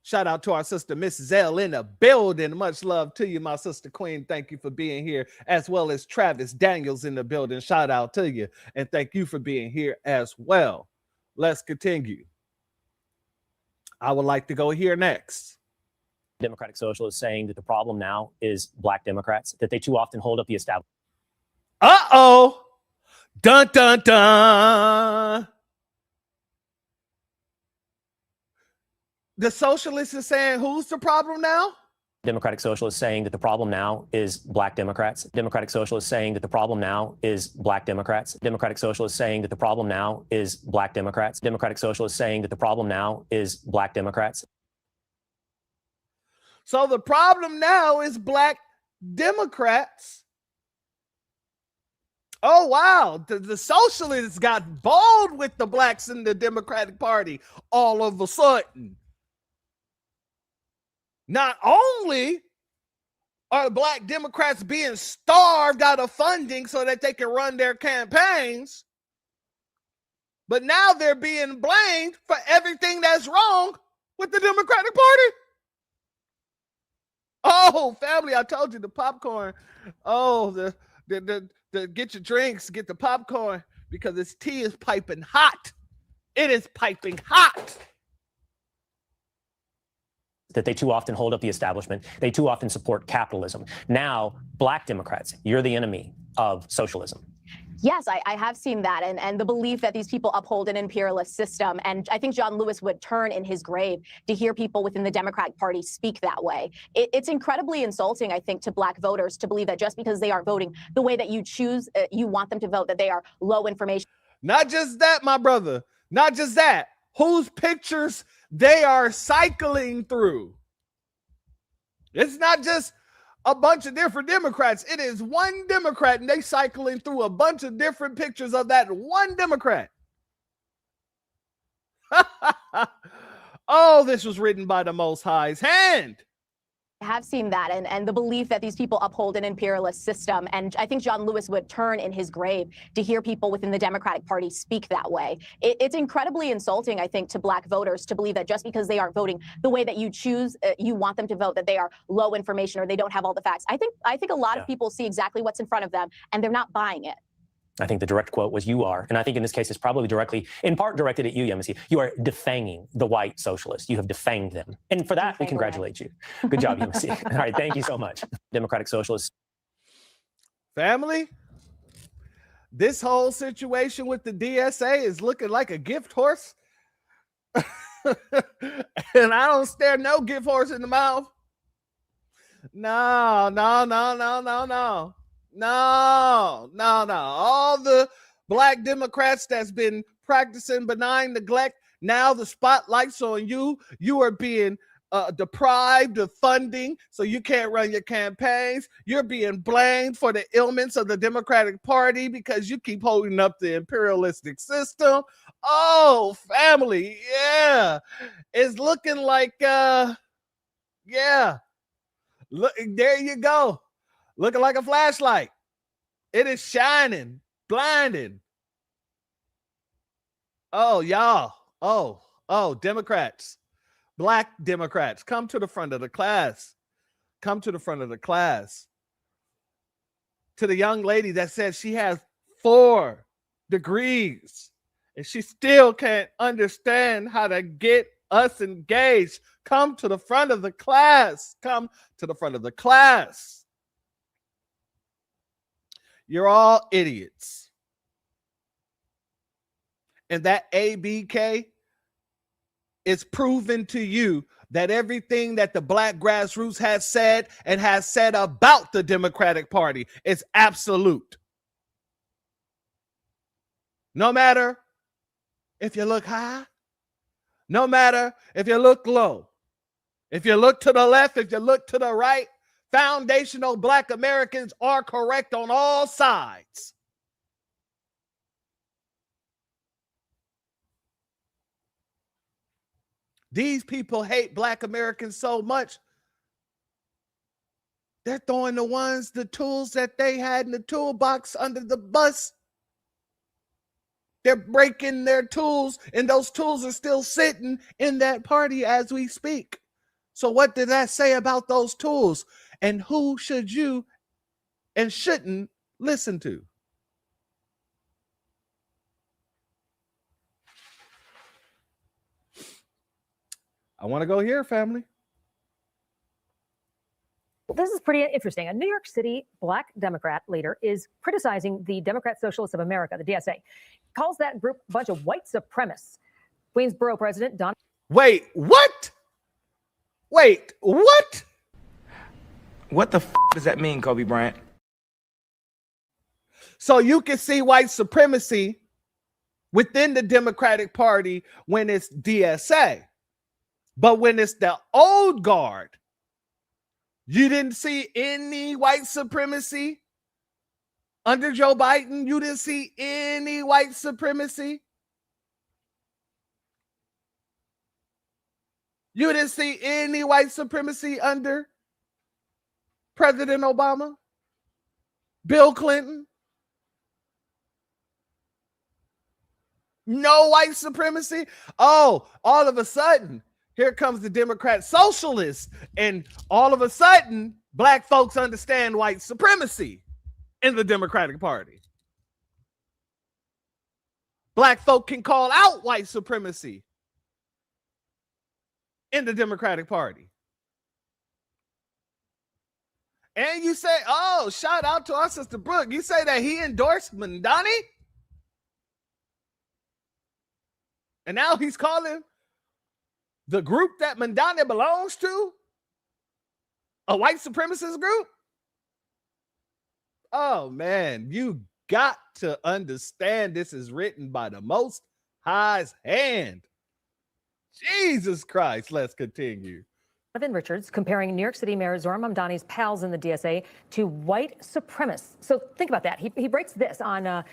Shout out to our sister, Mrs. L, in the building. Much love to you, my sister Queen. Thank you for being here, as well as Travis Daniels in the building. Shout out to you, and thank you for being here as well. Let's continue. I would like to go here next. Democratic Socialists saying that the problem now is Black Democrats, that they too often hold up the establishment. Uh-oh. Dun, dun, dun. The socialists are saying, who's the problem now? Democratic Socialists saying that the problem now is Black Democrats. Democratic Socialists saying that the problem now is Black Democrats. Democratic Socialists saying that the problem now is Black Democrats. Democratic Socialists saying that the problem now is Black Democrats. So the problem now is Black Democrats. Oh, wow. The socialists got bold with the blacks in the Democratic Party all of a sudden. Not only are Black Democrats being starved out of funding so that they can run their campaigns, but now they're being blamed for everything that's wrong with the Democratic Party. Oh, family, I told you the popcorn. Oh, the get your drinks, get the popcorn, because this tea is piping hot. It is piping hot. That they too often hold up the establishment. They too often support capitalism. Now, Black Democrats, you're the enemy of socialism. Yes, I have seen that, and the belief that these people uphold an imperialist system. And I think John Lewis would turn in his grave to hear people within the Democratic Party speak that way. It's incredibly insulting, I think, to Black voters to believe that just because they are voting the way that you choose, you want them to vote, that they are low information. Not just that, my brother. Not just that. Whose pictures they are cycling through. It's not just a bunch of different Democrats. It is one Democrat, and they cycling through a bunch of different pictures of that one Democrat. Oh, this was written by the Most High's hand. I have seen that, and the belief that these people uphold an imperialist system. And I think John Lewis would turn in his grave to hear people within the Democratic Party speak that way. It's incredibly insulting, I think, to Black voters to believe that just because they are voting the way that you choose, you want them to vote, that they are low information or they don't have all the facts. I think a lot of people see exactly what's in front of them, and they're not buying it. I think the direct quote was, "You are," and I think in this case it's probably directly, in part directed at you, Yemisi. You are defanging the white socialists. You have defanged them, and for that we congratulate you. Good job, Yemisi. All right, thank you so much, Democratic Socialists. Family, this whole situation with the DSA is looking like a gift horse, and I don't stare no gift horse in the mouth. No. All the Black Democrats that's been practicing benign neglect, now the spotlight's on you. You are being deprived of funding, so you can't run your campaigns. You're being blamed for the ailments of the Democratic Party because you keep holding up the imperialistic system. Oh, family, yeah. It's looking like, yeah. Look, there you go. Looking like a flashlight. It is shining, blinding. Oh, y'all. Oh, Democrats, Black Democrats, come to the front of the class. Come to the front of the class. To the young lady that says she has 4 degrees and she still can't understand how to get us engaged. Come to the front of the class. Come to the front of the class. You're all idiots. And that ABK is proven to you that everything that the black grassroots has said and has said about the Democratic Party is absolute. No matter if you look high, no matter if you look low, if you look to the left, if you look to the right, foundational black Americans are correct on all sides. These people hate black Americans so much, they're throwing the tools that they had in the toolbox under the bus. They're breaking their tools, and those tools are still sitting in that party as we speak. So what did that say about those tools? And who should you and shouldn't listen to? I want to go here, family. This is pretty interesting. A New York City black Democrat leader is criticizing the Democrat Socialists of America, the DSA, calls that group a bunch of white supremacists. Queens Borough President Don. Wait, what? Wait, what? What the does that mean, Kobe Bryant? So you can see white supremacy within the Democratic Party when it's DSA. But when it's the old guard, you didn't see any white supremacy under Joe Biden. You didn't see any white supremacy. You didn't see any white supremacy under President Obama, Bill Clinton. No white supremacy. Oh, all of a sudden, here comes the Democrat socialists, and all of a sudden, black folks understand white supremacy in the Democratic Party. Black folk can call out white supremacy in the Democratic Party. And you say, oh, shout out to our sister Brooke. You say that he endorsed Mandani? And now he's calling the group that Mandani belongs to a white supremacist group? Oh, man, you got to understand this is written by the Most High's hand. Jesus Christ, let's continue. Donovan Richards comparing New York City Mayor Zohran Mamdani's pals in the DSA to white supremacists. So think about that. He breaks this on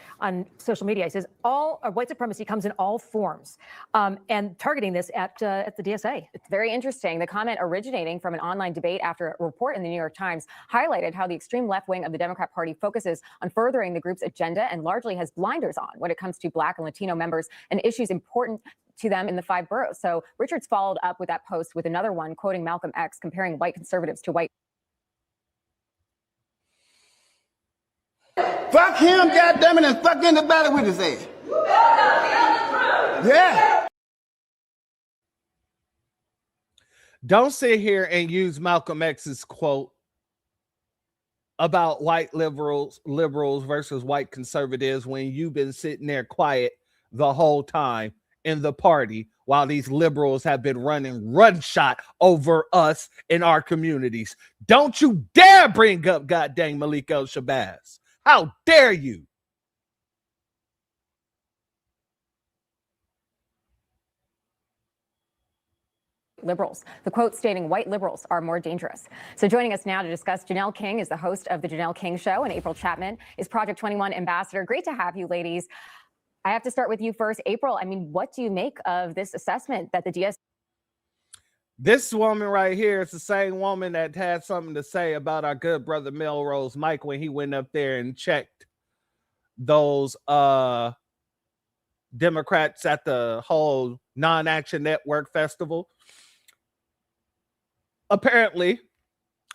social media. He says all white supremacy comes in all forms, and targeting this at the DSA. It's very interesting. The comment originating from an online debate after a report in the New York Times highlighted how the extreme left wing of the Democrat Party focuses on furthering the group's agenda and largely has blinders on when it comes to Black and Latino members and issues important to them in the 5 boroughs. So Richards followed up with that post with another one quoting Malcolm X, comparing white conservatives to white. Fuck him, goddammit, and fuck anybody with his ass. Yeah. Don't sit here and use Malcolm X's quote about white liberals versus white conservatives when you've been sitting there quiet the whole time in the party while these liberals have been running run shot over us in our communities. Don't you dare bring up goddamn Malik El-Shabazz. How dare you? Liberals. The quote stating white liberals are more dangerous. So joining us now to discuss, Janelle King is the host of the Janelle King Show, and April Chapman is Project 21 ambassador. Great to have you, ladies. I have to start with you first. April, I mean, what do you make of this assessment that the DSA? This woman right here is the same woman that had something to say about our good brother Melrose Mike when he went up there and checked those Democrats at the whole Non-Action Network festival. Apparently,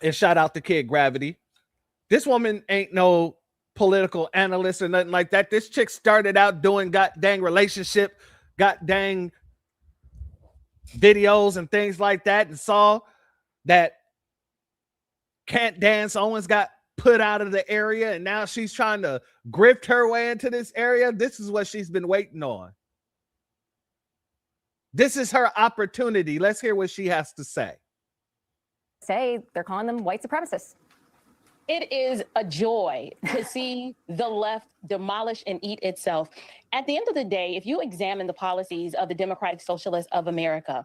and shout out to Kid Gravity, this woman ain't no political analyst or nothing like that. This chick started out doing goddamn relationship, goddamn videos and things like that, and saw that Can't Dance Owens got put out of the area, and now she's trying to grift her way into this area. This is what she's been waiting on. This is her opportunity. Let's hear what she has to say. Say they're calling them white supremacists. It is a joy to see the left demolish and eat itself. At the end of the day, if you examine the policies of the Democratic Socialists of America,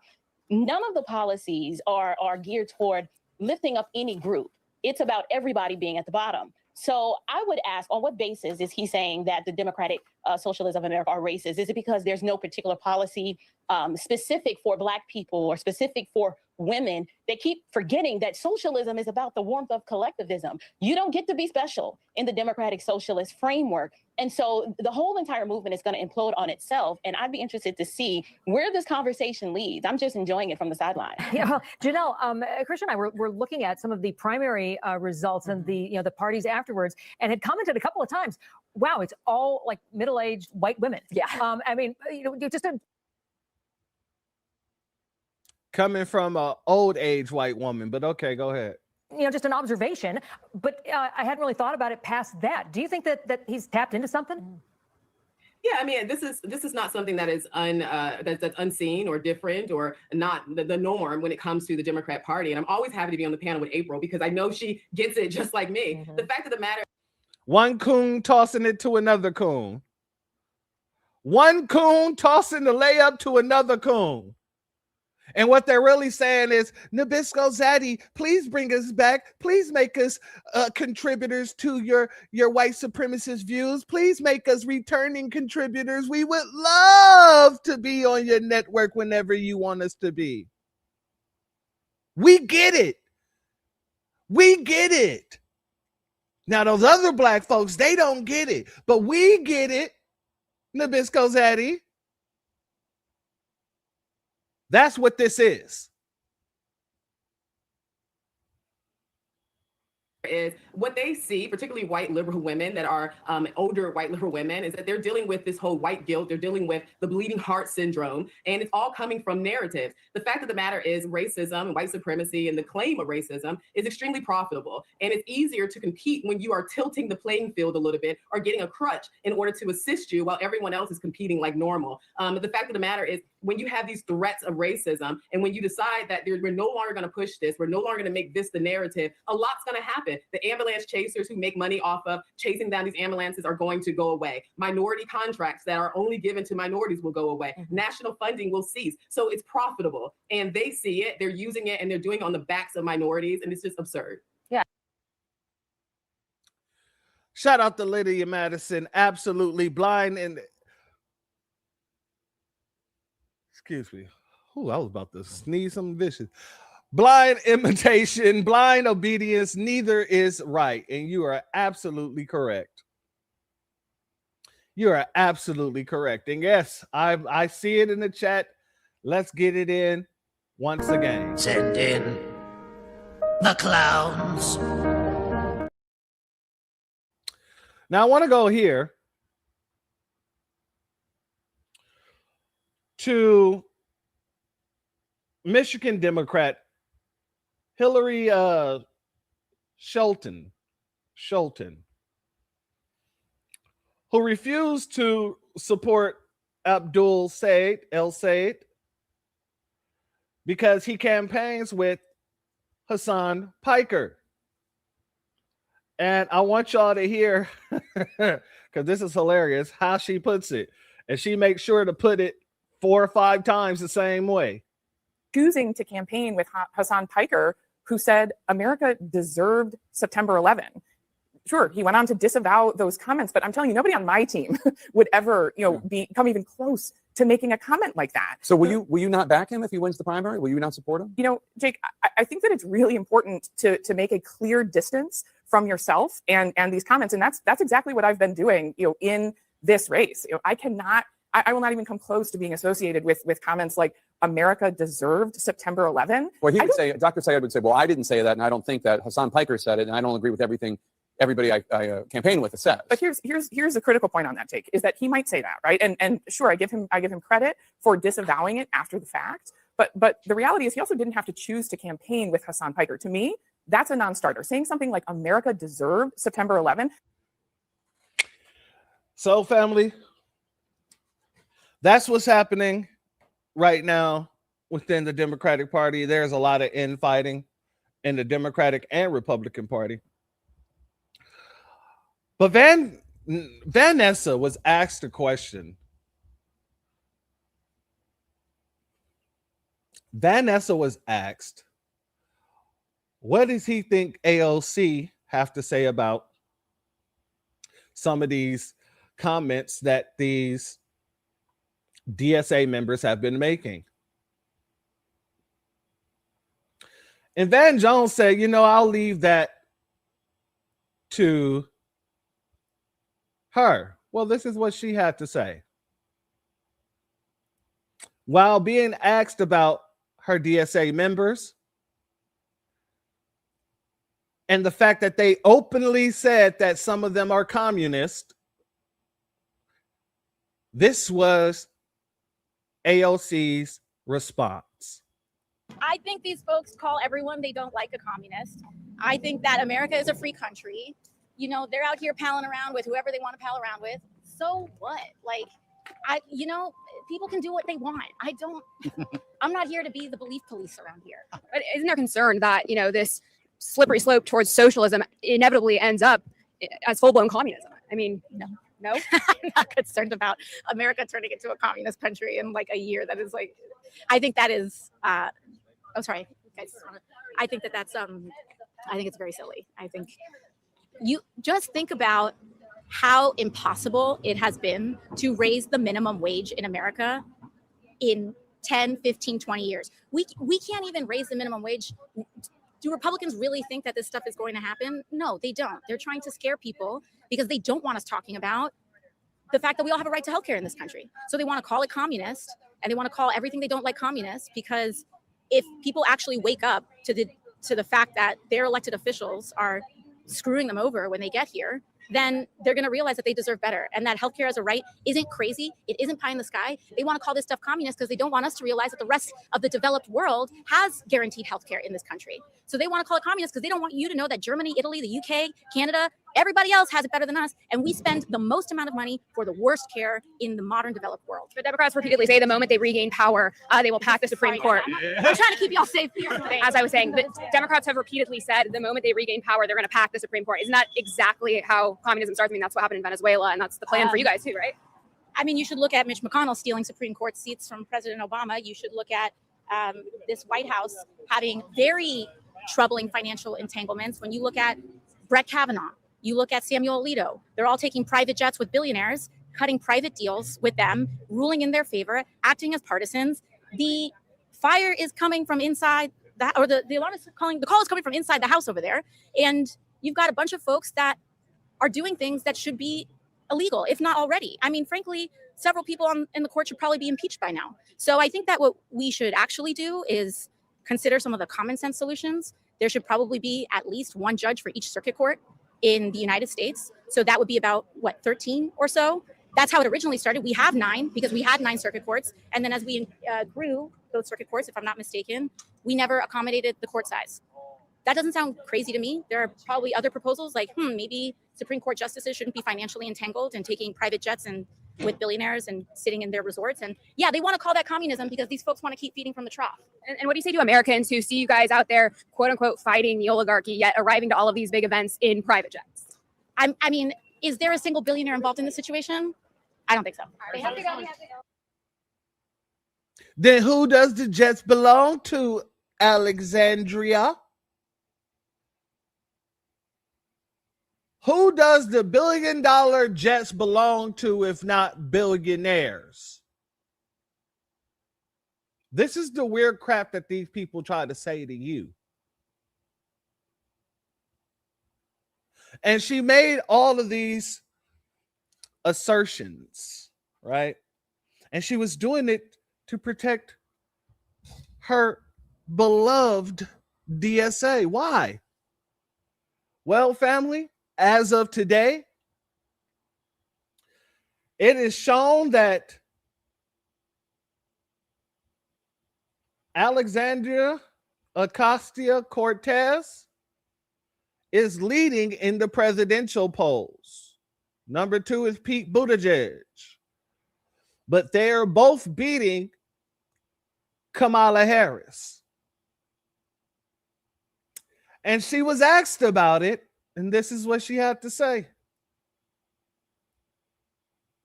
none of the policies are geared toward lifting up any group. It's about everybody being at the bottom. So I would ask, on what basis is he saying that the Democratic Socialists of America are racist? Is it because there's no particular policy specific for Black people or specific for women? They keep forgetting that socialism is about the warmth of collectivism. You don't get to be special in the Democratic Socialist framework. And so the whole entire movement is going to implode on itself. And I'd be interested to see where this conversation leads. I'm just enjoying it from the sideline. Yeah, well, Janelle, Christian and I were looking at some of the primary results and the parties afterwards, and had commented a couple of times, wow, it's all like middle-aged white women. Yeah. I mean, just a Coming from an old age white woman, but okay, go ahead. just an observation, but I hadn't really thought about it past that. Do you think that he's tapped into something? Yeah, I mean, this is not something that is that's unseen or different or not the norm when it comes to the Democrat Party. And I'm always happy to be on the panel with April because I know she gets it just like me. The fact of the matter. One coon tossing it to another coon. One coon tossing the layup to another coon. And what they're really saying is, Nabisco Zaddy, please bring us back. Please make us contributors to your white supremacist views. Please make us returning contributors. We would love to be on your network whenever you want us to be. We get it. We get it. Now, those other Black folks, they don't get it. But we get it, Nabisco Zaddy. That's what this is. Is what they see, particularly white liberal women that are older white liberal women, is that they're dealing with this whole white guilt. They're dealing with the bleeding heart syndrome, and it's all coming from narratives. The fact of the matter is racism and white supremacy and the claim of racism is extremely profitable, and it's easier to compete when you are tilting the playing field a little bit or getting a crutch in order to assist you while everyone else is competing like normal. The fact of the matter is when you have these threats of racism and when you decide that we're no longer going to push this, we're no longer going to make this the narrative, a lot's going to happen. The ambulance chasers who make money off of chasing down these ambulances are going to go away. Minority contracts that are only given to minorities will go away. National funding will cease. So it's profitable and they see it, they're using it, and they're doing it on the backs of minorities, and it's just absurd. Yeah. Shout out to Lydia Madison, absolutely blind and excuse me. I was about to sneeze something vicious. Blind imitation, blind obedience, neither is right. And you are absolutely correct. You are absolutely correct. And yes, I see it in the chat. Let's get it in once again. Send in the clowns. Now I want to go here to Michigan Democrat Hillary Shelton, who refused to support Abdul Said El Said because he campaigns with Hassan Piker. And I want y'all to hear, because this is hilarious, how she puts it. And she makes sure to put it 4 or 5 times the same way. Choosing to campaign with Hassan Piker, who said America deserved September 11. Sure, he went on to disavow those comments, but I'm telling you, nobody on my team would ever, come even close to making a comment like that. So will you not back him if he wins the primary? Will you not support him? Jake, I think that it's really important to make a clear distance from yourself and these comments, and that's exactly what I've been doing, in this race. I will not even come close to being associated with comments like America deserved September 11. Well, he would say, Dr. Sayed would say, well, I didn't say that, and I don't think that. Hassan Piker said it, and I don't agree with everything everybody I campaign with says. But here's the critical point on that, Jake, is that he might say that, right? And sure, I give him credit for disavowing it after the fact. But the reality is he also didn't have to choose to campaign with Hassan Piker. To me, that's a non-starter. Saying something like America deserved September 11. So, family, that's what's happening right now within the Democratic Party. There's a lot of infighting in the Democratic and Republican Party. But Vanessa was asked a question. Vanessa was asked, what does he think AOC have to say about some of these comments that these DSA members have been making? And Van Jones said, I'll leave that to her. Well, this is what she had to say. While being asked about her DSA members and the fact that they openly said that some of them are communist, this was AOC's response. I think these folks call everyone they don't like a communist. I think that America is a free country. They're out here palling around with whoever they want to pal around with. So what? People can do what they want. I'm not here to be the belief police around here. But isn't there concern that, this slippery slope towards socialism inevitably ends up as full-blown communism? I mean, no? I'm not concerned about America turning into a communist country in like a year. That is like, I think that is, sorry, guys. I think that's, I think it's very silly. I think you just think about how impossible it has been to raise the minimum wage in America in 10, 15, 20 years. We can't even raise the minimum wage. Do Republicans really think that this stuff is going to happen? No, they don't. They're trying to scare people because they don't want us talking about the fact that we all have a right to healthcare in this country. So they want to call it communist, and they want to call everything they don't like communist, because if people actually wake up to the fact that their elected officials are screwing them over when they get here, then they're going to realize that they deserve better, and that healthcare as a right isn't crazy. It isn't pie in the sky. They want to call this stuff communist because they don't want us to realize that the rest of the developed world has guaranteed healthcare in this country. So they want to call it communist because they don't want you to know that Germany, Italy, the UK, Canada, everybody else has it better than us, and we spend the most amount of money for the worst care in the modern developed world. But Democrats repeatedly say the moment they regain power, they will pack the Supreme Court. I'm trying to keep y'all safe here today. As I was saying, the Democrats have repeatedly said the moment they regain power, they're going to pack the Supreme Court. Isn't that exactly how communism starts? I mean, that's what happened in Venezuela, and that's the plan for you guys too, right? I mean, you should look at Mitch McConnell stealing Supreme Court seats from President Obama. You should look at this White House having very troubling financial entanglements. When you look at Brett Kavanaugh, you look at Samuel Alito, they're all taking private jets with billionaires, cutting private deals with them, ruling in their favor, acting as partisans. The fire is coming from inside that, or the alarm is calling, the call is coming from inside the house over there. And you've got a bunch of folks that are doing things that should be illegal, if not already. I mean, frankly, several people in the court should probably be impeached by now. So I think that what we should actually do is consider some of the common sense solutions. There should probably be at least one judge for each circuit court in the United States. So that would be about, 13 or so? That's how it originally started. We have 9 because we had 9 circuit courts. And then as we grew those circuit courts, if I'm not mistaken, we never accommodated the court size. That doesn't sound crazy to me. There are probably other proposals like, maybe Supreme Court justices shouldn't be financially entangled and taking private jets and with billionaires and sitting in their resorts. And yeah, they want to call that communism because these folks want to keep feeding from the trough. And what do you say to Americans who see you guys out there, quote unquote, fighting the oligarchy, yet arriving to all of these big events in private jets? I mean, is there a single billionaire involved in this situation? I don't think so. Then who does the jets belong to, Alexandria? Who does the $1 billion jets belong to, if not billionaires? This is the weird crap that these people try to say to you. And she made all of these assertions, right? And she was doing it to protect her beloved DSA. Why? Well, family, as of today, it is shown that Alexandria Ocasio-Cortez is leading in the presidential polls. Number 2 is Pete Buttigieg. But they're both beating Kamala Harris. And she was asked about it, and this is what she had to say.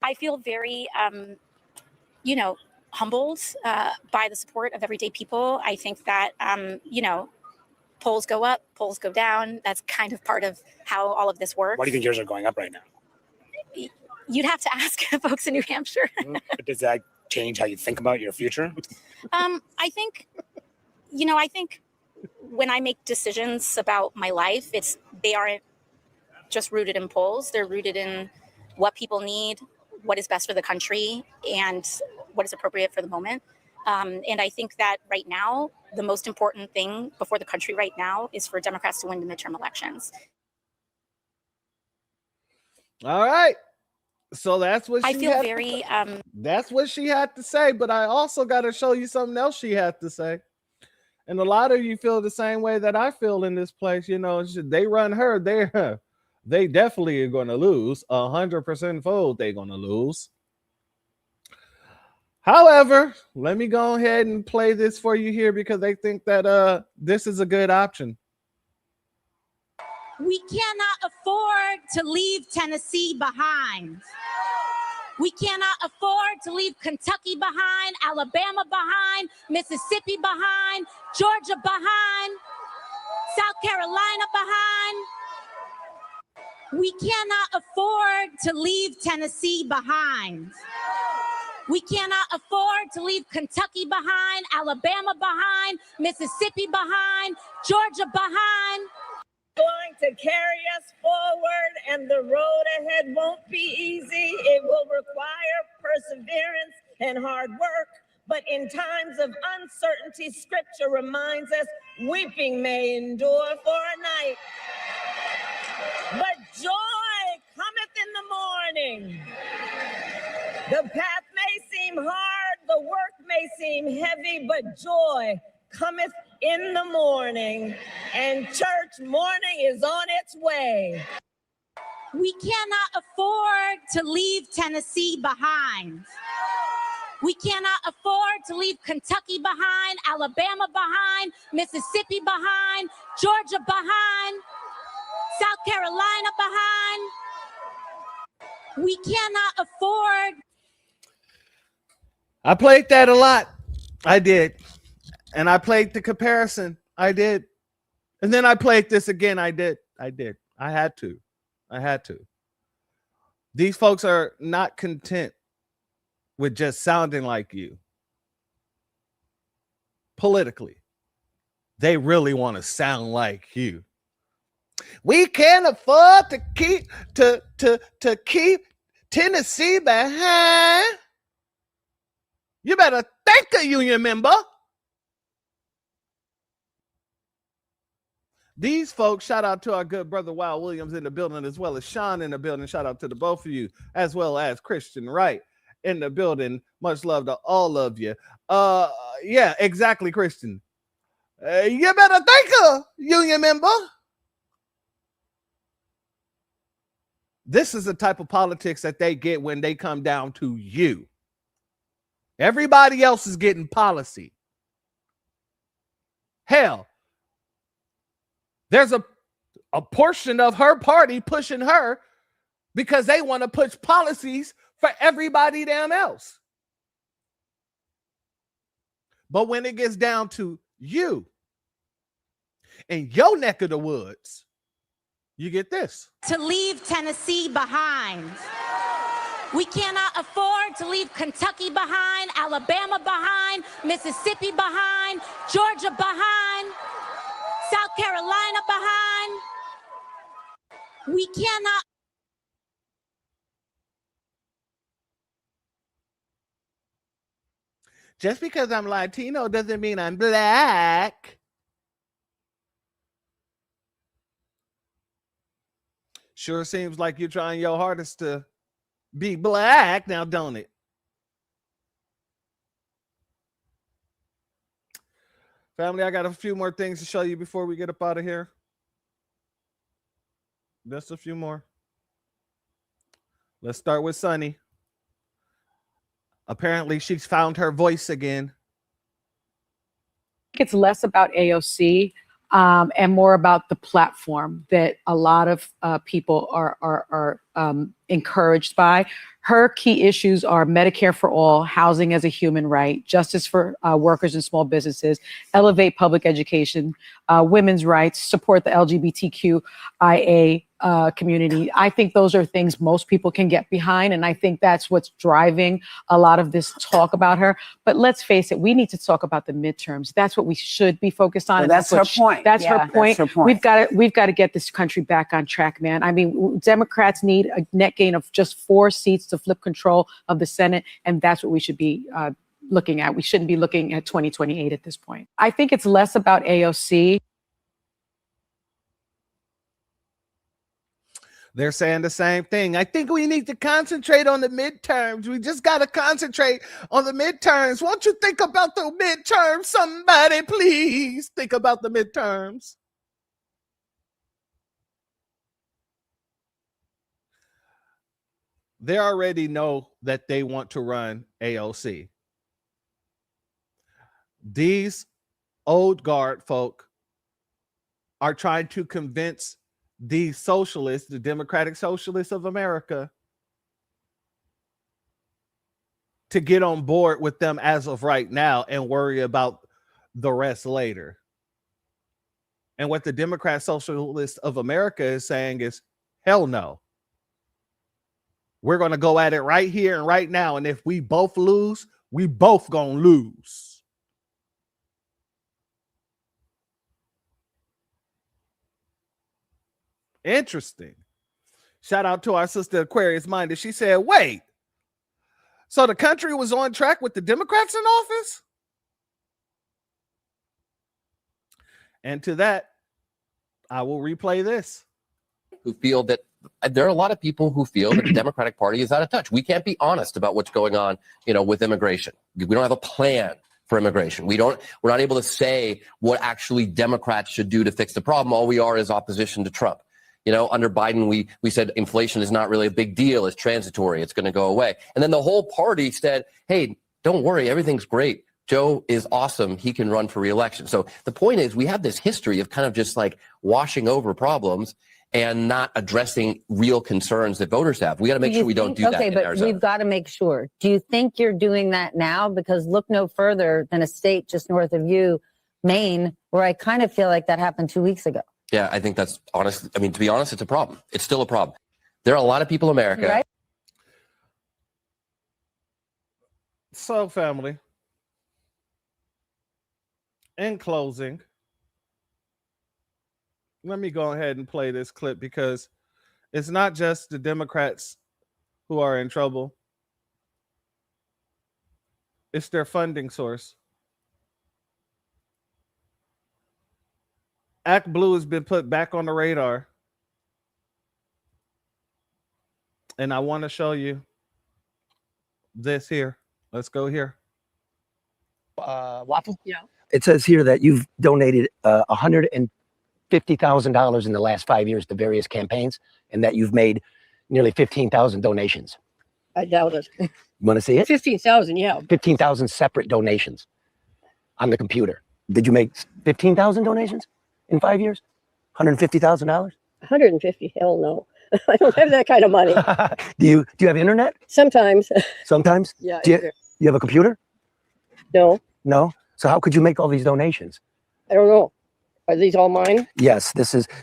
I feel very, humbled by the support of everyday people. I think that, polls go up, polls go down. That's kind of part of how all of this works. Why do you think yours are going up right now? You'd have to ask folks in New Hampshire. But does that change how you think about your future? I think when I make decisions about my life, they aren't just rooted in polls. They're rooted in what people need, what is best for the country, and what is appropriate for the moment. And I think that right now, the most important thing before the country right now is for Democrats to win the midterm elections. All right. So that's what I she feel had very that's what she had to say, but I also got to show you something else she had to say. And a lot of you feel the same way that I feel in this place. You know, they run her, they definitely are going to lose. 100% vote, they're going to lose. However, let me go ahead and play this for you here because they think that this is a good option. We cannot afford to leave Tennessee behind. We cannot afford to leave Kentucky behind, Alabama behind, Mississippi behind, Georgia behind, South Carolina behind. We cannot afford to leave Tennessee behind. We cannot afford to leave Kentucky behind, Alabama behind, Mississippi behind, Georgia behind. Going to carry us forward, and the road ahead won't be easy. It will require perseverance and hard work. But in times of uncertainty, Scripture reminds us, weeping may endure for a night, but joy cometh in the morning. The path may seem hard, the work may seem heavy, but joy cometh in the morning, and church morning is on its way. We cannot afford to leave Tennessee behind. We cannot afford to leave Kentucky behind, Alabama behind, Mississippi behind, Georgia behind, South Carolina behind. We cannot afford. I played that a lot. I did. And I played the comparison. I did. And then I played this again. I did. I had to. These folks are not content with just sounding like you. Politically, they really want to sound like you. We can't afford to keep Tennessee behind. You better thank a union member. These folks, shout out to our good brother Wild Williams in the building, as well as Sean in the building. Shout out to the both of you, as well as Christian Wright in the building. Much love to all of you. Yeah, exactly, Christian. You better thank a union member. This is the type of politics that they get when they come down to you. Everybody else is getting policy. Hell, there's a portion of her party pushing her because they want to push policies for everybody damn else. But when it gets down to you in your neck of the woods, you get this. To leave Tennessee behind. We cannot afford to leave Kentucky behind, Alabama behind, Mississippi behind, Georgia behind, South Carolina behind. We cannot. Just because I'm Latino doesn't mean I'm black. Sure seems like you're trying your hardest to be black now, don't it? Family, I got a few more things to show you before we get up out of here. Just a few more. Let's start with Sunny. Apparently, she's found her voice again. It's less about AOC and more about the platform that a lot of people are encouraged by. Her key issues are Medicare for all, housing as a human right, justice for workers and small businesses, elevate public education, women's rights, support the LGBTQIA community. I think those are things most people can get behind. And I think that's what's driving a lot of this talk about her. But let's face it, we need to talk about the midterms. That's what we should be focused on. Well, and that's her point. That's Yeah, her point. that's her point. We've got to get this country back on track, man. I mean, Democrats need a net gain of just 4 seats to flip control of the Senate. And that's what we should be looking at. We shouldn't be looking at 2028 at this point. I think it's less about AOC. They're saying the same thing. I think we need to concentrate on the midterms. We just got to concentrate on the midterms. Won't you think about the midterms? Somebody, please think about the midterms. They already know that they want to run AOC. These old guard folk are trying to convince the socialists, the Democratic Socialists of America, to get on board with them as of right now and worry about the rest later. And what the Democrat Socialists of America is saying is, hell no. We're going to go at it right here and right now. And if we both lose, we both going to lose. Interesting. Shout out to our sister Aquarius Minded. She said, wait, so the country was on track with the Democrats in office? And to that, I will replay this. Who feel that there are a lot of people who feel that the Democratic Party is out of touch. We can't be honest about what's going on, with immigration. We don't have a plan for immigration. We're not able to say what actually Democrats should do to fix the problem. All we are is opposition to Trump. Under Biden, we said inflation is not really a big deal. It's transitory. It's going to go away. And then the whole party said, hey, don't worry. Everything's great. Joe is awesome. He can run for re-election. So the point is, we have this history of kind of just like washing over problems and not addressing real concerns that voters have. We got to make sure we don't do that in Arizona. Okay, but we've got to make sure. Do you think you're doing that now? Because look no further than a state just north of you, Maine, where I kind of feel like that happened 2 weeks ago. Yeah, I think that's honest. I mean, to be honest, it's a problem. It's still a problem. There are a lot of people in America. Right? So, family, in closing, let me go ahead and play this clip because it's not just the Democrats who are in trouble. It's their funding source. Act Blue has been put back on the radar. And I want to show you this here. Let's go here. Waffle? Yeah. It says here that you've donated $150,000 in the last 5 years to various campaigns and that you've made nearly 15,000 donations. I doubt it. You want to see it? 15,000, yeah. 15,000 separate donations on the computer. Did you make 15,000 donations in 5 years? $150,000? 150? Hell no. I don't have that kind of money. Do you have internet? Sometimes. Sometimes? Yeah. Do you have a computer? No, No? So how could you make all these donations? I don't know. Are these all mine? Yes,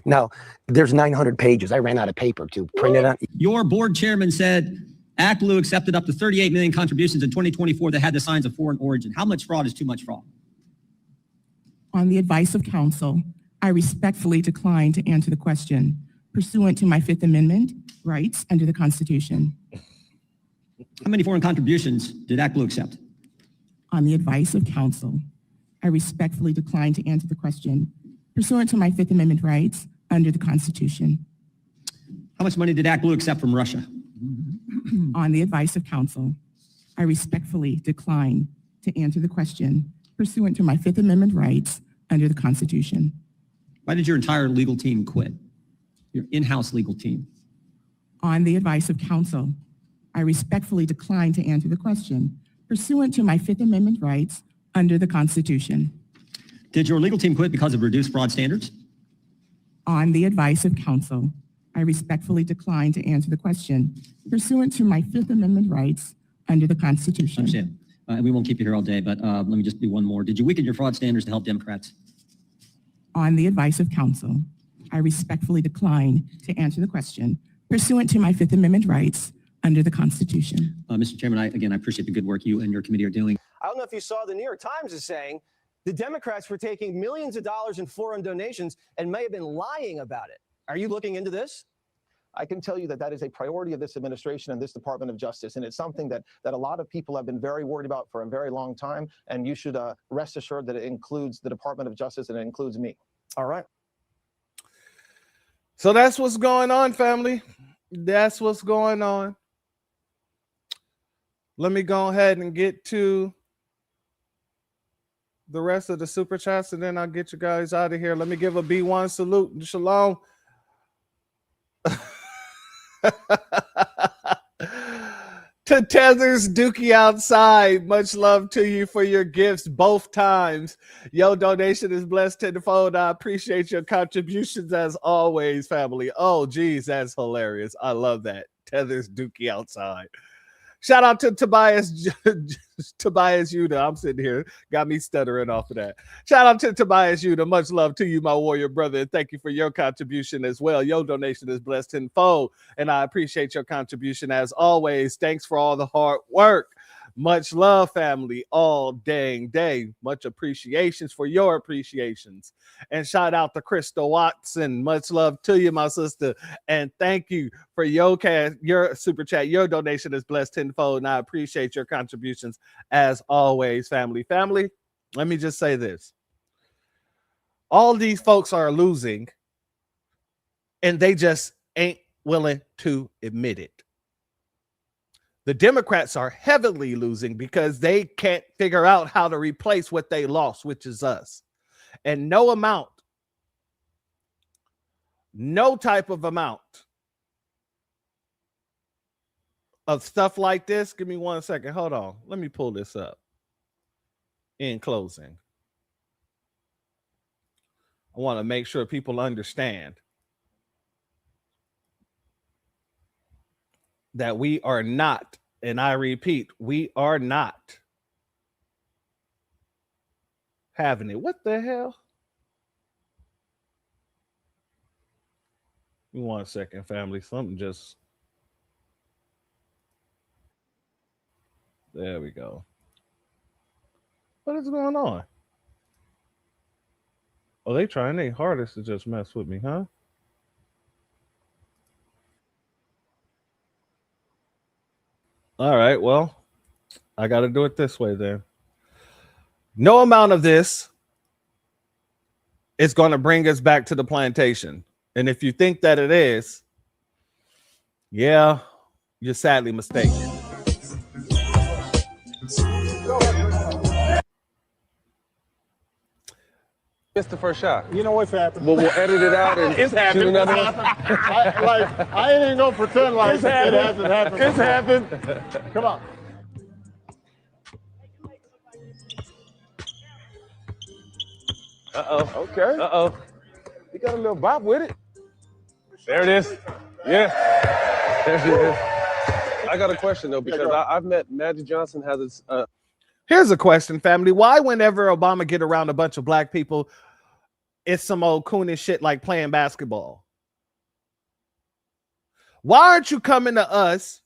now there's 900 pages. I ran out of paper to print it on. Your board chairman said Act Blue accepted up to 38 million contributions in 2024 that had the signs of foreign origin. How much fraud is too much fraud? On the advice of counsel, I respectfully decline to answer the question pursuant to my Fifth Amendment rights under the Constitution. How many foreign contributions did Act Blue accept? On the advice of counsel, I respectfully decline to answer the question pursuant to my Fifth Amendment rights under the Constitution. How much money did Act Blue accept from Russia? On the advice of counsel, I respectfully decline to answer the question pursuant to my Fifth Amendment rights under the Constitution. Why did your entire legal team quit? Your in-house legal team? On the advice of counsel, I respectfully decline to answer the question pursuant to my Fifth Amendment rights under the Constitution. Did your legal team quit because of reduced fraud standards? On the advice of counsel, I respectfully decline to answer the question pursuant to my Fifth Amendment rights under the Constitution. Understand. And we won't keep you here all day, but let me just do one more. Did you weaken your fraud standards to help Democrats? On the advice of counsel, I respectfully decline to answer the question pursuant to my Fifth Amendment rights under the Constitution. Mr. Chairman, I appreciate the good work you and your committee are doing. I don't know if you saw the New York Times is saying the Democrats were taking millions of dollars in foreign donations and may have been lying about it. Are you looking into this? I can tell you that that is a priority of this administration and this Department of Justice, and it's something that a lot of people have been very worried about for a very long time, and you should rest assured that it includes the Department of Justice and it includes me. All right. So that's what's going on, family. That's what's going on. Let me go ahead and get to the rest of the super chats, and then I'll get you guys out of here. Let me give a B1 salute and shalom. To Tethers Dookie outside, much love to you for your gifts both times. Your donation is blessed tenfold. I appreciate your contributions as always, family. Oh, geez, that's hilarious. I love that. Tethers Dookie outside. Shout out to Tobias Yuda. I'm sitting here, got me stuttering off of that. Shout out to Tobias Yuda. Much love to you, my warrior brother. And thank you for your contribution as well. Your donation is blessed tenfold, and I appreciate your contribution as always. Thanks for all the hard work. Much love, family, all dang day. Much appreciations for your appreciations. And shout out to Crystal Watson. Much love to you, my sister. And thank you for your super chat. Your donation is blessed tenfold, and I appreciate your contributions as always, family. Family, let me just say this. All these folks are losing, and they just ain't willing to admit it. The Democrats are heavily losing because they can't figure out how to replace what they lost, which is us. And no type of amount of stuff like this. Give me 1 second. Hold on. Let me pull this up. In closing, I want to make sure people understand that we are not, and I repeat, we are not having it. What the hell? Give me 1 second, family. Something just... There we go. What is going on? Oh, they trying their hardest to just mess with me, huh? All right, well, I got to do it this way then. No amount of this is going to bring us back to the plantation. And if you think that it is, yeah, you're sadly mistaken. Missed the first shot. You know what's happened. Well, we'll edit it out and it's shoot happened. another one. I ain't even gonna pretend like it hasn't happened. It's happened. Come on. Uh-oh. Okay. Uh-oh. You got a little bop with it. There it is. Yeah. There it is. I got a question, though, because I've met Magic Johnson has this... Here's a question, family. Why whenever Obama get around a bunch of black people, it's some old coonish shit like playing basketball? Why aren't you coming to us?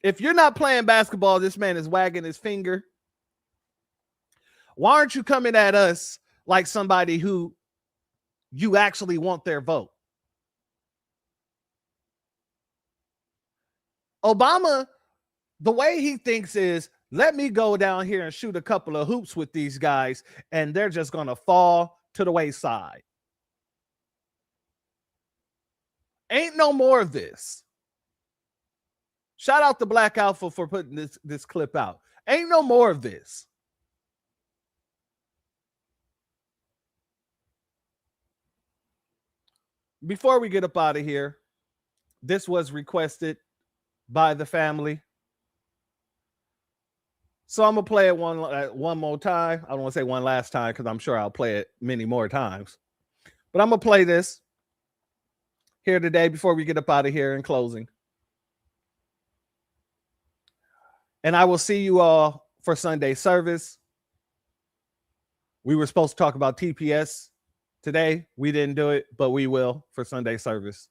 If you're not playing basketball, this man is wagging his finger. Why aren't you coming at us like somebody who you actually want their vote? Obama, the way he thinks is, let me go down here and shoot a couple of hoops with these guys, and they're just going to fall to the wayside. Ain't no more of this. Shout out to Black Alpha for putting this clip out. Ain't no more of this. Before we get up out of here, this was requested by the family. So I'm gonna play it one more time. I don't want to say one last time because I'm sure I'll play it many more times. But I'm gonna play this here today before we get up out of here in closing. And I will see you all for Sunday service. We were supposed to talk about TPS today. We didn't do it, but we will for Sunday service.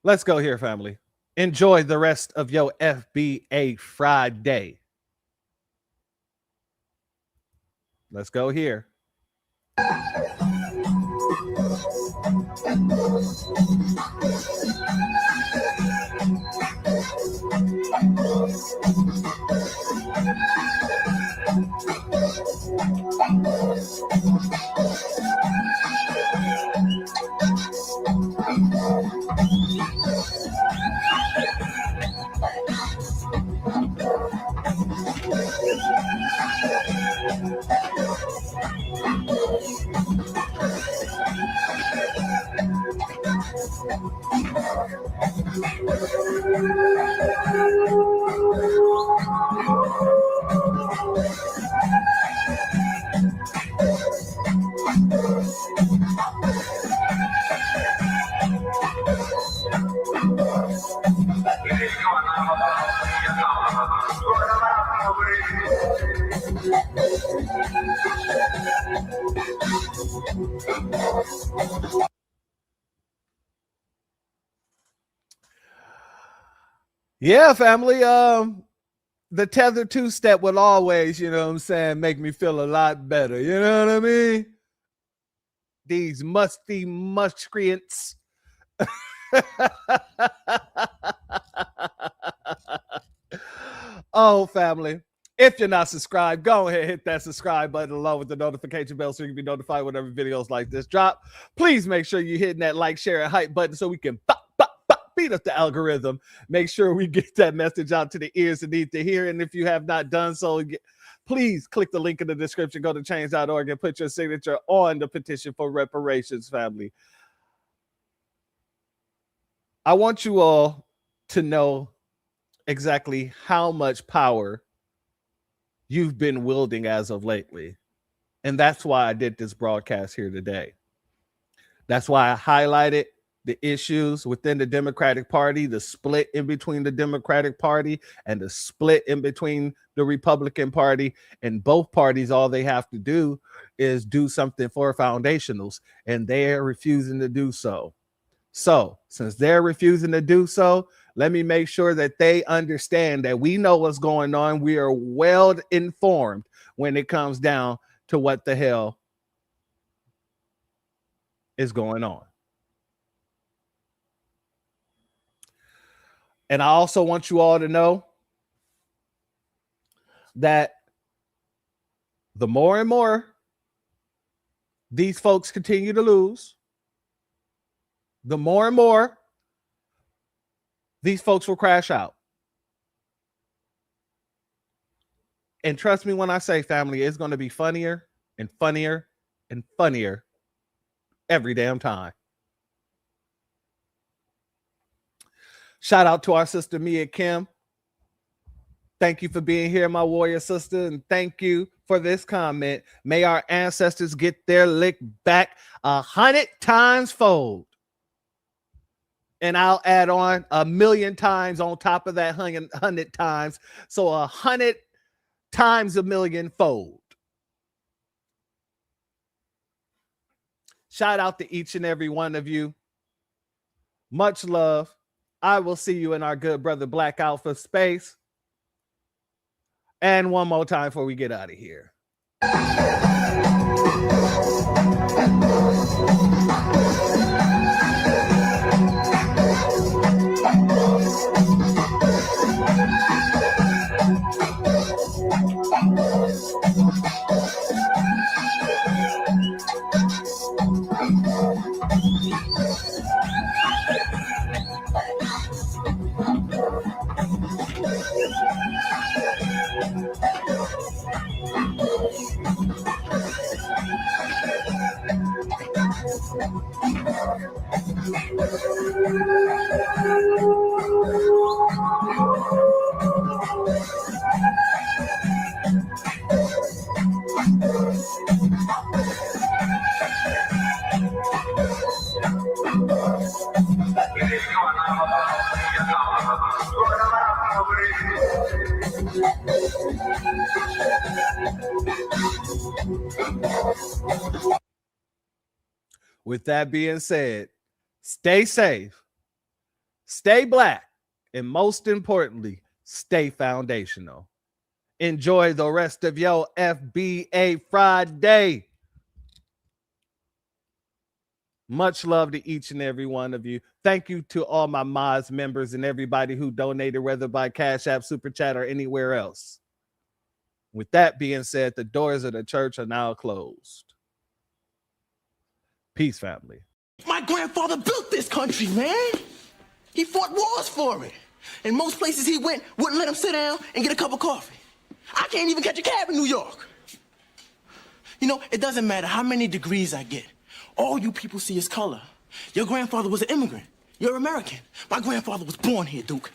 Let's go here, family. Enjoy the rest of your FBA Friday. Let's go here. Yeah, family. The tether two-step will always, you know what I'm saying, make me feel a lot better. You know what I mean? These musty muscreants. Oh, family. If you're not subscribed, go ahead and hit that subscribe button along with the notification bell so you can be notified whenever videos like this drop. Please make sure you're hitting that like, share, and hype button so we can beat up the algorithm. Make sure we get that message out to the ears that need to hear. And if you have not done so, please click the link in the description, go to change.org and put your signature on the petition for reparations, family. I want you all to know exactly how much power you've been wielding as of lately. And that's why I did this broadcast here today. That's why I highlighted the issues within the Democratic Party, the split in between the Democratic Party and the split in between the Republican Party. And both parties, all they have to do is do something for foundationals, and they're refusing to do so. So since they're refusing to do so, let me make sure that they understand that we know what's going on. We are well informed when it comes down to what the hell is going on. And I also want you all to know that the more and more these folks continue to lose, the more and more these folks will crash out. And trust me when I say, family, it's going to be funnier and funnier and funnier every damn time. Shout out to our sister Mia Kim. Thank you for being here, my warrior sister. And thank you for this comment. May our ancestors get their lick back 100 times fold. And I'll add on 1,000,000 times on top of that 100 times. So 100 times 1,000,000 fold. Shout out to each and every one of you. Much love. I will see you in our good brother Black Alpha space. And one more time before we get out of here. With that being said, stay safe, stay black, and most importantly, stay foundational. Enjoy the rest of your FBA Friday. Much love to each and every one of you. Thank you to all my Moz members and everybody who donated, whether by Cash App, Super Chat, or anywhere else. With that being said, the doors of the church are now closed. Peace, family. My grandfather built this country, man. He fought wars for it. And most places he went wouldn't let him sit down and get a cup of coffee. I can't even catch a cab in New York. You know, it doesn't matter how many degrees I get. All you people see is color. Your grandfather was an immigrant. You're American. My grandfather was born here, Duke.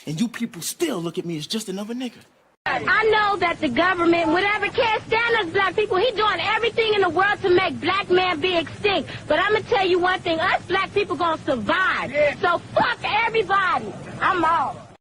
And you people still look at me as just another nigga. I know that the government, whatever, can't stand us black people. He's doing everything in the world to make black man be extinct. But I'm going to tell you one thing. Us black people going to survive. So fuck everybody. I'm off.